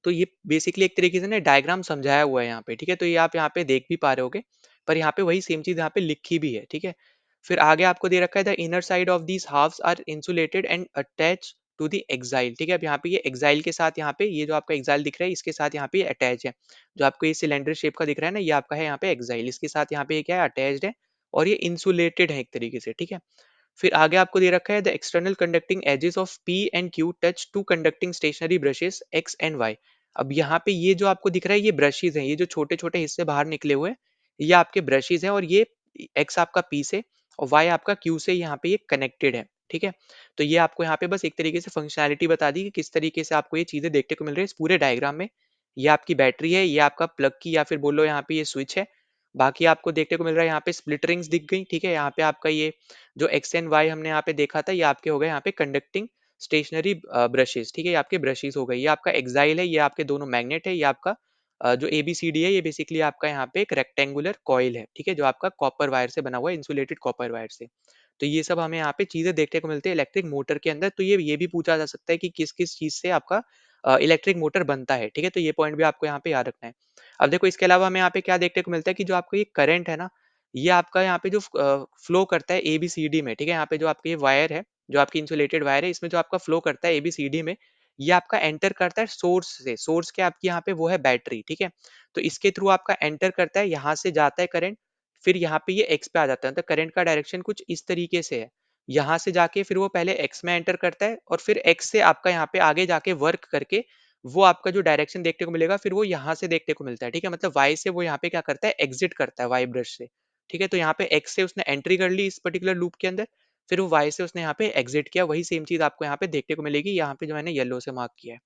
S1: तो ये बेसिकली एक तरीके से ना डायग्राम समझाया हुआ है यहाँ पे, ठीक है? तो ये आप यहाँ पे देख भी पा रहे होगे, पर यहाँ पे वही सेम चीज़ यहाँ पे लिखी भी है, ठीक है? फिर आगे आपको दे रखा है the inner side of these halves are insulated and attached to the axle, ठीक है? अब यहाँ पे ये एक्साइल के साथ यहाँ पे ये जो आपका एक्साइल दिख रहा है, इसके साथ यहाँ पे ये अटैच है। जो आपको ये सिलेंडर शेप का दिख रहा है ना, ये आपका है यहाँ पे एक्साइल, इसके साथ यहाँ पे ये क्या है, अटैच्ड है और ये इंसुलेटेड है एक तरीके से, ठीक है? फिर आगे आपको दे रखा है the external conducting edges of P and Q touch to conducting stationary brushes X and Y. अब यहाँ पे ये जो आपको दिख रहा है ये ब्रशेस हैं, ये जो छोटे छोटे हिस्से बाहर निकले हुए हैं ये आपके ब्रशेस हैं और ये एक्स आपका पी से और वाई आपका क्यू से यहाँ पे ये कनेक्टेड है, ठीक है? तो ये आपको यहाँ पे बस एक तरीके से फंक्शनैलिटी बता दी कि किस तरीके से आपको ये चीजें देखने को मिल रही है इस पूरे डायग्राम में। ये आपकी बैटरी है, ये आपका प्लग की या फिर बोलो यहाँ पे ये स्विच है। बाकी आपको देखने को मिल रहा है यहाँ पे स्प्लिट रिंग्स दिख गई, ठीक है? यहाँ पे आपका ये जो एक्स एंड वाई हमने यहाँ पे देखा था, ये आपके हो गए यहाँ पे कंडक्टिंग स्टेशनरी ब्रशेस, ठीक है? ये आपके ब्रशेस हो गए। ये आपका एक्साइल है, ये आपके दोनों मैग्नेट है, ये आपका जो एबीसीडी है, ये बेसिकली आपका यहाँ पे एक रेक्टेंगुलर कॉइल है, ठीक है? जो आपका कॉपर वायर से बना हुआ है, इंसुलेटेड कॉपर वायर से। तो ये सब हमें यहाँ पे चीजें देखने को मिलती है इलेक्ट्रिक मोटर के अंदर। तो ये भी पूछा जा सकता है कि किस किस चीज से आपका इलेक्ट्रिक मोटर बनता है, ठीक है? तो ये पॉइंट भी आपको यहाँ पे याद रखना है। अब देखो इसके अलावा हमें यहाँ पे क्या देखने को मिलता है कि जो आपका ये करंट है ना, ये आपका यहाँ पे जो फ्लो करता है एबीसीडी में, ठीक है? यहाँ पे जो आपके ये वायर है, जो आपकी इंसुलेटेड वायर है, इसमें जो आपका फ्लो करता है एबीसीडी में, ये आपका एंटर करता है सोर्स से। सोर्स क्या आपकी यहाँ पे वो है बैटरी, ठीक है? तो इसके थ्रू आपका एंटर करता है, यहाँ से जाता है करंट, फिर यहाँ पे ये एक्स पे आ जाता है। तो करंट का डायरेक्शन कुछ इस तरीके से है। यहाँ से जाके फिर वो पहले एक्स में एंटर करता है और फिर एक्स से आपका यहाँ पे आगे जाके वर्क करके वो आपका जो डायरेक्शन देखने को मिलेगा, फिर वो यहाँ से देखने को मिलता है, ठीक है? मतलब वाई से वो यहाँ पे क्या करता है, एग्जिट करता है वाई ब्रश से, ठीक है? तो यहाँ पे एक्स से उसने एंट्री कर ली इस पर्टिकुलर लूप के अंदर, फिर वो वाई से उसने यहाँ पे एग्जिट किया। वही सेम चीज आपको यहाँ पे देखने को मिलेगी, यहाँ पे जो मैंने येलो से मार्क किया है।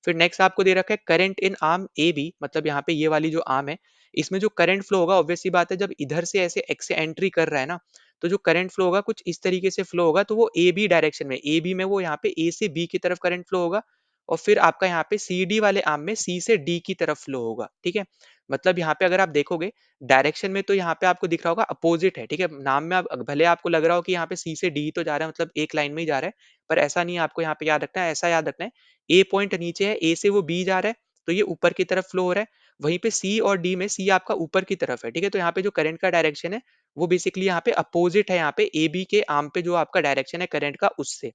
S1: फिर नेक्स्ट आपको दे रखा है current in arm A B, मतलब यहाँ पे ये वाली जो आर्म है, इसमें जो करंट फ्लो होगा, ऑब्वियस सी बात है, जब इधर से ऐसे एक्स से एंट्री कर रहा है ना, तो जो करंट फ्लो होगा कुछ इस तरीके से फ्लो होगा। तो वो ए बी डायरेक्शन में, ए बी में वो यहाँ पे ए से बी की तरफ करंट फ्लो होगा और फिर आपका यहाँ पे सी डी वाले आर्म में सी से डी की तरफ फ्लो होगा, ठीक है? मतलब यहाँ पे अगर आप देखोगे डायरेक्शन में, तो यहाँ पे आपको दिख रहा होगा अपोजिट है, ठीक है? नाम में आप भले आपको लग रहा हो कि यहाँ पे सी से डी तो जा रहा है, मतलब एक लाइन में ही जा रहा है, पर ऐसा नहीं है। आपको यहाँ पे याद रखना है, ऐसा याद रखना है, ए पॉइंट नीचे है, ए से वो बी जा रहा है, तो ये ऊपर की तरफ फ्लो हो रहा है। वहीं पे सी और डी में सी आपका ऊपर की तरफ है, ठीक है? तो यहाँ पे जो करंट का डायरेक्शन है वो बेसिकली यहाँ पे अपोजिट है, यहाँ पे ए बी के आर्म पे जो आपका डायरेक्शन है करंट का, उससे।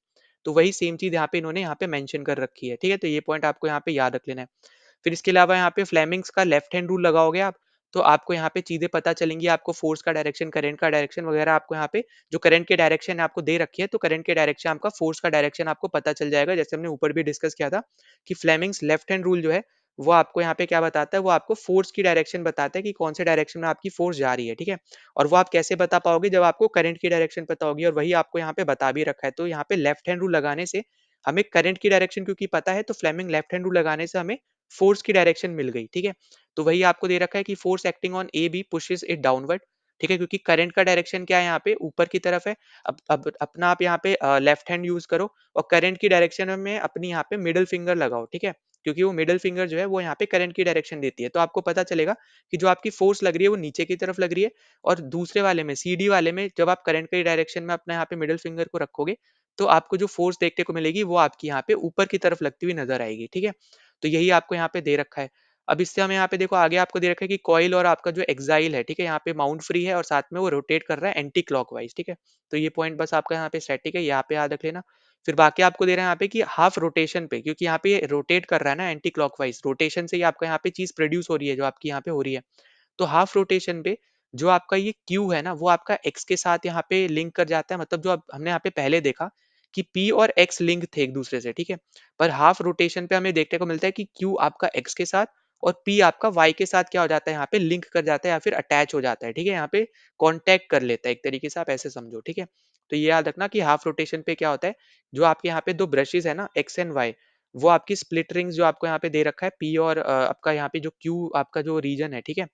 S1: तो वही सेम चीज यहाँ पे इन्होंने यहाँ पे मेंशन कर रखी है, ठीक है? तो ये पॉइंट आपको यहाँ पे याद रख लेना है। फिर इसके अलावा यहाँ पे फ्लेमिंग्स का लेफ्ट हैंड रूल लगाओगे आप, तो आपको यहाँ पे चीजें पता चलेंगी, आपको फोर्स का डायरेक्शन, करंट का डायरेक्शन वगैरह आपको यहाँ पे जो करंट के डायरेक्शन आपको दे रखी है, तो करंट के डायरेक्शन आपका, फोर्स का डायरेक्शन आपको पता चल जाएगा। जैसे हमने ऊपर भी डिस्कस किया था कि फ्लेमिंग्स लेफ्ट हैंड रूल जो है वो आपको यहाँ पे क्या बताता है, वो आपको फोर्स की डायरेक्शन बताता है कि कौन से डायरेक्शन में आपकी फोर्स जा रही है, ठीक है? और वो आप कैसे बता पाओगे, जब आपको करंट की डायरेक्शन पता होगी, और वही आपको यहाँ पे बता भी रखा है। तो यहाँ पे लेफ्ट हैंड रूल लगाने से हमें करंट की डायरेक्शन क्योंकि पता है, तो फ्लेमिंग लेफ्ट हैंड रूल लगाने से हमें फोर्स की डायरेक्शन मिल गई, ठीक है? तो वही आपको दे रखा है कि force acting on A B pushes it downward, ठीक है? क्योंकि करंट का डायरेक्शन क्या है, यहाँ पे ऊपर की तरफ है। अब अपना आप यहाँ पे लेफ्ट हैंड यूज करो और करंट की डायरेक्शन में अपनी यहाँ पे मिडल फिंगर लगाओ, ठीक है? क्योंकि वो मिडल फिंगर जो है वो यहाँ पे करंट की डायरेक्शन देती है। तो आपको पता चलेगा कि जो आपकी फोर्स लग रही है वो नीचे की तरफ लग रही है, और दूसरे वाले में, सी डी वाले में, जब आप करंट की डायरेक्शन में अपना यहाँ पे मिडल फिंगर को रखोगे, तो आपको जो फोर्स देखने को मिलेगी वो आपकी यहाँ पे ऊपर की तरफ लगती हुई नजर आएगी, ठीक है? तो यही आपको यहाँ पे दे रखा है। अब इससे हमें यहाँ पे देखो आगे आपको दे रखा है कि कॉइल और आपका जो एक्साइल है, ठीक है? यहाँ पे माउंट फ्री है और साथ में वो रोटेट कर रहा है एंटी क्लॉकवाइज, ठीक है? तो ये पॉइंट बस आपका यहाँ पे स्टैटिक है, यहाँ पे याद रख लेना। फिर बाकी आपको दे रहे हैं यहाँ पे कि हाफ रोटेशन पे, क्योंकि यहाँ पे रोटेट कर रहा है ना एंटी क्लॉकवाइज, रोटेशन से ही आपका यहाँ पे चीज प्रोड्यूस हो रही है जो आपकी यहाँ पे हो रही है। तो हाफ रोटेशन पे जो आपका ये Q है ना, वो आपका X के साथ यहाँ पे लिंक कर जाता है, मतलब जो अब हमने यहाँ पे पहले देखा कि P और X लिंक थे एक दूसरे से, ठीक है? पर हाफ रोटेशन पे हमें देखने को मिलता है कि Q आपका X के साथ और P आपका Y के साथ क्या हो जाता है, यहाँ पे लिंक कर जाता है या फिर अटैच हो जाता है, ठीक है? यहाँ पे कॉन्टैक्ट कर लेता है, एक तरीके से आप ऐसे समझो, ठीक है? तो ये याद रखना कि हाफ रोटेशन पे क्या होता है, जो आपके यहाँ पे 2 ब्रशेज़ है ना, X एंड Y, वो आपकी स्प्लिट रिंग्स जो आपको यहाँ पे दे रखा है P और आपका यहाँ पे जो Q आपका जो रीजन है, ठीक है?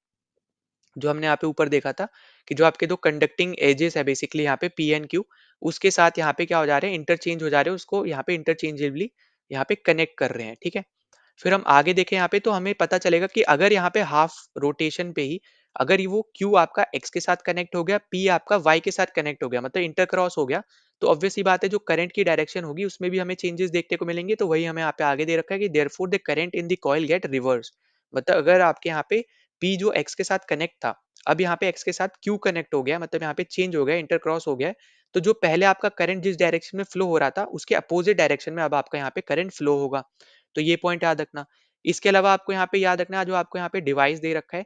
S1: जो हमने यहाँ पे ऊपर देखा था कि जो आपके 2 कंडक्टिंग एजेस है बेसिकली यहाँ पे P एंड Q, उसके साथ यहाँ पे क्या हो जा रहे हैं, इंटरचेंज हो जा रहे हैं, उसको यहाँ पे इंटरचेंजेबली यहाँ पे कनेक्ट कर रहे हैं, ठीक है? फिर हम आगे देखें यहाँ पे तो हमें पता चलेगा कि अगर यहाँ पे हाफ रोटेशन पे ही अगर ये वो Q आपका X के साथ कनेक्ट हो गया, P आपका Y के साथ कनेक्ट हो गया, मतलब इंटरक्रॉस हो गया, तो ऑब्वियस सी बात है जो करंट की डायरेक्शन होगी उसमें भी हमें चेंजेस देखने को मिलेंगे। तो वही हमें यहाँ पे आगे दे रखा है कि therefore the current in the coil get reverse, मतलब अगर आपके यहाँ पे P जो X के साथ कनेक्ट था, अब यहाँ पे X के साथ Q कनेक्ट हो गया, मतलब यहाँ पे चेंज हो गया, इंटरक्रॉस हो गया है, तो जो पहले आपका करंट जिस डायरेक्शन में फ्लो हो रहा था उसके अपोजिट डायरेक्शन में अब आपका यहाँ पे करंट फ्लो होगा। तो ये पॉइंट याद रखना। इसके अलावा आपको यहाँ पे याद रखना है जो आपको यहाँ पे डिवाइस दे रखा है,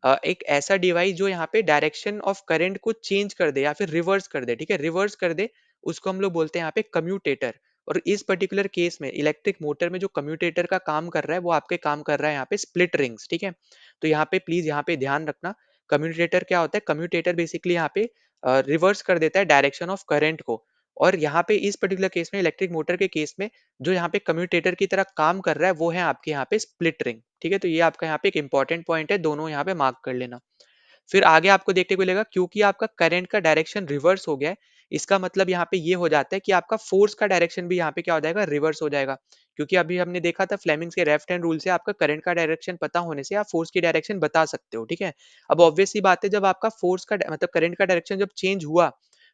S1: एक ऐसा डिवाइस जो यहाँ पे डायरेक्शन ऑफ करंट को चेंज कर दे या फिर रिवर्स कर दे, ठीक है? रिवर्स कर दे, उसको हम लोग बोलते हैं यहाँ पे कम्यूटेटर। और इस पर्टिकुलर केस में इलेक्ट्रिक मोटर में जो कम्यूटेटर का काम कर रहा है वो आपके काम कर रहा है यहाँ पे स्प्लिट रिंग्स, ठीक है? तो यहाँ पे प्लीज यहाँ पे ध्यान रखना, कम्यूटेटर क्या होता है, कम्यूटेटर बेसिकली यहाँ पे रिवर्स कर देता है डायरेक्शन ऑफ करंट को। और यहाँ पे इस पर्टिकुलर केस में इलेक्ट्रिक मोटर के केस में जो यहाँ पे कम्यूटेटर की तरह काम कर रहा है वो है आपके यहाँ पे स्प्लिट रिंग, ठीक है? तो ये आपका यहाँ पे एक इंपॉर्टेंट पॉइंट है, दोनों यहाँ पे मार्क कर लेना। फिर आगे आपको देखने को मिलेगा क्योंकि आपका करंट का डायरेक्शन रिवर्स हो गया है, इसका मतलब यहाँ पे ये हो जाता है कि आपका फोर्स का डायरेक्शन भी यहाँ पे क्या हो जाएगा, रिवर्स हो जाएगा। क्योंकि अभी हमने देखा था फ्लेमिंग्स के लेफ्ट हैंड रूल से आपका करंट का डायरेक्शन पता होने से आप फोर्स की डायरेक्शन बता सकते हो, ठीक है? अब ऑब्वियस सी बात है जब आपका फोर्स का मतलब करंट का डायरेक्शन जब चेंज हुआ,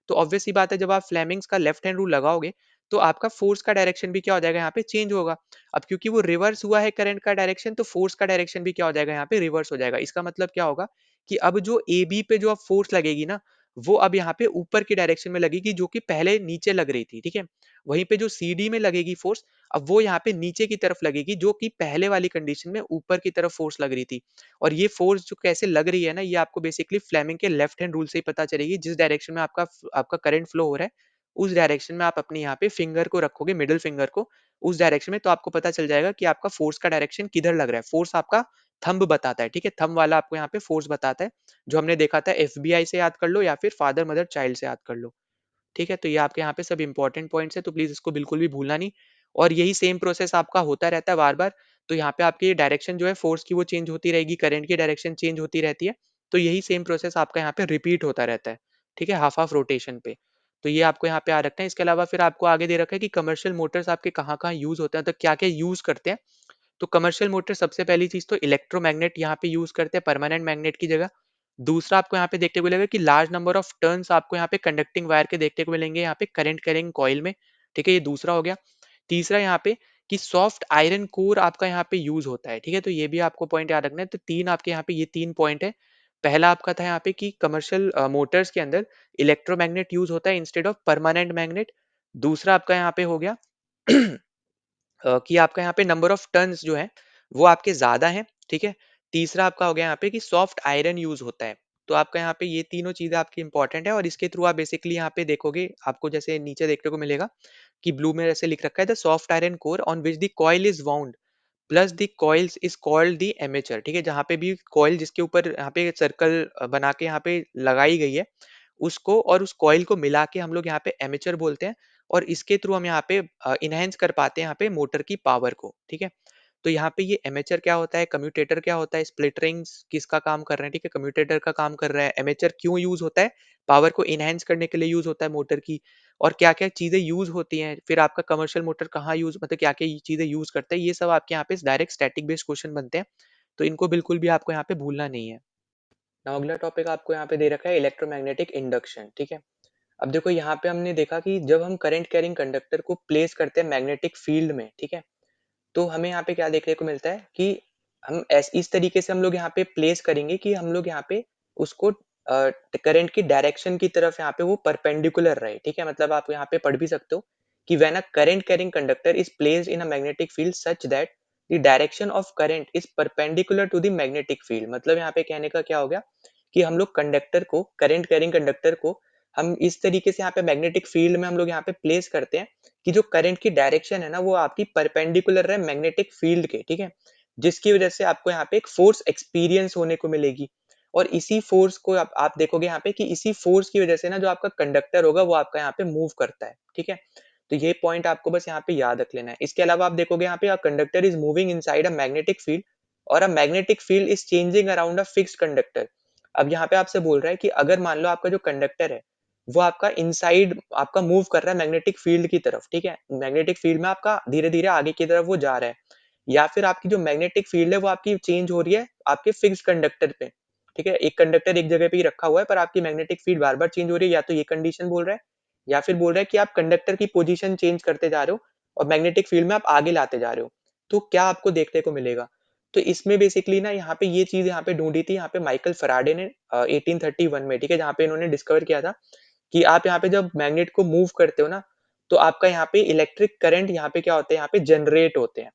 S1: तो ऑब्वियस सी बात है जब आप फ्लेमिंग्स का लेफ्ट हैंड रूल लगाओगे, तो आपका फोर्स का डायरेक्शन भी क्या हो जाएगा, यहाँ पे चेंज होगा। अब क्योंकि वो रिवर्स हुआ है करंट का डायरेक्शन, तो फोर्स का डायरेक्शन भी क्या हो जाएगा, यहाँ पे रिवर्स हो जाएगा। इसका मतलब क्या होगा कि अब जो ए बी पे जो अब फोर्स लगेगी ना, वो अब यहाँ पे ऊपर की डायरेक्शन में लगेगी जो कि पहले नीचे लग रही थी, ठीक है? वहीं पे जो सी डी में लगेगी फोर्स, अब वो यहाँ पे नीचे की तरफ लगेगी जो कि पहले वाली कंडीशन में ऊपर की तरफ फोर्स लग रही थी। और ये फोर्स जो कैसे लग रही है ना, ये आपको बेसिकली फ्लेमिंग के लेफ्ट हैंड रूल से ही पता चलेगी। जिस डायरेक्शन में आपका आपका करंट फ्लो हो रहा है, उस डायरेक्शन में आप अपने यहाँ पे फिंगर को रखोगे, मिडल फिंगर को उस डायरेक्शन में, तो आपको पता चल जाएगा कि आपका फोर्स का डायरेक्शन किधर लग रहा है। फोर्स आपका थंब बताता है, ठीक है? थंब वाला आपको यहाँ पे फोर्स बताता है, जो हमने देखा था एफबीआई से याद कर लो या फिर फादर मदर चाइल्ड से याद कर लो, ठीक है? तो ये आपके यहाँ पे सब इंपॉर्टेंट पॉइंट्स है, तो प्लीज इसको बिल्कुल भी भूलना नहीं। और यही सेम प्रोसेस आपका होता रहता है बार बार। तो यहाँ पे आपकी डायरेक्शन जो है फोर्स की वो चेंज होती रहेगी, करंट की डायरेक्शन चेंज होती रहती है, तो यही सेम प्रोसेस आपका यहाँ पे रिपीट होता रहता है, ठीक है? हाफ हाफ रोटेशन पे। तो ये आपको यहाँ पे याद रखना है। इसके अलावा फिर आपको आगे दे रखा है कि कमर्शियल मोटर्स आपके कहाँ कहाँ यूज होते हैं, तो क्या क्या यूज करते हैं। तो कमर्शियल मोटर सबसे पहली चीज तो इलेक्ट्रोमैग्नेट यहाँ पे यूज करते हैं परमानेंट मैग्नेट की जगह। दूसरा आपको यहाँ पे देखने को मिलेगा कि लार्ज नंबर ऑफ टर्न्स आपको यहाँ पे कंडक्टिंग वायर के देखने को मिलेंगे यहाँ पे करंट कैरिंग कॉइल में, ठीक है? ये दूसरा हो गया। तीसरा यहाँ पे कि सॉफ्ट आयरन कोर आपका यहाँ पे यूज होता है, ठीक है? तो ये भी आपको पॉइंट याद रखना है। तो तीन आपके यहाँ पे ये तीन पॉइंट है। पहला आपका था यहाँ पे कि कमर्शियल मोटर्स के अंदर इलेक्ट्रोमैग्नेट यूज होता है इंस्टेड ऑफ परमानेंट मैग्नेट। दूसरा आपका यहाँ पे हो गया कि आपका यहाँ पे नंबर ऑफ टर्न्स जो है वो आपके ज़्यादा हैं, ठीक है? तीसरा आपका हो गया यहाँ पे कि सॉफ्ट आयरन यूज़ होता है। तो आपका यहाँ पे ये तीनों चीज़ें आपकी इंपॉर्टेंट है और इसके थ्रू आप बेसिकली यहाँ पे देखोगे, आपको जैसे नीचे देखने को मिलेगा कि ब्लू में ऐसे लिख रखा है the soft iron core on which the coil is wound plus the coils is called the amateur, ठीक है? जहाँ पे भी कॉइल जिसके ऊपर यहाँ पे सर्कल बना के यहाँ पे लगाई गई है, उसको और उस कॉइल को मिला के हम लोग यहाँ पे एमेचर बोलते हैं। और इसके थ्रू हम यहाँ पे इनहेंस कर पाते हैं यहाँ पे मोटर की पावर को, ठीक है? तो यहाँ पे ये एमेचर क्या होता है, कम्यूटेटर क्या होता है, स्प्लिट रिंग्स किसका काम कर रहे हैं, ठीक है? कम्यूटेटर का काम कर रहा है। एमेचर क्यों यूज होता है, पावर को इनहेंस करने के लिए यूज होता है मोटर की। और क्या क्या चीजें यूज होती हैं, फिर आपका कमर्शियल मोटर कहाँ यूज, मतलब क्या क्या चीजें यूज करते हैं, ये सब आपके यहाँ पे डायरेक्ट स्टैटिक बेस्ड क्वेश्चन बनते हैं। तो इनको बिल्कुल भी आपको यहाँ पे भूलना नहीं है। नाउ अगला टॉपिक आपको यहाँ पे दे रखा है इलेक्ट्रोमैग्नेटिक इंडक्शन, ठीक है? अब देखो यहाँ पे हमने देखा कि जब हम करंट कैरिंग कंडक्टर को प्लेस करते हैं मैग्नेटिक फील्ड में, ठीक है? तो हमें यहाँ पे क्या देखने को मिलता है कि हम इस तरीके से हम लोग यहाँ पे प्लेस करेंगे कि हम लोग यहाँ पे उसको करंट की डायरेक्शन की तरफ यहाँ पे वो परपेंडिकुलर रहे, ठीक है? मतलब आप यहाँ पे पढ़ भी सकते हो कि when a current carrying conductor is placed in a magnetic field such that the direction of current is perpendicular to the magnetic field. मतलब यहाँ पे कहने का क्या हो गया कि हम लोग कंडक्टर को, करंट कैरिंग कंडक्टर को हम इस तरीके से यहाँ पे मैग्नेटिक फील्ड में हम लोग यहाँ पे प्लेस करते हैं कि जो करंट की डायरेक्शन है ना वो आपकी परपेंडिकुलर रहे मैग्नेटिक फील्ड के, ठीक है? जिसकी वजह से आपको यहाँ पे एक फोर्स एक्सपीरियंस होने को मिलेगी और इसी फोर्स को आप देखोगे यहाँ पे कि इसी फोर्स की वजह से ना जो आपका कंडक्टर होगा वो आपका यहाँ पे मूव करता है, ठीक है? तो ये पॉइंट आपको बस यहाँ पे याद रख लेना है। इसके अलावा आप देखोगे यहाँ पे a conductor is moving inside a magnetic field और a magnetic field is changing around a fixed conductor. अब यहाँ पे आपसे बोल रहा है कि अगर मान लो आपका जो कंडक्टर है वो आपका इनसाइड आपका मूव कर रहा है मैग्नेटिक फील्ड की तरफ, ठीक है? मैग्नेटिक फील्ड में आपका धीरे-धीरे आगे की तरफ वो जा रहा है या फिर आपकी जो मैग्नेटिक फील्ड है वो आपकी चेंज हो रही है आपके फिक्स्ड कंडक्टर पे, ठीक है? एक कंडक्टर एक जगह पे ही रखा हुआ है पर आपकी मैग्नेटिक फील्ड बार-बार चेंज हो रही है, या तो ये कंडीशन बोल रहा है या फिर बोल रहा है कि आप कंडक्टर की पोजीशन चेंज करते जा रहे हो और मैग्नेटिक फील्ड में आप आगे लाते जा रहे हो। तो क्या आपको देखने को मिलेगा? तो इसमें बेसिकली ना यहाँ पे ये चीज़ यहाँ पे ढूँढी थी यहाँ पे माइकल फैराडे ने 1831 में, ठीक है? जहाँ पे इन्होंने डिस्कवर किया था कि आप यहाँ पे जब मैग्नेट को मूव करते हो ना, तो आपका यहाँ पे इलेक्ट्रिक करंट यहाँ पे क्या होते हैं, यहाँ पे जनरेट होते हैं,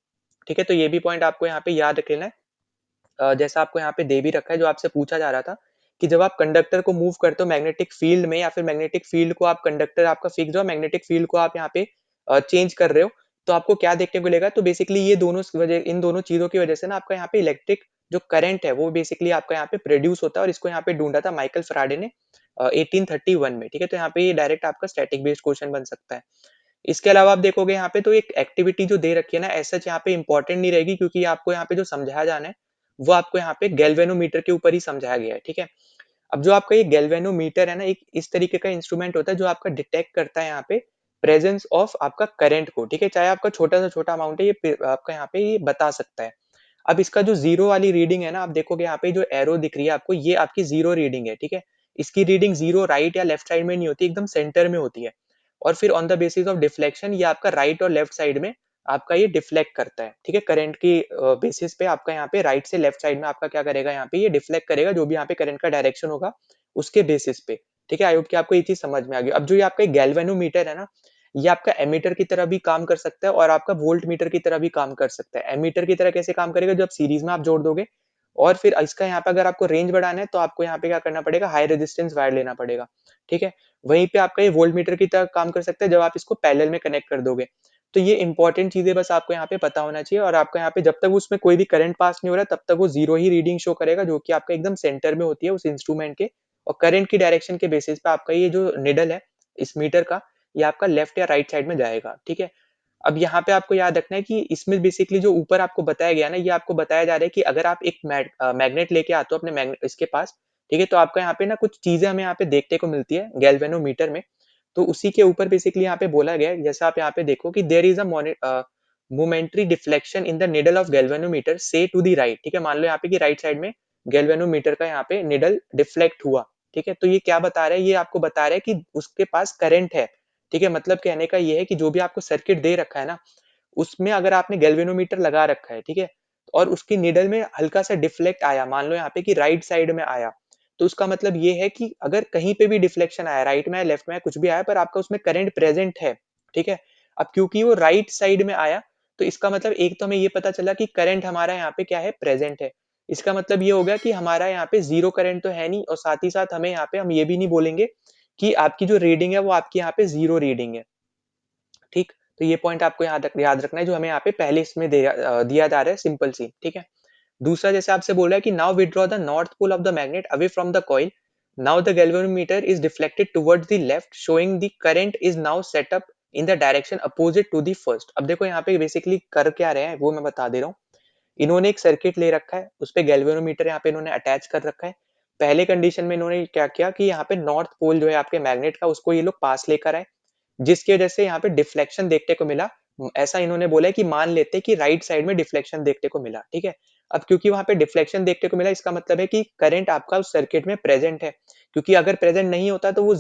S1: ठीक है? तो ये भी पॉइंट आपको यहाँ पे याद रख लेना है। जैसा आपको यहाँ पे दे भी रखा है, जो आपसे पूछा जा रहा था कि जब आप कंडक्टर को मूव करते हो मैग्नेटिक फील्ड में या फिर मैग्नेटिक फील्ड को आप कंडक्टर आपका फिक्स हो, मैग्नेटिक फील्ड को आप यहाँ पे चेंज कर रहे हो, तो आपको क्या देखने को मिलेगा? तो बेसिकली ये दोनों वजह इन दोनों चीज़ों की वजह से ना आपका यहाँ पे इलेक्ट्रिक जो करंट है, वो बेसिकली आपका यहाँ पे प्रोड्यूस होता है और इसको यहाँ पे ढूँढा था माइकल फैराडे ने 1831 में, ठीक है? तो यहाँ पे ये डायरेक्ट आपका स्टैटिक बेस्ड क्वेश्चन बन सकता है। इसके अलावा आप देखोगे यहाँ पे तो एक एक्टिविटी जो दे रखी है ना, एज़ सच यहाँ पे इम्पोर्टेंट नहीं रहेगी क्योंकि आपको यहाँ पे जो समझाया जाना है, वो आपको यहाँ पे गैल्वेनोमीटर के ऊपर ही समझाया गया है, ठीक है? अब जो आपका ये गैल्वेनोमीटर है ना, एक इस तरीके का इंस्ट्रूमेंट होता है जो आपका डिटेक्ट करता है यहाँ पे प्रेजेंस ऑफ आपका करंट को, ठीक है? चाहे आपका छोटा से छोटा अमाउंट है, ये आपका यहाँ पे ये बता सकता है। अब इसका जो ज़ीरो वाली रीडिंग है ना, आप देखोगे यहाँ पे जो एरो दिख रही है आपको, ये आपकी ज़ीरो रीडिंग है, ठीक है? इसकी रीडिंग ज़ीरो राइट या लेफ्ट साइड में नहीं होती, एकदम सेंटर में होती है। और फिर on the basis of deflection ये आपका राइट और लेफ्ट साइड में आपका ये डिफ्लेक्ट करता है, ठीक है? करंट की बेसिस पे आपका यहाँ पे राइट से लेफ्ट साइड में आपका क्या करेगा, यहाँ पे ये डिफ्लेक्ट करेगा जो भी यहाँ पे करंट का डायरेक्शन होगा, उसके बेसिस पे, ठीक है? आई होप कि आपको ये चीज़ समझ में आ गई। अब जो ये आपका गैल्वेनोमीटर है ना, ये आपका एमीटर की तरह भी काम कर सकता है और आपका वोल्टमीटर की तरह भी काम कर सकता है। एमीटर की तरह कैसे काम करेगा? जब सीरीज में आप जोड़ दोगे और फिर इसका यहाँ पे अगर आपको रेंज बढ़ाना है तो आपको यहाँ पे क्या करना पड़ेगा? हाई रेजिस्टेंस वायर लेना पड़ेगा, ठीक है? वहीं पे आपका ये वोल्टमीटर की तरह काम कर सकता है जब आप इसको पैरेलल में कनेक्ट कर दोगे। तो ये इंपॉर्टेंट चीज़ें बस आपको यहाँ पे पता होना चाहिए और आपका यहाँ पे जब तक उसमें कोई भी करंट पास नहीं हो रहा है तब तक वो ज़ीरो ही रीडिंग शो करेगा जो कि आपका एकदम सेंटर में होती है उस इंस्ट्रूमेंट के, और करंट की डायरेक्शन के बेसिस पे आपका ये जो निडल है इस मीटर का, ये आपका लेफ्ट या राइट साइड में जाएगा, ठीक है? अब यहाँ पे आपको याद रखना है कि इसमें बेसिकली जो ऊपर आपको बताया गया ना, ये आपको बताया जा रहा है कि अगर आप एक मैग्नेट लेके आते हो अपने इसके पास, ठीक है? तो आपका यहाँ पे ना कुछ चीज़ें हमें यहाँ पे देखने को मिलती है गैल्वेनोमीटर में। तो उसी के ऊपर बेसिकली यहाँ पे बोला गया है, जैसा आप यहाँ पे देखो कि there is a momentary deflection in the needle of galvanometer से टू द राइट, ठीक है? मान लो यहाँ पे कि राइट साइड में गैल्वेनोमीटर का यहाँ पे निडल डिफ्लेक्ट हुआ, ठीक है? तो ये क्या बता रहा है? ये आपको बता रहा है कि उसके पास करंट है, ठीक है? मतलब कहने का ये है कि जो भी आपको सर्किट दे रखा है ना, उसमें अगर आपने गैल्वेनोमीटर लगा रखा है, ठीक है? और उसकी निडल में हल्का सा डिफ्लेक्ट आया, मान लो यहाँ पे कि राइट साइड में आया, तो उसका मतलब ये है कि अगर कहीं पे भी डिफ्लेक्शन आया, राइट में आया, लेफ्ट में आया, कुछ भी आया पर आपका उसमें करंट प्रेजेंट है, ठीक है? अब क्योंकि वो राइट साइड में आया, तो इसका मतलब एक तो हमें ये पता चला कि करंट हमारा यहाँ पे क्या है, प्रेजेंट है। इसका मतलब ये हो गया कि हमारा यहाँ पे ज़ीरो करंट तो है नहीं और साथ ही साथ हमें यहाँ पे हम ये भी नहीं बोलेंगे कि आपकी जो रीडिंग है वो आपकी यहाँ पे ज़ीरो रीडिंग है, ठीक? तो ये पॉइंट आपको याद रखना है जो हमें यहाँ पे पहले इसमें दिया जा रहा है सिंपल सी, ठीक है? दूसरा जैसे आपसे बोल रहा है कि now withdraw the north pole of the magnet away from the coil, now the galvanometer is deflected towards the left showing the current is now set up in the direction opposite to the first. अब देखो यहाँ पे basically कर क्या रहे हैं वो मैं बता दे रहा हूँ। इन्होंने एक सर्किट ले रखा है, उसपे गैल्वेनोमीटर यहाँ पे इन्होंने अटैच कर रखा है। पहले कंडीशन में इन्होंने क्या किया कि यहाँ पे नॉर्थ पोल जो है आपके मैग्नेट का उसको ये लोग पास लेकर आए, जिसकी वजह से यहाँ पे डिफ्लेक्शन देखने को मिला। ऐसा इन्होंने बोला है कि मान लेते हैं कि राइट साइड में डिफ्लेक्शन देखने को मिला, ठीक है? अब क्योंकि वहाँ पे डिफ्लेक्शन देखने को मिला, इसका मतलब है कि करंट आपका उस सर्किट में प्रेजेंट है। क्योंकि अगर प्रेजेंट नहीं होता तो वो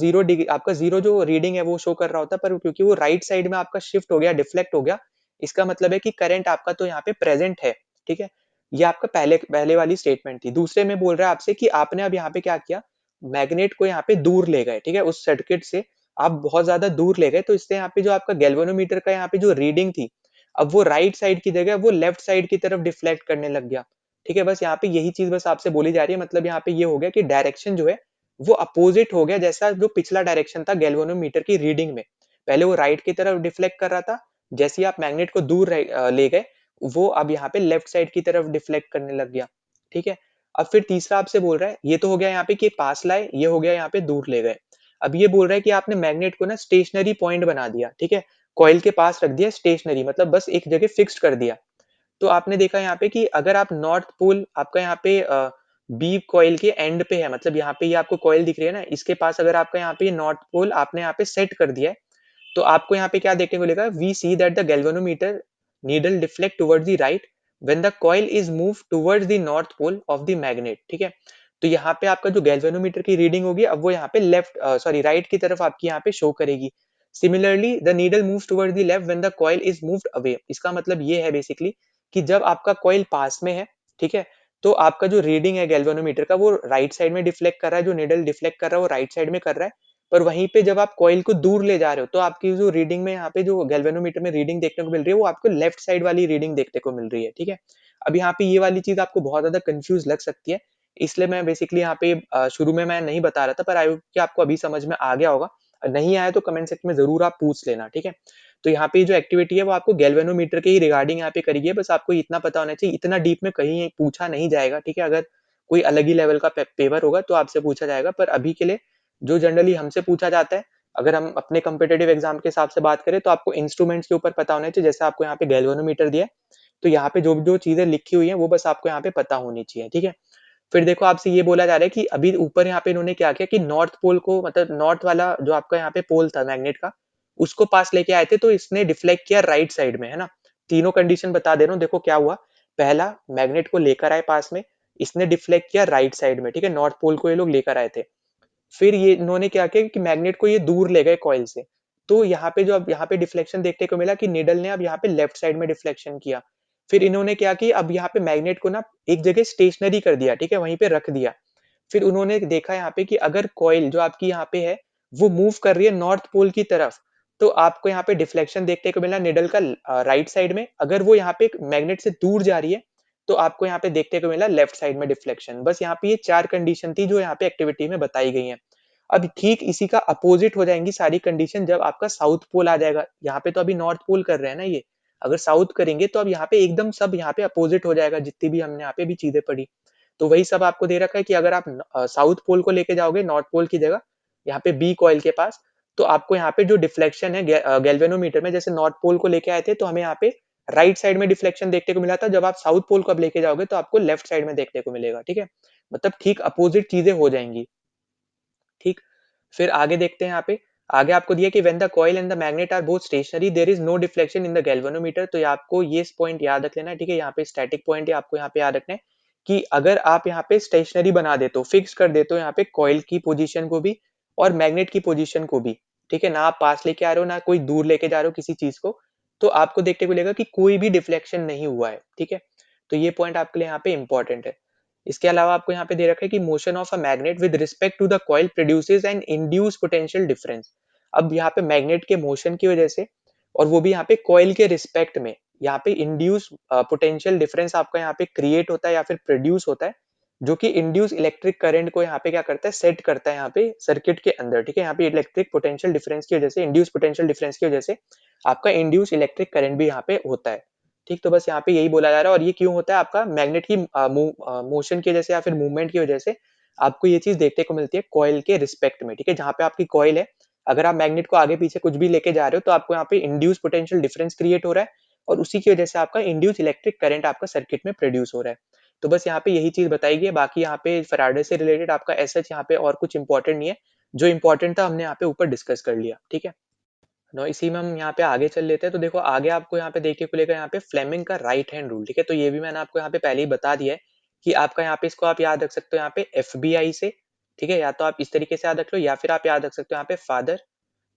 S1: आपका ज़ीरो जो रीडिंग है वो शो कर रहा होता, पर क्योंकि वो राइट साइड में आपका शिफ्ट हो गया, डिफ्लेक्ट हो गया, इसका मतलब है कि करंट आपका तो यहाँ पे प्रेजेंट है, ठीक है? ये आपका पहले पहले वाली स्टेटमेंट थी। दूसरे में बोल रहा है आपसे कि आपने अब यहाँ पे क्या किया, मैग्नेट को यहाँ पे दूर ले गए, ठीक है? उस सर्किट से आप बहुत ज़्यादा दूर ले गए, तो इससे यहाँ पे जो आपका गैल्वेनोमीटर का यहाँ पे जो रीडिंग थी, अब वो राइट साइड की जगह वो लेफ्ट साइड की तरफ डिफ्लेक्ट करने लग गया, ठीक है, बस यहाँ पे यही चीज़ बस आपसे बोली जा रही है, मतलब यहाँ पे ये हो गया कि डायरेक्शन जो है वो अपोजिट हो गया, जैसा जो पिछला डायरेक्शन था गैल्वेनोमीटर की रीडिंग में। पहले वो राइट की तरफ डिफ्लेक्ट कर रहा था, जैसे ही आप मैग्नेट को दूर ले गए, वो अब यहाँ पे लेफ्ट साइड की तरफ डिफ्लेक्ट करने लग गया, ठीक है। अब फिर तीसरा आपसे बोल रहा है, ये तो हो गया यहाँ पे कि पास लाए, ये हो गया यहाँ पे दूर ले गए। अब ये बोल रहा है कि आपने मैग्नेट को ना स्टेशनरी पॉइंट बना दिया, ठीक है, कॉइल के पास रख दिया स्टेशनरी, मतलब बस एक जगह फिक्स्ड कर दिया। तो आपने देखा यहाँ पे कि अगर आप नॉर्थ पोल आपका यहाँ पे बी कॉइल के एंड पे है, मतलब यहाँ पे ये आपको कॉइल दिख रही है ना, इसके पास अगर आपका यहाँ पे नॉर्थ पोल आपने यहाँ पे सेट कर दिया है, तो आपको यहाँ पे क्या देखने को मिलेगा, we see that the galvanometer needle deflect towards the right when the coil is move towards the north pole of the magnet, ठीक है। तो यहाँ पे आपका जो गैल्वेनोमीटर की रीडिंग होगी, अब वो यहाँ पे लेफ्ट सॉरी राइट की तरफ आपकी यहाँ पे शो करेगी। Similarly the needle moves towards the left when the coil is moved away. इसका मतलब ये है बेसिकली कि जब आपका कॉइल पास में है, ठीक है, तो आपका जो रीडिंग है गैल्वेनोमीटर का वो राइट साइड में डिफ्लेक्ट कर रहा है, जो निडल डिफ्लेक्ट कर रहा है वो राइट साइड में कर रहा है। पर वहीं पे जब आप कॉइल को दूर ले जा रहे हो, तो आपकी जो रीडिंग में यहाँ पे जो गैल्वेनोमीटर में रीडिंग देखने को मिल रही है, वो आपको लेफ्ट साइड वाली रीडिंग देखने को मिल रही है, ठीक है। अब यहाँ पे ये वाली चीज आपको बहुत ज्यादा कंफ्यूज लग सकती है, इसलिए मैं बेसिकली यहाँ पे शुरू में मैं नहीं बता रहा था, पर आई होप कि आपको अभी समझ में आ गया होगा। नहीं आया तो कमेंट सेक्शन में जरूर आप पूछ लेना, ठीक है। तो यहाँ पे जो एक्टिविटी है वो आपको गैल्वेनोमीटर के ही रिगार्डिंग यहाँ पे करी है, बस आपको इतना पता होना चाहिए, इतना डीप में कहीं पूछा नहीं जाएगा, ठीक है। अगर कोई अलग ही लेवल का पेपर होगा तो आपसे पूछा जाएगा, पर अभी के लिए जो जनरली हमसे पूछा जाता है, अगर हम अपने कॉम्पिटिटिव एग्जाम के हिसाब से बात करें, तो आपको इंस्ट्रूमेंट्स के ऊपर पता होना चाहिए, जैसे आपको यहाँ पे गैल्वेनोमीटर दिया है, तो यहाँ पे जो जो चीजें लिखी हुई है वो बस आपको यहाँ पे पता होनी चाहिए, ठीक है। फिर देखो आपसे ये बोला जा रहा है कि अभी ऊपर यहाँ पे इन्होंने क्या किया कि नॉर्थ पोल को, मतलब नॉर्थ वाला जो आपका यहाँ पे पोल था मैग्नेट का, उसको पास लेके आए थे, तो इसने डिफ्लेक्ट किया राइट साइड में, है ना। तीनों कंडीशन बता दे रहा हूँ, देखो क्या हुआ। पहला, मैग्नेट को लेकर आए पास में, इसने डिफ्लेक्ट किया राइट साइड में, ठीक है, नॉर्थ पोल को ये लोग लेकर आए थे। फिर ये इन्होंने क्या किया कि मैग्नेट को ये दूर ले गए कॉइल से, तो यहाँ पे जो अब यहाँ पे डिफ्लेक्शन देखने को मिला कि निडल ने अब यहाँ पे लेफ्ट साइड में डिफ्लेक्शन किया। फिर इन्होंने क्या किया, अब यहाँ पे मैग्नेट को ना एक जगह स्टेशनरी कर दिया, ठीक है, वहीं पे रख दिया। फिर उन्होंने देखा यहाँ पे कि अगर कॉइल जो आपकी यहाँ पे है वो मूव कर रही है नॉर्थ पोल की तरफ, तो आपको यहाँ पे डिफ्लेक्शन देखने को मिला निडल का राइट साइड में। अगर वो यहाँ पे मैग्नेट से दूर जा रही है, तो आपको यहाँ पे देखने को मिला लेफ्ट साइड में डिफ्लेक्शन। बस यहाँ पे ये चार कंडीशन थी जो यहाँ पे एक्टिविटी में बताई गई है। अब ठीक इसी का अपोजिट हो जाएंगी सारी कंडीशन जब आपका साउथ पोल आ जाएगा। यहाँ पे तो अभी नॉर्थ पोल कर रहे हैं ना ये, अगर साउथ करेंगे तो अब यहाँ पे एकदम सब यहाँ पे अपोजिट हो जाएगा, जितनी भी हमने यहाँ पे भी चीजें पढ़ी। तो वही सब आपको दे रखा है कि अगर आप साउथ पोल को लेके जाओगे नॉर्थ पोल की जगह, यहाँ पे बी कॉइल के पास, तो आपको यहाँ पे जो डिफ्लेक्शन है गैल्वेनोमीटर में, जैसे नॉर्थ पोल को लेके आए थे तो हमें यहाँ पे राइट साइड में डिफ्लेक्शन देखने को मिला था, जब आप साउथ पोल को अब लेके जाओगे तो आपको लेफ्ट साइड में देखने को मिलेगा, ठीक है। मतलब ठीक अपोजिट चीजें हो जाएंगी, ठीक। फिर आगे देखते हैं यहाँ पे, आगे आपको दिया कि when the coil and the magnet are both stationary there is no deflection in the galvanometer. तो ये आपको ये पॉइंट याद रख लेना है, ठीक है। यहाँ पे स्टैटिक पॉइंट है, आपको यहाँ पे याद रखना है कि अगर आप यहाँ पे स्टेशनरी बना देते हो, फिक्स कर देते हो यहाँ पे कॉइल की पोजीशन को भी और मैग्नेट की पोजीशन को भी, ठीक है, ना आप पास लेके आ रहे हो ना कोई दूर लेके जा रहे हो किसी चीज को, तो आपको देखने को मिलेगा कि कोई भी डिफ्लेक्शन नहीं हुआ है, ठीक है। तो ये पॉइंट आपके लिए यहाँ पे इंपॉर्टेंट है। इसके अलावा आपको यहाँ पे दे रखा है कि motion of a magnet with respect to the coil produces an induce potential difference. अब यहाँ पे मैग्नेट के मोशन की वजह से, और वो भी यहाँ पे कॉइल के रिस्पेक्ट में, यहाँ पे इंड्यूस पोटेंशियल डिफरेंस आपका यहाँ पे क्रिएट होता है या फिर प्रोड्यूस होता है, जो कि इंड्यूस इलेक्ट्रिक करंट को यहाँ पे क्या करता है, सेट करता है यहाँ पे सर्किट के अंदर, ठीक है। यहाँ पे इलेक्ट्रिक पोटेंशियल डिफरेंस की वजह से, इंड्यूस पोटेंशियल डिफरेंस की वजह से आपका इंड्यूस इलेक्ट्रिक करंट भी यहाँ पे होता है, ठीक। तो बस यहाँ पे यही बोला जा रहा है, और ये क्यों होता है, आपका मैग्नेट की मोशन की वजह से या फिर मूवमेंट की वजह से आपको ये चीज देखने को मिलती है कॉइल के रिस्पेक्ट में, ठीक है। जहाँ पे आपकी कॉइल है, अगर आप मैग्नेट को आगे पीछे कुछ भी लेके जा रहे हो, तो आपको यहाँ पे इंड्यूस पोटेंशियल डिफरेंस क्रिएट हो रहा है, और उसी की वजह से आपका इंड्यूस इलेक्ट्रिक करंट आपका सर्किट में प्रोड्यूस हो रहा है। तो बस यहाँ पे यही चीज बताई गई है, बाकी यहाँ पे फैराडे से रिलेटेड आपका ऐसा यहाँ पे और कुछ इंपॉर्टेंट नहीं है। जो इंपॉर्टेंट था हमने यहाँ पे ऊपर डिस्कस कर लिया, ठीक है ना। इसी में हम यहाँ पे आगे चल लेते हैं। तो देखो आगे आपको यहाँ पे देखने को मिलेगा यहाँ पे फ्लेमिंग का राइट हैंड रूल, ठीक है। तो ये भी मैंने आपको यहाँ पे पहले ही बता दिया है कि आपका यहाँ पे इसको आप याद रख सकते हो यहाँ पे FBI से, ठीक है। या तो आप इस तरीके से याद रख लो, या फिर आप याद रख सकते हो यहाँ पे फादर,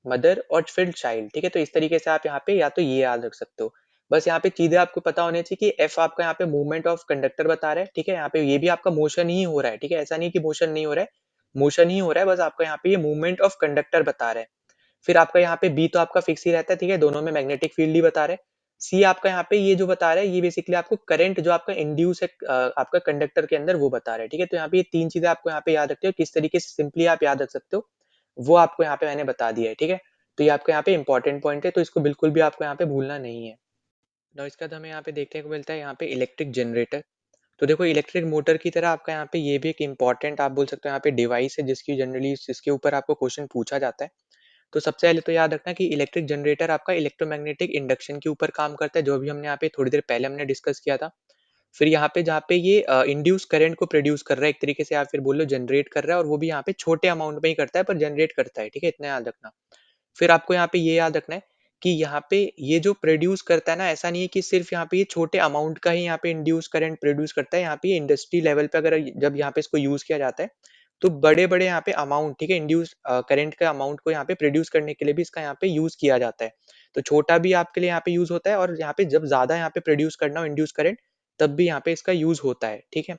S1: मदर और फिर चाइल्ड, ठीक है। तो इस तरीके से आप यहाँ पे या तो ये याद रख सकते हो। बस यहाँ पे चीजें आपको पता होनी चाहिए कि एफ आपका यहाँ पे मूवमेंट ऑफ कंडक्टर बता रहा है, ठीक है। यहाँ पे ये भी आपका मोशन ही हो रहा है, ठीक है, ऐसा नहीं कि मोशन नहीं हो रहा है, मोशन ही हो रहा है, बस आपका यहाँ पे ये मूवमेंट ऑफ कंडक्टर बता रहा है। फिर आपका यहाँ पे बी तो आपका फिक्स ही रहता है, ठीक है, दोनों में मैग्नेटिक फील्ड ही बता रहे हैं। सी आपका यहाँ पे ये जो बता रहा है, ये बेसिकली आपको करंट जो आपका इंड्यूस है आपका कंडक्टर के अंदर वो बता रहा है, ठीक है? तो यहाँ पे ये 3 चीज़ें आपको यहाँ पे याद रखते हो, किस तरीके से सिंपली आप याद रख सकते हो, वो आपको यहाँ पे मैंने बता दिया है, ठीक है? तो ये आपको यहाँ पे इम्पोर्टेंट पॉइंट है, तो इसको बिल्कुल भी आपको यहाँ पे भूलना नहीं है। नाउ इसके बाद हमें यहाँ पे देखने को मिलता है यहाँ पे इलेक्ट्रिक जनरेटर। तो देखो इलेक्ट्रिक मोटर की तरह आपका यहाँ पे ये भी एक इम्पोर्टेंट आप बोल सकते हो यहाँ पे डिवाइस है जिसकी जनरली जिसके ऊपर आपको क्वेश्चन पूछा जाता है। तो सबसे पहले तो याद रखना कि इलेक्ट्रिक जनरेटर आपका इलेक्ट्रोमैग्नेटिक इंडक्शन के ऊपर काम करता है, जो भी हमने यहाँ पे थोड़ी देर पहले हमने डिस्कस किया था। फिर यहाँ पे जहाँ पे ये इंड्यूस करंट को प्रोड्यूस कर रहा है एक तरीके से, आप फिर बोल लो जनरेट कर रहा है, और वो भी यहाँ पे छोटे अमाउंट में ही करता है पर जनरेट करता है, ठीक है? इतना याद रखना। फिर आपको यहाँ पे ये याद रखना है कि यहाँ पे ये जो प्रोड्यूस करता है ना, ऐसा नहीं है कि सिर्फ यहाँ पे ये छोटे अमाउंट का ही यहाँ पे इंड्यूस करंट प्रोड्यूस करता है। यहाँ पे ये इंडस्ट्री लेवल पे अगर जब यहाँ पे इसको यूज किया जाता है, तो बड़े-बड़े यहाँ पे अमाउंट, ठीक है, इंड्यूस करंट का अमाउंट को यहाँ पे प्रोड्यूस करने के लिए भी इसका यहाँ पे यूज किया जाता है। तो छोटा भी आपके लिए यहाँ पे यूज होता है, और यहाँ पे जब ज्यादा यहाँ पे प्रोड्यूस करना हो इंड्यूस करंट, तब भी यहाँ पे इसका यूज होता है, ठीक है?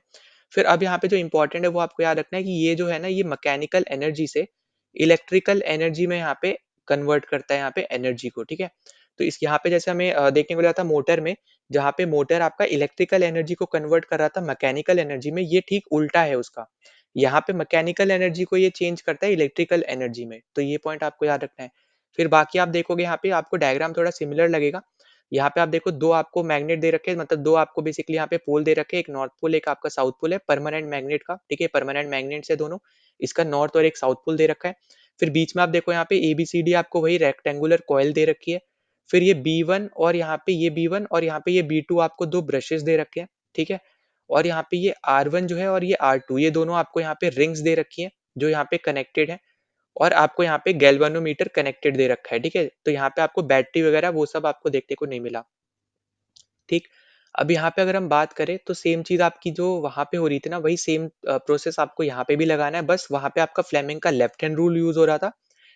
S1: फिर अब यहाँ पे जो इंपॉर्टेंट है वो आपको याद रखना है कि ये जो है ना, ये मैकेनिकल एनर्जी से इलेक्ट्रिकल एनर्जी में यहाँ पे कन्वर्ट करता है यहाँ पे एनर्जी को, ठीक है? तो इस यहाँ पे जैसे हमें देखने को मिला था मोटर में, जहाँ पे मोटर आपका इलेक्ट्रिकल एनर्जी को कन्वर्ट कर रहा था मैकेनिकल एनर्जी में, ये ठीक उल्टा है उसका। यहाँ पे मैकेनिकल एनर्जी को ये चेंज करता है इलेक्ट्रिकल एनर्जी में, तो ये पॉइंट आपको याद रखना है। फिर बाकी आप देखोगे यहाँ पे आपको डायग्राम थोड़ा सिमिलर लगेगा। यहाँ पे आप देखो 2 आपको मैग्नेट दे रखे हैं, मतलब 2 आपको बेसिकली यहाँ पे पोल दे रखे हैं, एक नॉर्थ पोल एक आपका साउथ पोल है, परमानेंट मैग्नेट का, ठीक है? परमानेंट मैग्नेट्स है दोनों। इसका नॉर्थ और एक साउथ पोल दे रखा है। फिर बीच में आप देखो यहाँ पे एबीसीडी आपको वही रेक्टेंगुलर कॉइल दे रखी है। फिर ये बी1 और यहाँ पे ये बी1 और यहाँ पे ये बी2 आपको 2 ब्रशेस दे रखे हैं, ठीक है? और यहाँ पे ये आर1 जो है और ये आर2, ये दोनों आपको यहाँ पे रिंग्स दे रखी हैं, जो यहाँ पे कनेक्टेड है, और आपको यहाँ पे गैल्वेनोमीटर कनेक्टेड दे रखा है, ठीक है? तो यहाँ पे आपको बैटरी वगैरह वो सब आपको देखने को नहीं मिला, ठीक? अब यहाँ पे अगर हम बात करें तो सेम चीज़ आपकी जो वहाँ पे हो रही थी ना, वही सेम प्रोसेस आपको यहाँ पे भी लगाना है, बस वहाँ पे आपका फ्लेमिंग का लेफ्ट हैंड रूल यूज़ हो रहा था।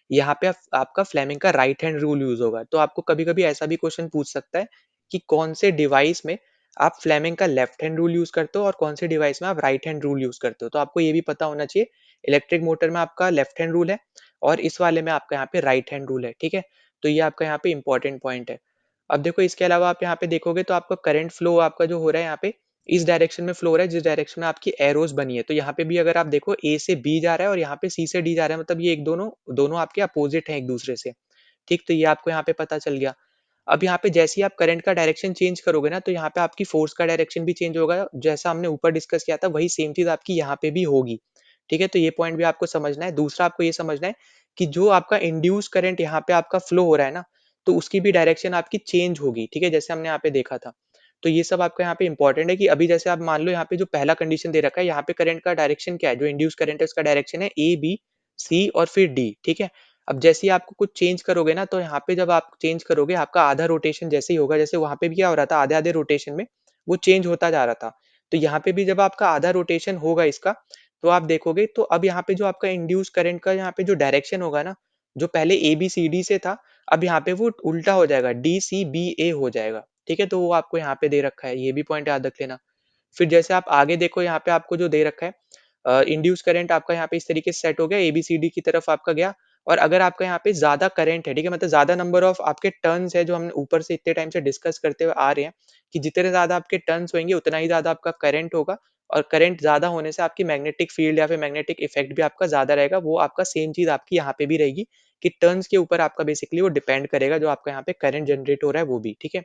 S1: यहाँ पे आपका फ्लेमिंग का राइट हैंड रूल यूज़ होगा। तो आपको कभी-कभी ऐसा भी क्वेश्चन पूछ सकता है कि कौन से डिवाइस में आप फ्लेमिंग का लेफ्ट हैंड रूल यूज़ करते हो और कौन से डिवाइस में आप राइट हैंड रूल यूज़ करते हो। तो आपको ये भी पता होना चाहिए, इलेक्ट्रिक मोटर में आपका लेफ्ट हैंड रूल है और इस वाले में आपका यहाँ पे राइट हैंड रूल है, ठीक है? तो ये आपका यहाँ पे इम्पोर्टेंट पॉइंट है। अब देखो इसके अलावा आप यहाँ पे देखोगे तो आपका करंट फ्लो आपका जो हो रहा है यहाँ पे, इस डायरेक्शन में फ्लो हो रहा है जिस डायरेक्शन में आपकी एरोस बनी है। तो यहाँ पे भी अगर आप देखो ए से बी जा रहा है और यहाँ पे सी से डी जा रहा है, मतलब ये एक दोनों दोनों आपके अपोजिट हैं एक दूसरे से, ठीक? तो ये आपको यहाँ पे पता चल गया। अब यहाँ पे जैसे ही आप करंट का डायरेक्शन चेंज करोगे ना, तो यहाँ पे आपकी फोर्स का डायरेक्शन भी चेंज होगा। जैसा हमने ऊपर डिस्कस किया था वही सेम चीज आपकी यहाँ पे भी होगी, ठीक है? तो ये पॉइंट भी आपको समझना है। दूसरा आपको ये समझना है कि जो आपका इंड्यूस करंट यहाँ पे आपका फ्लो हो रहा है ना, तो उसकी भी डायरेक्शन आपकी चेंज होगी, ठीक है? जैसे हमने यहाँ पे देखा था। तो ये सब आपका यहाँ पे इंपॉर्टेंट है कि अभी जैसे आप मान लो यहाँ पे जो पहला कंडीशन दे रखा है, यहाँ पे करंट का डायरेक्शन क्या है, जो इंड्यूस करंट है उसका डायरेक्शन है ए बी सी और फिर डी, ठीक है? अब जैसे ही आपको कुछ चेंज करोगे ना, तो यहाँ पे जब आप चेंज करोगे आपका आधा रोटेशन जैसे ही होगा, जैसे वहां पे भी क्या हो रहा था, आधे आधे रोटेशन में वो चेंज होता जा रहा था। तो यहाँ पे भी जब आपका आधा रोटेशन होगा इसका, तो आप देखोगे तो अब यहाँ पे जो आपका इंड्यूस करंट का यहाँ पे जो डायरेक्शन होगा ना, जो पहले ए बी सी डी से था, अब यहाँ पे वो उल्टा हो जाएगा, डी सी बी ए हो जाएगा, ठीक है? तो वो आपको यहाँ पे दे रखा है, ये भी पॉइंट याद रख लेना। फिर जैसे आप आगे देखो यहाँ पे आपको जो दे रखा है, इंड्यूस करंट आपका यहाँ पे इस तरीके से सेट हो गया, एबीसीडी की तरफ आपका गया, और अगर आपका यहाँ पे ज्यादा करंट है, ठीक है, मतलब ज्यादा नंबर ऑफ आपके टर्न्स है, जो हम ऊपर से इतने टाइम से डिस्कस करते हुए आ रहे हैं कि जितने ज्यादा आपके टर्न्स होंगे उतना ही ज्यादा आपका करंट होगा, और करंट ज्यादा होने से आपकी मैग्नेटिक फील्ड या फिर मैग्नेटिक इफेक्ट भी आपका ज्यादा रहेगा। वो आपका सेम चीज आपकी यहाँ पे भी रहेगी कि टर्न्स के ऊपर आपका बेसिकली वो डिपेंड करेगा, जो आपका यहाँ पे करंट जनरेट हो रहा है वो भी, ठीक है?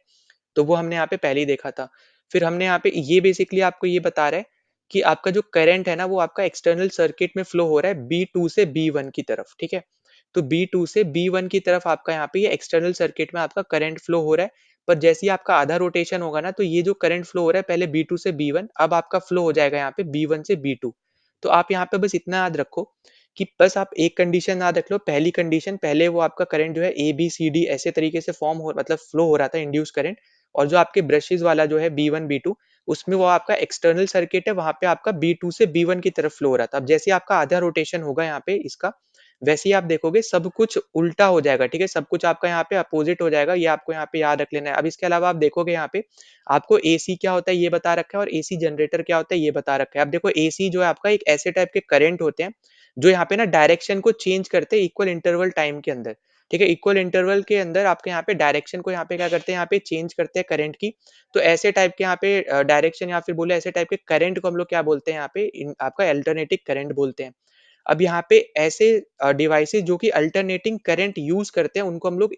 S1: तो वो हमने यहाँ पे पहले ही देखा था। फिर हमने यहाँ पे ये बेसिकली आपको ये बता रहा है कि आपका जो करंट है ना, वो आपका एक्सटर्नल सर्किट में फ्लो हो रहा है बी2 से बी1 की तरफ, ठीक है? तो बी2 से बी1 की तरफ आपका यहाँ पे ये एक्सटर्नल सर्किट में आपका करंट फ्लो हो रहा है। पर जैसे ही आपका आधा रोटेशन होगा ना, तो ये जो करंट फ्लो हो रहा है पहले बी2 से बी1, अब आपका फ्लो हो जाएगा यहाँ पे बी1 से बी2। तो आप यहाँ पे बस इतना याद रखो कि बस आप एक कंडीशन याद रख लो, पहली कंडीशन, पहले वो आपका करंट जो है ए बी सी डी ऐसे तरीके से फॉर्म हो मतलब फ्लो हो रहा था इंड्यूस करंट, और जो आपके ब्रशेस वाला जो है बी1 बी2, उसमें वो आपका एक्सटर्नल सर्किट है, वहां पे आपका बी2 से बी1 की तरफ फ्लो हो रहा था। अब जैसे ही आपका आधा रोटेशन होगा यहाँ पे इसका, वैसे ही आप देखोगे सब कुछ उल्टा हो जाएगा, ठीक है? सब कुछ आपका यहाँ पे अपोजिट हो जाएगा, ये आपको यहाँ पे याद रख लेना है। अब इसके अलावा आप देखोगे यहाँ पे आपको एसी क्या होता है ये बता रखा है, और एसी जनरेटर क्या होता है ये बता रखा है। अब देखो एसी जो है आपका एक ऐसे टाइप के करंट होते हैं जो यहाँ पे ना डायरेक्शन को चेंज करते हैं इक्वल इंटरवल टाइम के अंदर। ठीक है? इक्वल इंटरवल के अंदर आपके यहाँ पे डायरेक्शन को यहाँ पे क्या करते हैं, यहाँ पे चेंज करते हैं करंट की। तो ऐसे टाइप के यहाँ पे डायरेक्शन या फिर बोले ऐसे टाइप के करंट को हम लोग क्या बोलते हैं यहाँ पे इन आपका अल्टरनेटिंग करंट बोलते हैं। अब यहाँ पे ऐसे डिवाइसेज़ जो कि अल्टरनेटिंग करंट यूज़ करते हैं उनको हम लोग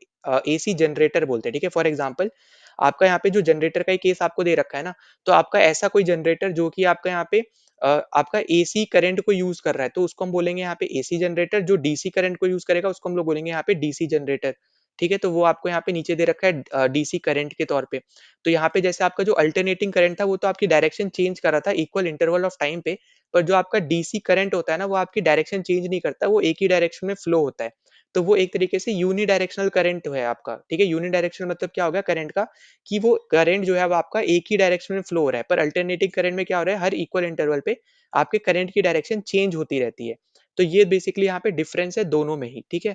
S1: एसी जनरेटर बोलते हैं, ठीक है? फॉर एग्ज़ाम्पल आपका यहाँ पे जो जनरेटर का ही केस आपको दे रखा है ना, तो आपका ऐसा कोई जनरेटर जो कि आपका यहाँ पे आपका एसी करंट को यूज़ कर रहा है, तो उसको हम बोलेंगे यहाँ पे एसी जनरेटर, जो डीसी करंट को यूज़ करेगा उसको हम लोग बोलेंगे यहाँ पे डीसी जनरेटर, ठीक है? तो वो आपको यहाँ पे नीचे दे रखा है डीसी करंट के तौर पे। तो यहाँ पे जैसे आपका जो अल्टरनेटिंग करंट था वो तो आपकी डायरेक्शन चेंज कर रहा था इक्वल इंटरवल ऑफ टाइम पे, पर जो आपका डीसी करंट होता है ना, वो आपकी डायरेक्शन चेंज नहीं करता, वो एक ही डायरेक्शन में फ्लो होता है। तो वो एक तरीके से यूनिडायरेक्शनल करंट है आपका, ठीक है? यूनिडायरेक्शनल मतलब क्या हो गया करंट का कि वो करंट जो है वो आपका एक ही डायरेक्शन में फ्लो हो रहा है, पर अल्टरनेटिंग करंट में क्या हो रहा है, हर इक्वल इंटरवल पे आपके करंट की डायरेक्शन चेंज होती रहती है। तो ये बेसिकली यहाँ पे डिफरेंस है दोनों में ही, ठीक है?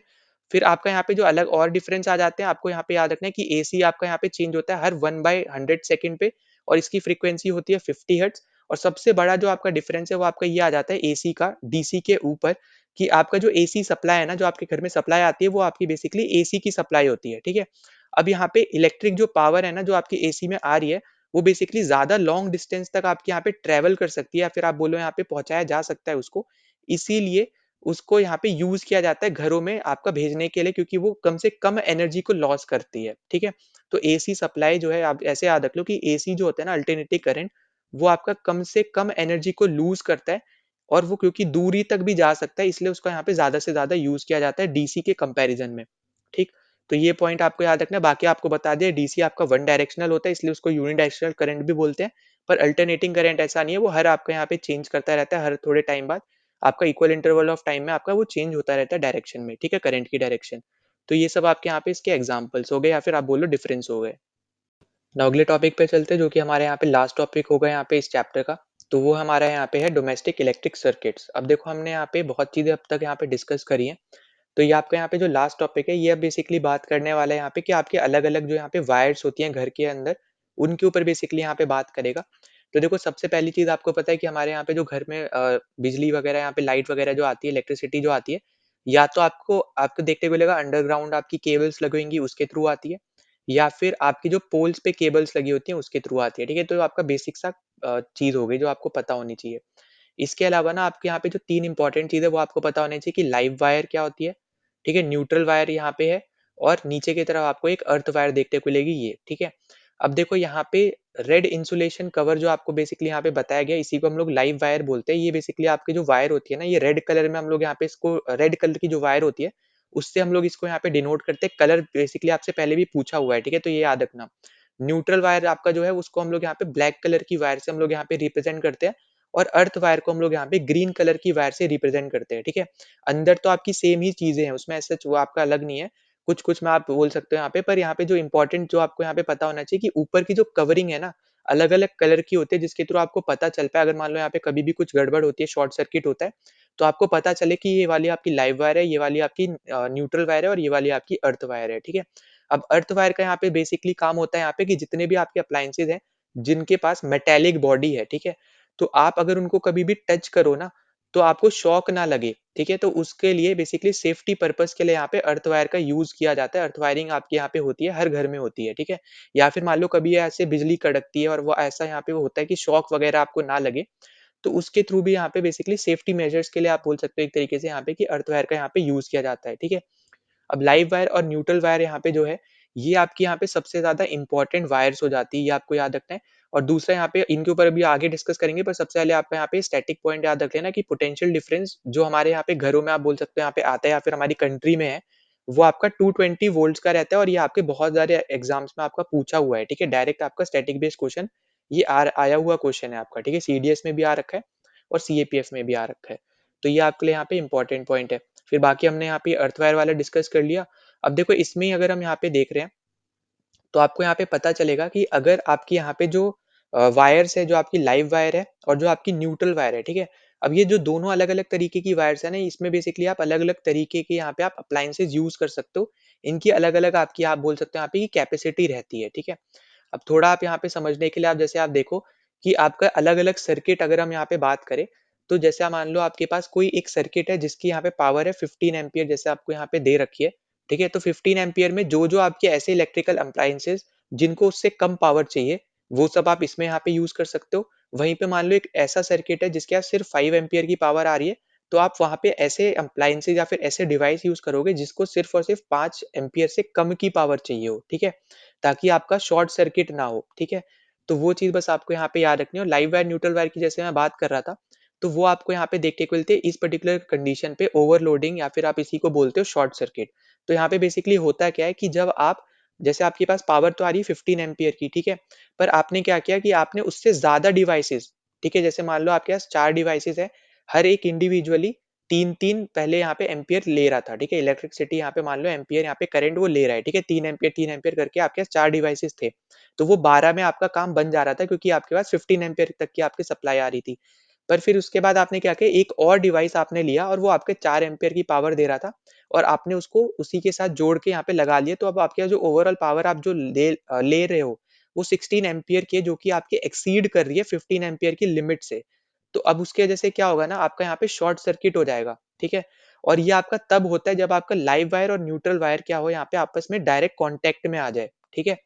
S1: फिर आपका यहाँ पे जो अलग और डिफरेंस आ जाते हैं, आपको यहाँ पे याद रखना है कि एसी आपका यहाँ पे चेंज होता है हर 1/100 सेकंड पे और इसकी फ्रीक्वेंसी होती है 50 हर्ट्ज। और सबसे बड़ा जो आपका डिफरेंस है वो आपका ये आ जाता है एसी का डीसी के ऊपर कि आपका जो एसी सप्लाई है ना, जो आपके घर में सप्लाई आती है वो आपकी बेसिकली एसी की सप्लाई होती है, ठीक है? अब यहाँ पे इलेक्ट्रिक जो पावर है ना, जो आपकी एसी में आ रही है, वो बेसिकली ज़्यादा लॉन्ग डिस्टेंस तक आपके यहाँ पे ट्रैवल कर सकती है या फिर आप बोलो यहाँ पे पहुँचाया जा सकता है उसको। इसीलिए उसको यहाँ पे यूज़ किया जाता है घरों में आपका भेजने के लिए क्योंकि वो कम से कम एनर्जी को लॉस करती है, ठीक है? तो एसी सप्लाई जो है आप ऐसे याद रख लो कि एसी जो होता है ना अल्टरनेटिंग करंट, वो आपका कम से कम एनर्जी को लूज़ करता है और वो क्योंकि दूरी तक भी जा सकता है इसलिए उसका यहाँ पे ज़्यादा से ज़्यादा यूज़ किया जाता है डीसी के कंपैरिज़न में, ठीक? तो ये पॉइंट आपको याद रखना है, बाकी आपको बता दिया डीसी आपका वन डायरेक्शनल होता है इसलिए उसको यूनिडायरेक्शनल करंट भी बोलते हैं, पर अल्टरनेटिंग करंट ऐसा नहीं है, वो हर आपका यहाँ पे चेंज करता रहता है हर थोड़े टाइम बाद। आपका इक्वल इंटरवल ऑफ टाइम में आपका वो चेंज होता रहता है डायरेक्शन में, ठीक है? करंट की डायरेक्शन। तो ये सब आपके यहाँ पे इसके एग्ज़ाम्पल्स हो गए या फिर आप बोलो डिफरेंस हो गए। नाउ अगले टॉपिक पे चलते हैं जो कि हमारे यहाँ पे लास्ट टॉपिक होगा यहाँ पे इस चैप्टर का। तो वो हमारा यहाँ पे है डोमेस्टिक इलेक्ट्रिक सर्किट्स। अब देखो हमने यहाँ पे बहुत चीज़ें अब तक यहाँ पे डिस्कस करी हैं। तो ये आपका यहाँ पे जो लास्ट टॉपिक है ये अब बेसिकली बात करने वाला है यहाँ पे कि आपके अलग-अलग जो यहाँ पे वायर्स होती हैं घर के अंदर, उनके ऊपर बेसिकली यहाँ पे बात करेगा। तो देखो सबसे पहली चीज़ आपको पता है कि हमारे यहाँ पे जो घर में बिजली वगैरह यहाँ पे लाइट वगैरह जो आती है, इलेक्ट्रिसिटी जो आती है, या तो आपको आपको देखने को मिलेगा अंडरग्राउंड आपकी केबल्स लगी होंगी उसके थ्रू आती है, या फिर आपकी जो पोल्स पे केबल्स लगी होती हैं उसके थ्रू आती है, ठीक है? तो आपका बेसिक सा चीज़ हो गई जो आपको पता होनी चाहिए। इसके अलावा ना आपके यहाँ पे जो 3 इम्पोर्टेंट चीज़ है वो आपको पता होनी चाहिए कि लाइव वायर क्या होती है, ठीक है? न्यूट्रल वायर यहाँ पे है और नीचे की तरफ आपको एक अर्थ वायर देखने को मिलेगी ये, ठीक है? अब देखो यहाँ पे रेड इंसुलेशन कवर जो आपको बेसिकली यहाँ पे बताया गया इसी को हम लोग लाइव वायर बोलते हैं। ये बेसिकली आपकी जो वायर होती है ना ये रेड कलर में हम लोग यहाँ पे इसको रेड कलर की जो वायर होती है उससे हम लोग इसको यहाँ पे डिनोट करते हैं। कलर बेसिकली आपसे पहले भी पूछा हुआ है, ठीक है? तो ये याद रखना। न्यूट्रल वायर आपका जो है उसको हम लोग यहाँ पे ब्लैक कलर की वायर से हम लोग यहाँ पे रिप्रेजेंट करते हैं और अर्थ वायर को हम लोग यहाँ पे ग्रीन कलर की वायर से रिप्रेजेंट करते हैं, ठीक है? अंदर तो आपकी सेम ही चीज़ें हैं, उसमें ऐसा वो आपका अलग नहीं है। कुछ-कुछ में आप बोल सकते हो यहाँ पे, पर यहाँ पे जो इम्पोर्टेंट जो आपको यहाँ पे पता होना चाहिए कि ऊपर की जो कवरिंग है ना, अलग-अलग कलर की होती है जिसके थ्रू आपको पता चल पाए अगर मान लो यहाँ पे कभी भी कुछ गड़बड़ होती है, शॉर्ट सर्किट होता है, तो आपको पता चले कि ये वाली आपकी लाइव वायर है, ये वाली आपकी न्यूट्रल वायर है और ये वाली आपकी अर्थ वायर है, ठीक है? अब अर्थ वायर का यहाँ पे बेसिकली काम होता है यहाँ पे कि जितने भी आपके अप्लायंसेज़ हैं, जिनके पास मेटालिक बॉडी है, ठीक है? तो आप अगर उनको कभी भी टच करो ना, तो आपको शॉक ना लगे, ठीक है? तो उसके लिए बेसिकली सेफ्टी पर्पज़ के लिए यहाँ पे अर्थ वायर का यूज़ किया जाता है। अर्थ वायरिंग आपके यहाँ पे होती है, हर घर में होती है, ठीक है? या फिर मान लो कभी ऐसे बिजली कड़कती है और वो ऐसा यहाँ पे होता है कि शॉक वगैरह आपको ना लगे, तो उसके थ्रू भी यहाँ पे बेसिकली सेफ्टी मेजर्स के लिए आप बोल सकते हो एक तरीके से यहाँ पे कि अर्थ वायर का यहाँ पे यूज़ किया जाता है, ठीक है? अब लाइव वायर और न्यूट्रल वायर यहाँ पे जो है, ये आपकी यहाँ पे सबसे ज़्यादा इम्पोर्टेंट वायर्स हो जाती है, ये आपको याद रखना है। और दूसरा यहाँ पे इनके ऊपर अभी आगे डिस्कस करेंगे, पर सबसे पहले आपका यहाँ पे स्टैटिक पॉइंट याद रख लेना कि पोटेंशियल डिफरेंस जो हमारे यहाँ पे घरों में आप बोल सकते हो यहाँ पे आता है या फिर हमारी कंट्री में है, वो आपका 220 वोल्ट्स का रहता है और ये आपके बहुत सारे एग्ज़ाम्स में आपका पूछा हुआ है, ठीक है? डायरेक्ट आपका स्टैटिक बेस्ड क्वेश्चन ये आया हुआ क्वेश्चन है आपका, ठीक है? सीडीएस में भी आ रखा है और सीएपीएफ में भी आ रखा है। तो ये आपके लिए यहाँ पे इम्पोर्टेंट पॉइंट है। फिर बाकी हमने यहाँ पे अर्थ वायर वाला डिस्कस कर लिया। अब देखो इसमें ही अगर हम यहाँ पे देख रहे हैं, तो आपको यहाँ पे पता चलेगा कि अगर आपकी यहाँ पे जो वायर्स है, जो आपकी लाइव वायर है और जो आपकी न्यूट्रल वायर है, ठीक है? अब ये जो दोनों अलग-अलग तरीके की वायर्स है ना, इसमें बेसिकली आप अलग-अलग तरीके के यहाँ पे आप अप्लायंसेस यूज़ कर सकते हो। इनकी अलग-अलग आपकी आप बोल सकते हो यहाँ पे ये कैपेसिटी रहती है, ठीक है? अब थोड़ा आप यहाँ पे समझने के लिए आप जैसे आप देखो कि आपका अलग-अलग सर्किट अगर हम यहाँ पे बात करें, तो जैसे आप मान लो आपके पास कोई एक सर्किट है जिसकी यहाँ पे पावर है 15 एम्पीयर जैसे आपको यहाँ पे दे रखी है। ठीक है? तो 15 एम्पीयर में जो-जो आपके ऐसे इलेक्ट्रिकल अप्लायंसेस जिनको उससे कम पावर चाहिए, वो सब आप इसमें यहाँ पे यूज़ कर सकते हो। वहीं पे मान लो एक ऐसा सर्किट है जिसके यहाँ सिर्फ 5 एम्पीयर की पावर आ रही है, तो आप वहाँ पे ऐसे अप्लायंसेस या फिर ऐसे डिवाइस यूज़ करोगे जिसको सिर्फ और सिर्फ 5 एम्पीयर से कम की पावर चाहिए हो, ठीक है? ताकि आपका शॉर्ट सर्किट ना हो, ठीक है? तो वो चीज़ बस आपको यहाँ पे याद रखनी है और लाइव वायर, न्यूट्रल वायर की जैसे मैं बात कर रहा था, तो वो आपको यहाँ पे देखने को मिलती है इस पर्टिकुलर कंडीशन पे ओवरलोडिंग या फिर आप इसी को बोलते हो शॉर्ट सर्किट। तो यहाँ पे बेसिकली होता क्या है कि जब आप जैसे आपके पास पावर तो आ रही है 15 एम्पीयर की, ठीक है? पर आपने क्या किया कि आपने उससे ज़्यादा डिवाइसेज़, ठीक है? जैसे मान लो आपके पास 4 डिवाइसेज़ हैं, हर एक इंडिविजुअली 3-3 पहले यहाँ पे एम्पीयर ले रहा था, ठीक है? इलेक्ट्रिसिटी यहाँ पे मान लो एम्पीयर यहाँ पे करंट वो ले रहा है, ठीक है? 3 एम्पीयर करके आपके पास 4 डिवाइसेज़ थे। तो वो 12 में आपका काम बन जा रहा था क्योंकि आपके पास 15 एम्पीयर तक की आपकी सप्लाई आ रही थी। पर फिर उसके बाद आपने क्या किया, एक और डिवाइस आपने लिया और वो आपके 4 एम्पीयर की पावर दे रहा था और आपने उसको उसी के साथ जोड़ के यहाँ पे लगा लिया। तो अब आपके जो ओवरऑल पावर आप जो ले रहे हो, वो 16 एम्पीयर की है जो कि आपके एक्सीड कर रही है 15 एम्पीयर की लिमिट से। तो अब उसकी वजह से क्या होगा ना, आपका यहाँ पे शॉर्ट सर्किट हो जाएगा, ठीक है? और ये आपका तब होता है जब आपका लाइव वायर और न्यूट्रल वायर क्या हो यहाँ पे आपस में डायरेक्ट कॉन्टैक्ट में आ जाए, ठीक है?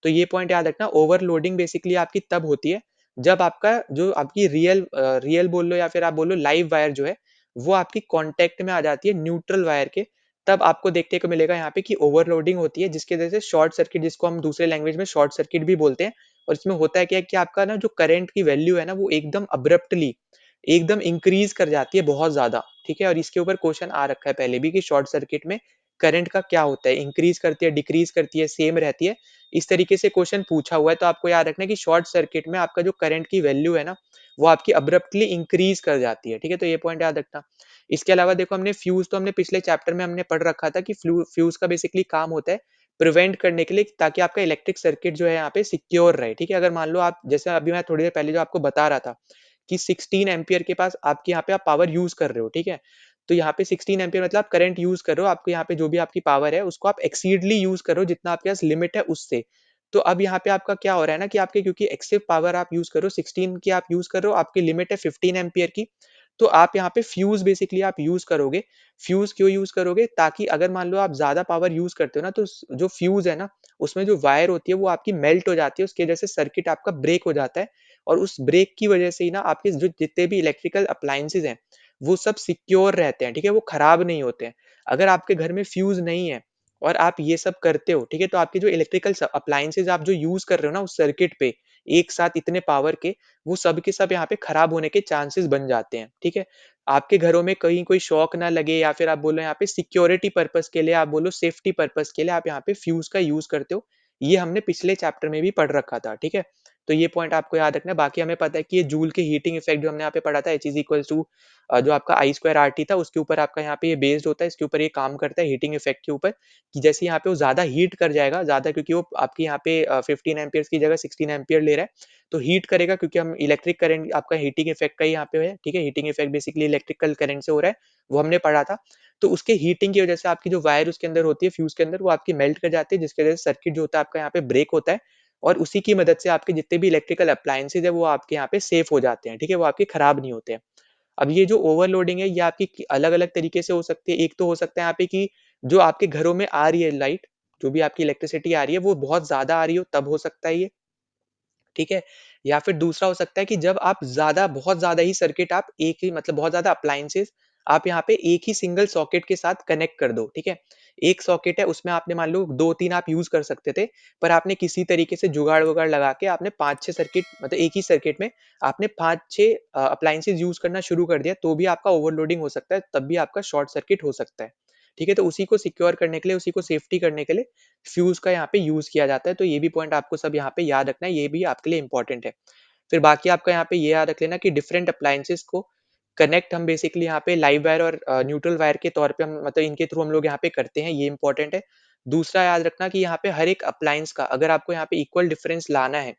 S1: तो ये पॉइंट याद रखना, ओवरलोडिंग बेसिकली आपकी तब होती है जब आपका जो आपकी रियल बोल लो या फिर आप बोलो लाइव वायर जो है, वो आपकी कॉन्टैक्ट में आ जाती है न्यूट्रल वायर के, तब आपको देखने को मिलेगा यहाँ पे कि ओवरलोडिंग होती है जिसकी वजह से शॉर्ट सर्किट, जिसको हम दूसरे लैंग्वेज में शॉर्ट सर्किट भी बोलते हैं। और इसमें होता है क्या है कि आपका ना जो करंट की वैल्यू है ना वो एकदम अब्रप्टली एकदम इंक्रीज कर जाती है बहुत ज़्यादा, ठीक है? और इसके ऊपर क्वेश्चन आ रखा है पहले भी कि शॉर्ट सर्किट में करंट का क्या होता है? इंक्रीज करती है, डिक्रीज करती है, सेम रहती है? इस तरीके से क्वेश्चन पूछा हुआ है, तो आपको याद रखना है कि शॉर्ट सर्किट में आपका जो करंट की वैल्यू है ना, वो आपकी अब्रप्टली इंक्रीज कर जाती है, ठीक है? तो ये पॉइंट याद रखना। इसके अलावा देखो, हमने फ्यूज़ तो हमने पिछले चैप्टर में हमने पढ़ रखा था कि फ्यूज़ का बेसिकली काम होता है प्रिवेंट करने के लिए, ताकि आपका इलेक्ट्रिक सर्किट जो है यहाँ पे सिक्योर रहे, ठीक है? अगर मान लो आप, जैसे अभी मैं थोड़ी देर पहले जो आपको बता रहा था कि 16 एम्पीयर के पास आपके यहाँ पे आप पावर यूज़ कर रहे हो, ठीक है? तो यहाँ पे 16 एम्पीयर मतलब आप करंट यूज़ कर रहे हो, आपके यहाँ पे जो भी आपकी पावर है उसको आप एक्सीडली यूज़ कर रहे हो, जितना आपके पास लिमिट है उससे। तो अब यहाँ पे आपका क्या हो रहा है ना कि आपके क्योंकि एक्सिव पावर आप यूज़ कर रहे हो, 16 की आप यूज़ कर रहे हो, आपकी लिमिट है 15 एम्पीयर की, तो आप यहाँ पे फ्यूज़ बेसिकली आप यूज़ करोगे। फ्यूज़ क्यों यूज़ करोगे? ताकि अगर मान लो आप ज़्यादा पावर यूज़ करते हो ना, तो जो फ्यूज़ है ना, उसमें जो वायर होती है वो आपकी मेल्ट हो जाती है, उसकी वजह से सर्किट आपका ब्रेक हो जाता है और उस ब्रेक की वजह से ही ना आपके जो जितने भी इलेक्ट्रिकल अप्लायंसेज़ हैं, वो सब सिक्योर रहते हैं, ठीक है? वो खराब नहीं होते हैं। अगर आपके घर में फ्यूज़ नहीं है और आप ये सब करते हो, ठीक है? तो आपके जो इलेक्ट्रिकल अप्लायंसेज़ आप जो यूज़ कर रहे हो ना उस सर्किट पे, एक साथ इतने पावर के, वो सब के सब यहाँ पे खराब होने के चांसेस बन जाते हैं, ठीक है? आपके घरों में कहीं कोई शॉक ना लगे या फिर आप बोलो यहाँ पे सिक्योरिटी पर्पज़ के लिए, आप बोलो सेफ्टी पर्पज़ के लिए आप यहाँ पे फ्यूज़ का यूज़ करते हो। ये हमने पिछले चैप्टर में भी पढ़ रखा था, ठीक है? तो ये पॉइंट आपको याद रखना है। बाकी हमें पता है कि ये जूल के हीटिंग इफेक्ट जो हमने यहाँ पे पढ़ा था, H इज़ इक्वल्स टू जो आपका I स्क्वायर RT था, उसके ऊपर आपका यहाँ पे ये बेस्ड होता है, इसके ऊपर ये काम करता है हीटिंग इफेक्ट के ऊपर, कि जैसे यहाँ पे वो ज़्यादा हीट कर जाएगा, ज़्यादा क्योंकि वो आपके यहाँ पे 15 एम्पीयर्स की जगह 16 एम्पीयर ले रहा है, तो हीट करेगा क्योंकि हम इलेक्ट्रिक करंट आपका हीटिंग इफेक्ट का ही यहाँ पे है, ठीक है? Heating effect basically electrical current से हो रहा है, वो हमने पढ़ा था। तो उसके हीटिंग की वजह से आपकी जो वायर उसके अंदर होती है, फ्यूज़ के अंदर, वो आपकी मेल्ट कर जाती है, जिसकी वजह से सर्किट जो होता है आपका यहाँ पे ब्रेक होता है और उसी की मदद से आपके जितने भी इलेक्ट्रिकल अप्लायंसेज़ है, वो आपके यहाँ पे सेफ हो जाते हैं, ठीक है? वो आपके खराब नहीं होते हैं। अब ये जो ओवरलोडिंग है, ये आपकी अलग-अलग तरीके से हो सकती है। एक तो हो सकता है यहाँ पे कि जो आपके घरों में आ रही है लाइट, जो भी आपकी इलेक्ट्रिसिटी आ रही है, वो बहुत ज़्यादा आ रही हो, तब हो सकता है ये। ठीक है? या फिर दूसरा हो सकता है कि जब आप ज़्यादा बहुत ज़्यादा ही सर्किट आप एक ही मतलब बहुत ज़्यादा अप्लायंसेस आप यहाँ पे एक ही सिंगल सॉकेट के साथ कनेक्ट कर दो, ठीक है? एक सॉकेट है उसमें आपने मान लो 2-3 आप यूज़ कर सकते थे, पर आपने किसी तरीके से जुगाड़-वुगाड़ लगा के आपने 5-6 सर्किट मतलब एक ही सर्किट में आपने 5-6 अप्लायंसेस यूज़ करना शुरू कर दिया, तो भी आपका ओवरलोडिंग हो सकता है, तब भी आपका शॉर्ट सर्किट हो सकता है। ठीक है? तो उसी को सिक्योर करने के लिए, उसी को सेफ्टी करने के लिए फ्यूज़ का यहाँ पे यूज़ किया जाता है, तो ये भी पॉइंट आपको सब यहाँ पे याद रखना है, ये भी आपके लिए इम्पोर्टेंट है। फिर बाकी आपका यहाँ पे ये याद रख लेना कि डिफरेंट अप्लायंसेस को कनेक्ट हम बेसिकली यहाँ पे लाइव वायर और न्यूट्रल वायर के तौर पे हम मतलब इनके थ्रू हम लोग यहाँ पे करते हैं, ये इम्पोर्टेंट है। दूसरा याद रखना कि यहाँ पे हर एक अप्लायंस का अगर आपको यहाँ पे इक्वल डिफरेंस लाना है,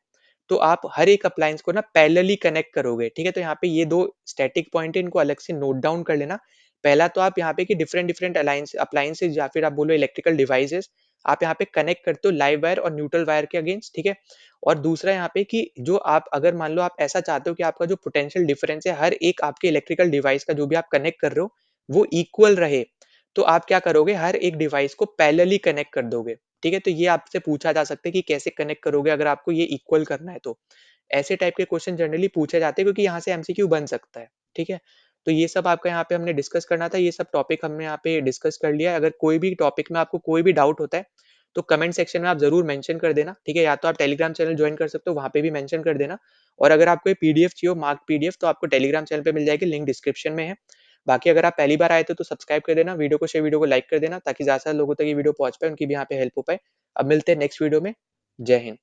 S1: तो आप हर एक अप्लायंस को ना पैरेलली कनेक्ट करोगे, ठीक है? तो यहाँ पे ये 2 स्टैटिक पॉइंट है, इनको अलग से नोट डाउन कर लेना। पहला तो आप यहाँ पे कि डिफरेंट डिफरेंट अप्लायंसेस या फिर आप बोलो इलेक्ट्रिकल डिवाइसेस आप यहाँ पे कनेक्ट करते हो लाइव वायर और न्यूट्रल वायर के अगेंस्ट, ठीक है? और दूसरा यहाँ पे कि जो आप अगर मान लो आप ऐसा चाहते हो कि आपका जो पोटेंशियल डिफरेंस है हर एक आपके इलेक्ट्रिकल डिवाइस का जो भी आप कनेक्ट कर रहे हो, वो इक्वल रहे। तो आप क्या करोगे, हर एक डिवाइस को पैरेलली कनेक्ट कर दोगे, ठीक है? तो ये आपसे पूछा जा सकता है कि कैसे कनेक्ट करोगे अगर आपको ये इक्वल करना है तो। ऐसे टाइप के क्वेश्चन जनरली पूछे जाते हैं क्योंकि यहाँ से एमसीक्यू बन सकता है, ठीक है? तो ये सब आपका यहाँ पे हमने डिस्कस करना था, ये सब टॉपिक हमने यहाँ पे डिस्कस कर लिया है। अगर कोई भी टॉपिक में आपको कोई भी डाउट होता है, तो कमेंट सेक्शन में आप ज़रूर मेंशन कर देना, ठीक है? या तो आप टेलीग्राम चैनल जॉइन कर सकते हो, वहाँ पे भी मेंशन कर देना। और अगर आपको ये पीडीएफ चाहिए हो, मार्क्ड पीडीएफ, तो आपको टेलीग्राम चैनल पे मिल जाएगी, लिंक डिस्क्रिप्शन में है। बाकी अगर आप पहली बार आए थे तो सब्सक्राइब कर देना, वीडियो को शेयर, वीडियो को लाइक कर देना ताकि ज़्यादा से ज़्यादा लोगों तक ये वीडियो पहुँच पाए, उनकी भी यहाँ पे हेल्प हो पाए। अब मिलते हैं नेक्स्ट वीडियो में। जय हिंद।